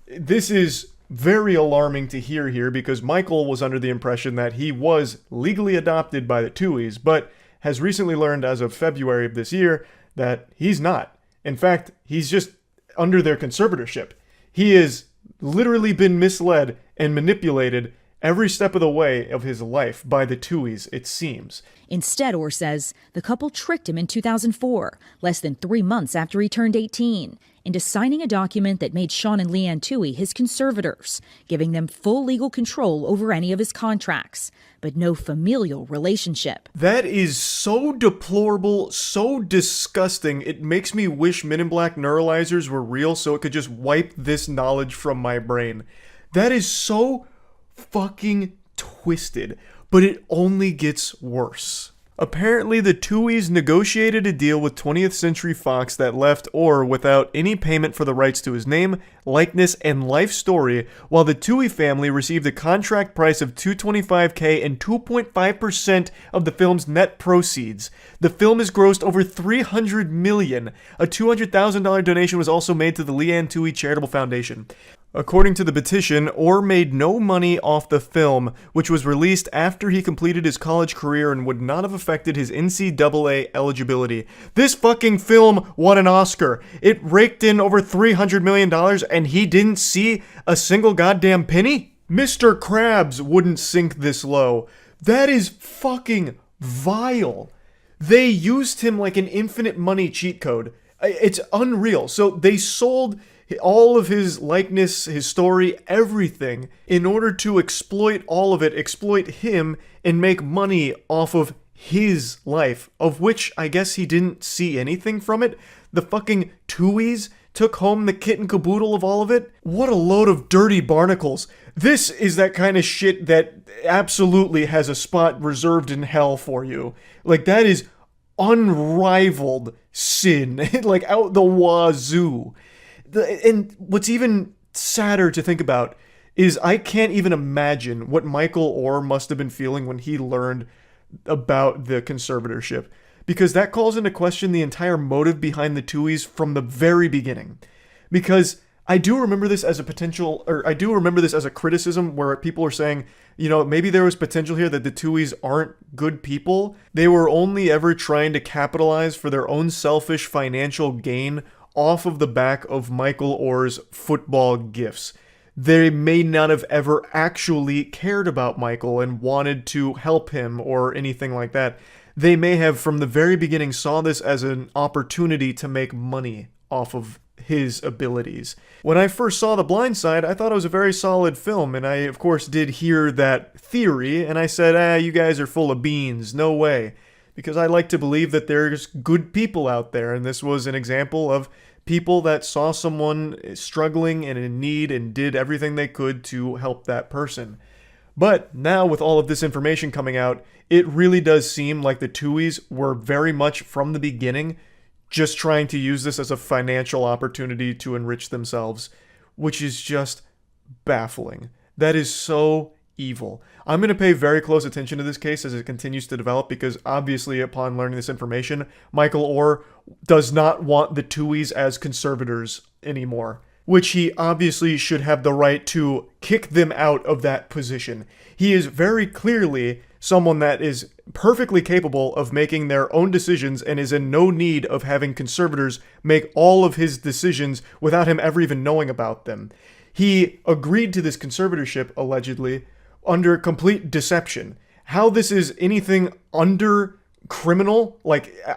this is very alarming to hear here, because Michael was under the impression that he was legally adopted by the Tuohys, but has recently learned as of February of this year that he's not. In fact, he's just under their conservatorship. He is literally been misled and manipulated every step of the way of his life by the Tuohys, it seems. Instead, Oher says the couple tricked him in 2004, less than 3 months after he turned 18, into signing a document that made Sean and Leanne Tuohy his conservators, giving them full legal control over any of his contracts, but no familial relationship. That is so deplorable, so disgusting. It makes me wish Men in Black neuralizers were real so it could just wipe this knowledge from my brain. That is so fucking twisted, but it only gets worse. Apparently, the Tuohys negotiated a deal with 20th Century Fox that left Oher without any payment for the rights to his name, likeness, and life story, while the Tuohy family received a contract price of $225K and 2.5% of the film's net proceeds. The film has grossed over $300 million. A $200,000 donation was also made to the Leanne Tuohy Charitable Foundation. According to the petition, Oher made no money off the film, which was released after he completed his college career and would not have affected his NCAA eligibility. This fucking film won an Oscar. It raked in over $300 million and he didn't see a single goddamn penny? Mr. Krabs wouldn't sink this low. That is fucking vile. They used him like an infinite money cheat code. It's unreal. So they sold all of his likeness, his story, everything, in order to exploit all of it, exploit him, and make money off of his life, of which I guess he didn't see anything from it. The fucking Tuohys took home the kit and caboodle of all of it. What a load of dirty barnacles. This is that kind of shit that absolutely has a spot reserved in hell for you. Like, that is unrivaled sin. Like, out the wazoo. And what's even sadder to think about is I can't even imagine what Michael Oher must have been feeling when he learned about the conservatorship. because that calls into question the entire motive behind the Tuohys from the very beginning. Because I do remember this as a criticism where people are saying, maybe there was potential here that the Tuohys aren't good people. They were only ever trying to capitalize for their own selfish financial gain off of the back of Michael Oher's football gifts. They may not have ever actually cared about Michael and wanted to help him or anything like that. They may have, from the very beginning, saw this as an opportunity to make money off of his abilities. When I first saw The Blind Side, I thought it was a very solid film, and I, of course, did hear that theory, and I said, you guys are full of beans, no way. Because I like to believe that there's good people out there, and this was an example of people that saw someone struggling and in need and did everything they could to help that person. But now with all of this information coming out, it really does seem like the Tuohys were very much from the beginning just trying to use this as a financial opportunity to enrich themselves, which is just baffling. That is so evil. I'm going to pay very close attention to this case as it continues to develop, because obviously upon learning this information, Michael Oher does not want the Tuohys as conservators anymore, which he obviously should have the right to kick them out of that position. He is very clearly someone that is perfectly capable of making their own decisions and is in no need of having conservators make all of his decisions without him ever even knowing about them. He agreed to this conservatorship, allegedly, under complete deception. How this is anything under criminal,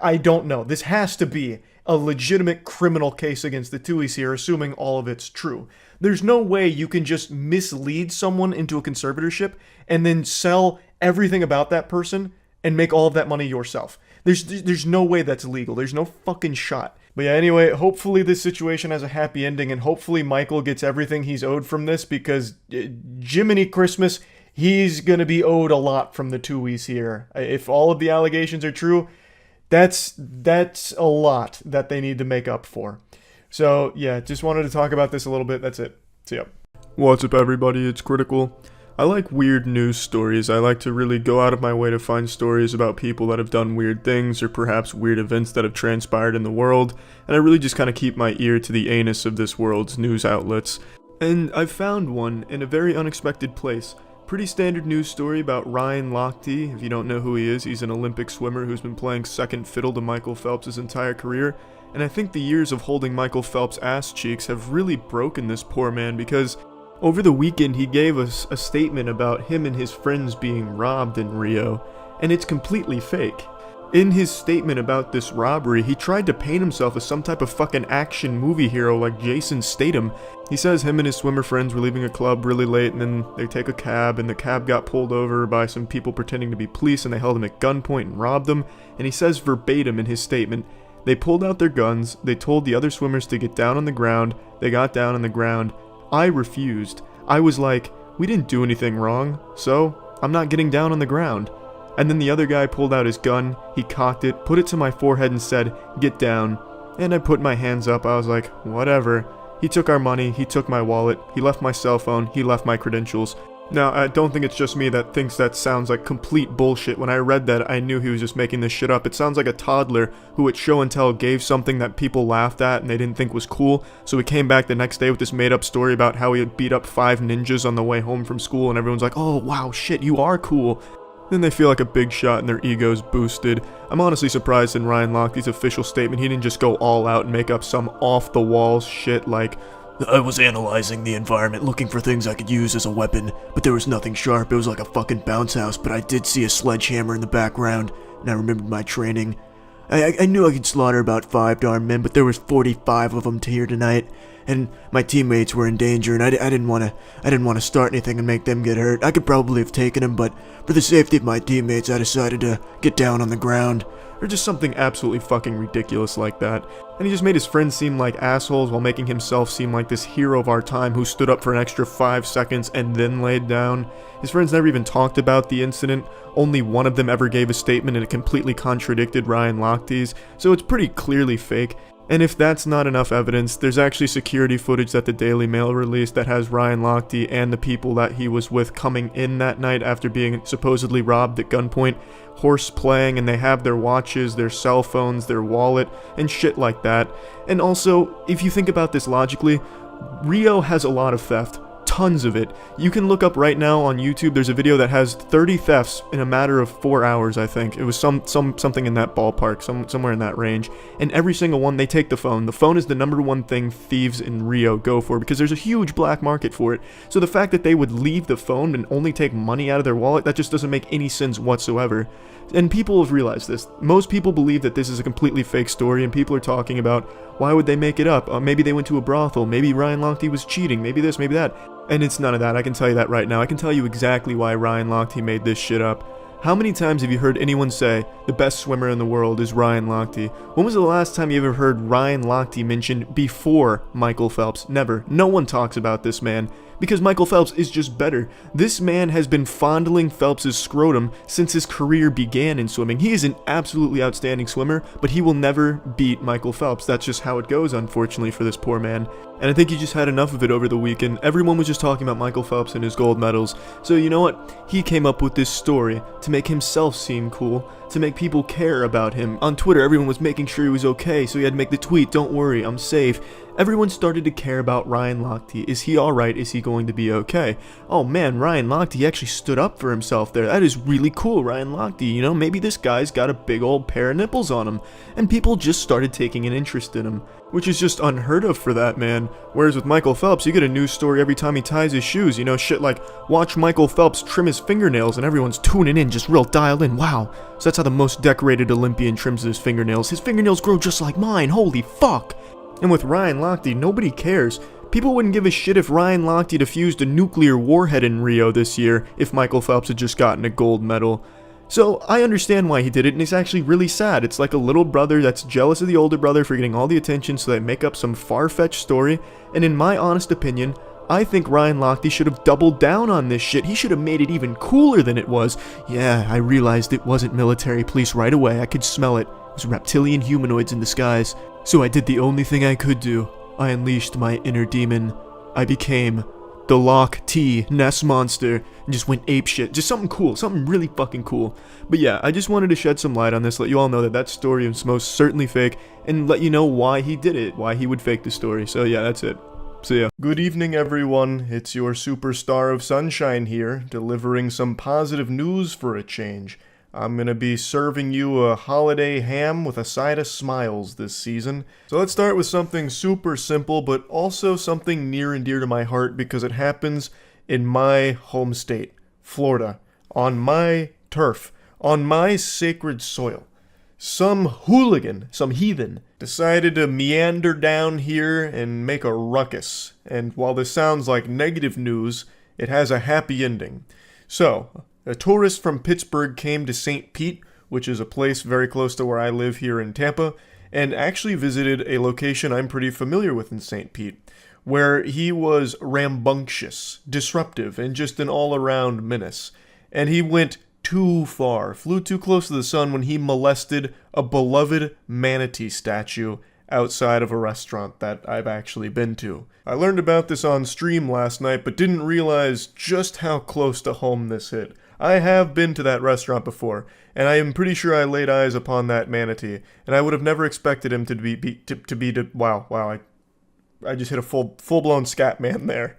I don't know. This has to be a legitimate criminal case against the Tuohys here, assuming all of it's true. There's no way you can just mislead someone into a conservatorship and then sell everything about that person and make all of that money yourself. There's no way that's legal. There's no fucking shot. But yeah, anyway, hopefully this situation has a happy ending, and hopefully Michael gets everything he's owed from this, because Jiminy Christmas, he's gonna be owed a lot from the Tuohys here. If all of the allegations are true, that's a lot that they need to make up for. So yeah, just wanted to talk about this a little bit. That's it. See ya. What's up, everybody? It's Critical. I like weird news stories. I like to really go out of my way to find stories about people that have done weird things, or perhaps weird events that have transpired in the world, and I really just kind of keep my ear to the anus of this world's news outlets. And I found one in a very unexpected place. Pretty standard news story about Ryan Lochte. If you don't know who he is, he's an Olympic swimmer who's been playing second fiddle to Michael Phelps his entire career, and I think the years of holding Michael Phelps' ass cheeks have really broken this poor man, because over the weekend, he gave us a statement about him and his friends being robbed in Rio, and it's completely fake. In his statement about this robbery, he tried to paint himself as some type of fucking action movie hero like Jason Statham. He says him and his swimmer friends were leaving a club really late, and then they take a cab, and the cab got pulled over by some people pretending to be police, and they held him at gunpoint and robbed him. And he says verbatim in his statement, they pulled out their guns, they told the other swimmers to get down on the ground, they got down on the ground. I refused. I was like, we didn't do anything wrong, so I'm not getting down on the ground. And then the other guy pulled out his gun, he cocked it, put it to my forehead and said, get down. And I put my hands up, I was like, whatever. He took our money, he took my wallet, he left my cell phone, he left my credentials. Now, I don't think it's just me that thinks that sounds like complete bullshit. When I read that, I knew he was just making this shit up. It sounds like a toddler who at show and tell gave something that people laughed at and they didn't think was cool, so he came back the next day with this made-up story about how he had beat up 5 ninjas on the way home from school, and everyone's like, oh wow, shit, you are cool. Then they feel like a big shot and their ego's boosted. I'm honestly surprised in Ryan Lochte's official statement he didn't just go all out and make up some off-the-walls shit like, I was analyzing the environment, looking for things I could use as a weapon, but there was nothing sharp. It was like a fucking bounce house, but I did see a sledgehammer in the background, and I remembered my training. I knew I could slaughter about 5 armed men, but there was 45 of them here tonight, and my teammates were in danger, and I didn't want to start anything and make them get hurt. I could probably have taken them, but for the safety of my teammates, I decided to get down on the ground. Or just something absolutely fucking ridiculous like that. And he just made his friends seem like assholes while making himself seem like this hero of our time who stood up for an extra 5 seconds and then laid down. His friends never even talked about the incident. Only one of them ever gave a statement and it completely contradicted Ryan Lochte's, so it's pretty clearly fake. And if that's not enough evidence, there's actually security footage that the Daily Mail released that has Ryan Lochte and the people that he was with coming in that night after being supposedly robbed at gunpoint, horse playing, and they have their watches, their cell phones, their wallet, and shit like that. And also, if you think about this logically, Rio has a lot of theft. Tons of it. You can look up right now on YouTube, there's a video that has 30 thefts in a matter of 4 hours, I think. It was something in that ballpark, somewhere in that range. And every single one, they take the phone. The phone is the number one thing thieves in Rio go for because there's a huge black market for it. So the fact that they would leave the phone and only take money out of their wallet, that just doesn't make any sense whatsoever. And people have realized this. Most people believe that this is a completely fake story, and people are talking about, why would they make it up? Maybe they went to a brothel, maybe Ryan Lochte was cheating, maybe this, maybe that. And it's none of that, I can tell you that right now. I can tell you exactly why Ryan Lochte made this shit up. How many times have you heard anyone say, the best swimmer in the world is Ryan Lochte? When was the last time you ever heard Ryan Lochte mentioned before Michael Phelps? Never. No one talks about this man. Because Michael Phelps is just better. This man has been fondling Phelps' scrotum since his career began in swimming. He is an absolutely outstanding swimmer, but he will never beat Michael Phelps. That's just how it goes, unfortunately, for this poor man. And I think he just had enough of it over the weekend. Everyone was just talking about Michael Phelps and his gold medals. So you know what? He came up with this story to make himself seem cool, to make people care about him. On Twitter, everyone was making sure he was okay, so he had to make the tweet, "Don't worry, I'm safe." Everyone started to care about Ryan Lochte. Is he alright? Is he going to be okay? Oh man, Ryan Lochte actually stood up for himself there. That is really cool, Ryan Lochte. You know, maybe this guy's got a big old pair of nipples on him. And people just started taking an interest in him, which is just unheard of for that man. Whereas with Michael Phelps, you get a news story every time he ties his shoes. You know, shit like, watch Michael Phelps trim his fingernails, and everyone's tuning in, just real dialed in. Wow. So that's how the most decorated Olympian trims his fingernails. His fingernails grow just like mine. Holy fuck. And with Ryan Lochte, nobody cares. People wouldn't give a shit if Ryan Lochte defused a nuclear warhead in Rio this year if Michael Phelps had just gotten a gold medal. So I understand why he did it, and it's actually really sad. It's like a little brother that's jealous of the older brother for getting all the attention, so they make up some far-fetched story. And in my honest opinion, I think Ryan Lochte should have doubled down on this shit. He should have made it even cooler than it was. Yeah, I realized it wasn't military police right away. I could smell it. It was reptilian humanoids in disguise. So I did the only thing I could do. I unleashed my inner demon. I became the Lochte Ness Monster and just went apeshit. Just something cool, something really fucking cool. But yeah, I just wanted to shed some light on this, let you all know that that story is most certainly fake, and let you know why he did it, why he would fake the story. So yeah, that's it. See ya. Good evening, everyone. It's your superstar of sunshine here, delivering some positive news for a change. I'm gonna be serving you a holiday ham with a side of smiles this season. So let's start with something super simple, but also something near and dear to my heart because it happens in my home state, Florida, on my turf, on my sacred soil. Some hooligan, some heathen, decided to meander down here and make a ruckus. And while this sounds like negative news, it has a happy ending. So, a tourist from Pittsburgh came to St. Pete, which is a place very close to where I live here in Tampa, and actually visited a location I'm pretty familiar with in St. Pete, where he was rambunctious, disruptive, and just an all-around menace. And he went too far, flew too close to the sun when he molested a beloved manatee statue outside of a restaurant that I've actually been to. I learned about this on stream last night, but didn't realize just how close to home this hit. I have been to that restaurant before, and I am pretty sure I laid eyes upon that manatee, and I would have never expected him wow, I just hit a full-blown scat man there.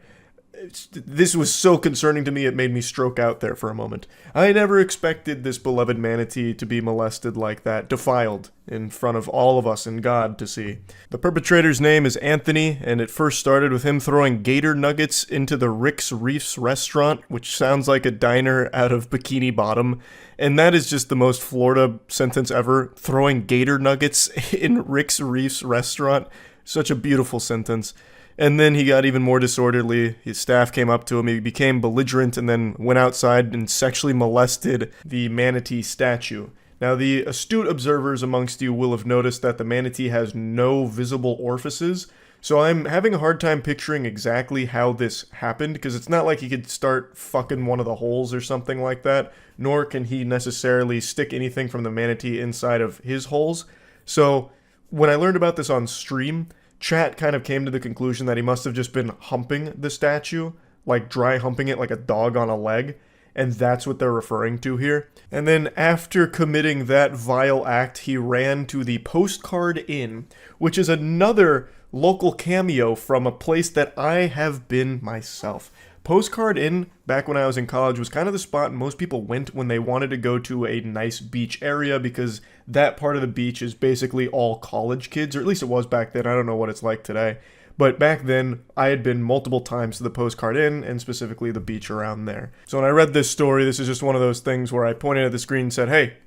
This was so concerning to me, it made me stroke out there for a moment. I never expected this beloved manatee to be molested like that, defiled, in front of all of us and God to see. The perpetrator's name is Anthony, and it first started with him throwing gator nuggets into the Rick's Reefs restaurant, which sounds like a diner out of Bikini Bottom. And that is just the most Florida sentence ever, throwing gator nuggets in Rick's Reefs restaurant. Such a beautiful sentence. And then he got even more disorderly. His staff came up to him. He became belligerent and then went outside and sexually molested the manatee statue. Now, the astute observers amongst you will have noticed that the manatee has no visible orifices. So I'm having a hard time picturing exactly how this happened, because it's not like he could start fucking one of the holes or something like that, nor can he necessarily stick anything from the manatee inside of his holes. So when I learned about this on stream, chat kind of came to the conclusion that he must have just been humping the statue, like dry humping it like a dog on a leg, and that's what they're referring to here. And then after committing that vile act, he ran to the Postcard Inn, which is another local cameo from a place that I have been myself. Postcard Inn, back when I was in college, was kind of the spot most people went when they wanted to go to a nice beach area, because that part of the beach is basically all college kids, or at least it was back then. I don't know what it's like today. But back then, I had been multiple times to the Postcard Inn, and specifically the beach around there. So when I read this story, this is just one of those things where I pointed at the screen and said, hey,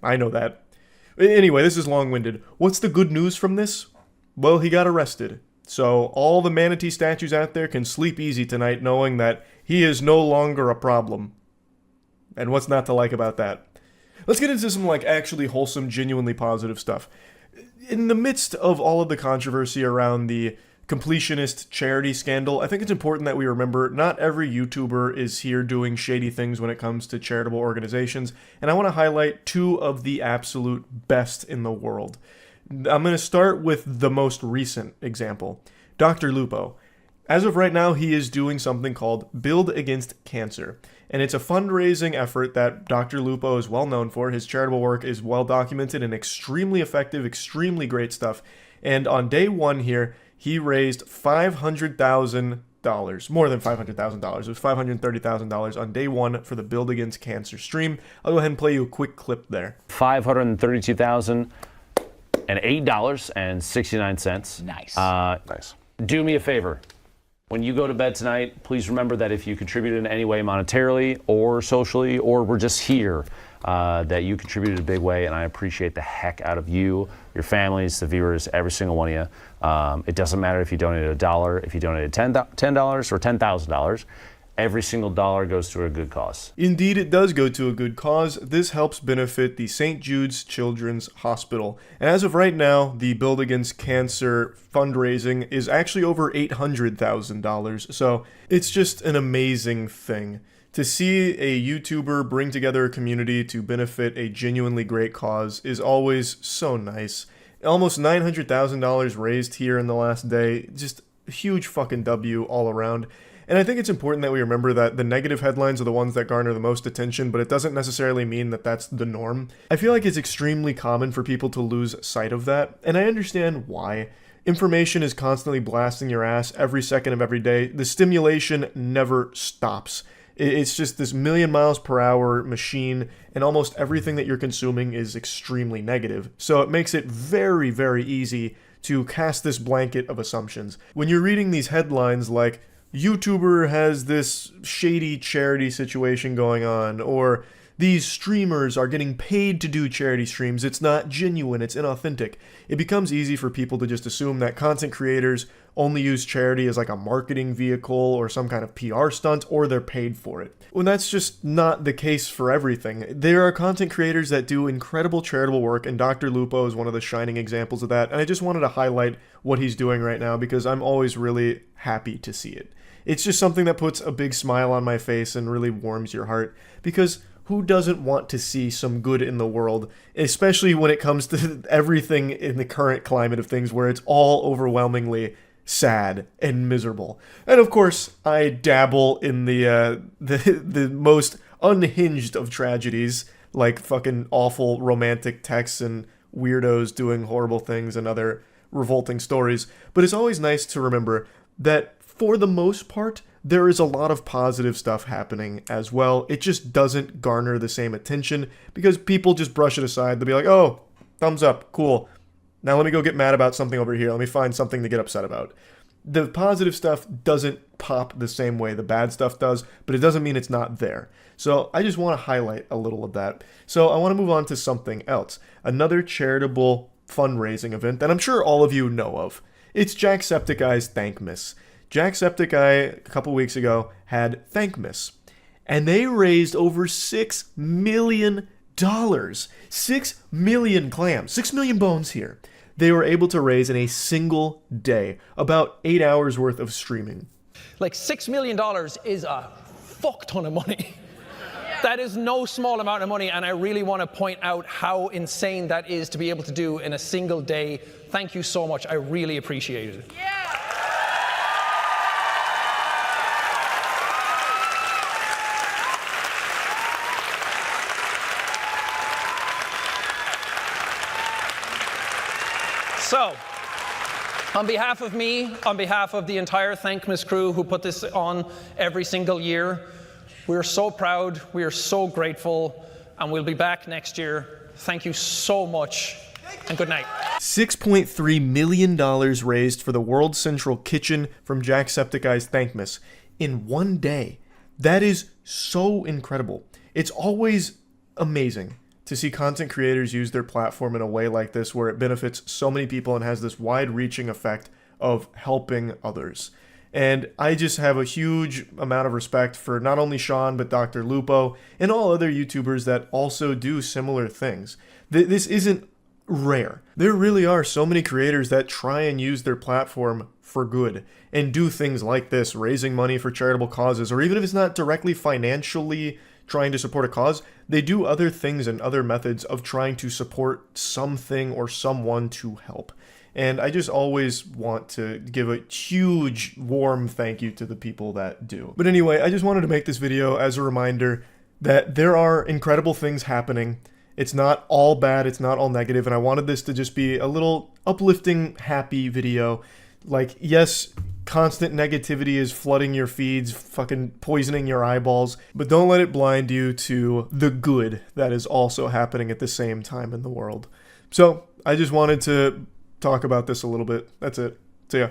I know that. Anyway, this is long-winded. What's the good news from this? Well, he got arrested. So all the manatee statues out there can sleep easy tonight knowing that he is no longer a problem. And what's not to like about that? Let's get into some actually wholesome, genuinely positive stuff. In the midst of all of the controversy around the completionist charity scandal, I think it's important that we remember not every YouTuber is here doing shady things when it comes to charitable organizations, and I want to highlight two of the absolute best in the world. I'm going to start with the most recent example, Dr. Lupo. As of right now, he is doing something called Build Against Cancer, and it's a fundraising effort that Dr. Lupo is well known for. His charitable work is well documented and extremely effective, extremely great stuff. And on day one here, he raised $500,000, more than $500,000. It was $530,000 on day one for the Build Against Cancer stream. I'll go ahead and play you a quick clip there. $532,008.69. Nice. Nice. Do me a favor. When you go to bed tonight, please remember that if you contributed in any way monetarily or socially, or were just here, that you contributed a big way, and I appreciate the heck out of you, your families, the viewers, every single one of you. It doesn't matter if you donated $1, if you donated $10 or $10,000. Every single dollar goes to a good cause. Indeed, it does go to a good cause. This helps benefit the St. Jude's Children's Hospital. And as of right now, the Build Against Cancer fundraising is actually over $800,000. So it's just an amazing thing. To see a YouTuber bring together a community to benefit a genuinely great cause is always so nice. Almost $900,000 raised here in the last day. Just a huge fucking W all around. And I think it's important that we remember that the negative headlines are the ones that garner the most attention, but it doesn't necessarily mean that that's the norm. I feel like it's extremely common for people to lose sight of that, and I understand why. Information is constantly blasting your ass every second of every day. The stimulation never stops. It's just this million miles per hour machine, and almost everything that you're consuming is extremely negative. So it makes it very, very easy to cast this blanket of assumptions. When you're reading these headlines like, YouTuber has this shady charity situation going on, or these streamers are getting paid to do charity streams, it's not genuine, it's inauthentic. It becomes easy for people to just assume that content creators only use charity as like a marketing vehicle or some kind of PR stunt, or they're paid for it. When that's just not the case for everything. There are content creators that do incredible charitable work, and Dr. Lupo is one of the shining examples of that, and I just wanted to highlight what he's doing right now because I'm always really happy to see it. It's just something that puts a big smile on my face and really warms your heart, because who doesn't want to see some good in the world, especially when it comes to everything in the current climate of things where it's all overwhelmingly sad and miserable. And of course, I dabble in the most unhinged of tragedies, like fucking awful romantic texts and weirdos doing horrible things and other revolting stories. But it's always nice to remember that for the most part, there is a lot of positive stuff happening as well. It just doesn't garner the same attention because people just brush it aside. They'll be like, oh, thumbs up, cool. Now let me go get mad about something over here. Let me find something to get upset about. The positive stuff doesn't pop the same way the bad stuff does, but it doesn't mean it's not there. So I just want to highlight a little of that. So I want to move on to something else. Another charitable fundraising event that I'm sure all of you know of. It's Jacksepticeye's Thankmas. Jacksepticeye, a couple weeks ago, had Thankmas, and they raised over $6 million. 6 million clams, 6 million bones here. They were able to raise in a single day, about 8 hours worth of streaming. Like $6 million is a fuck ton of money. That is no small amount of money, and I really want to point out how insane that is to be able to do in a single day Thank you so much. I really appreciate it. So, on behalf of me, on behalf of the entire Thankmas crew who put this on every single year, we're so proud, we are so grateful, and we'll be back next year. Thank you so much, and good night. $6.3 million raised for the World Central Kitchen from Jacksepticeye's Thankmas in one day. That is so incredible. It's always amazing to see content creators use their platform in a way like this where it benefits so many people and has this wide-reaching effect of helping others. And I just have a huge amount of respect for not only Sean, but Dr. Lupo and all other YouTubers that also do similar things. This isn't rare. There really are so many creators that try and use their platform for good and do things like this, raising money for charitable causes, or even if it's not directly financially trying to support a cause, they do other things and other methods of trying to support something or someone to help. And I just always want to give a huge, warm thank you to the people that do. But anyway, I just wanted to make this video as a reminder that there are incredible things happening. It's not all bad, it's not all negative, and I wanted this to just be a little uplifting, happy video. Like, yes, constant negativity is flooding your feeds, fucking poisoning your eyeballs, but don't let it blind you to the good that is also happening at the same time in the world. So, I just wanted to talk about this a little bit. That's it. See ya.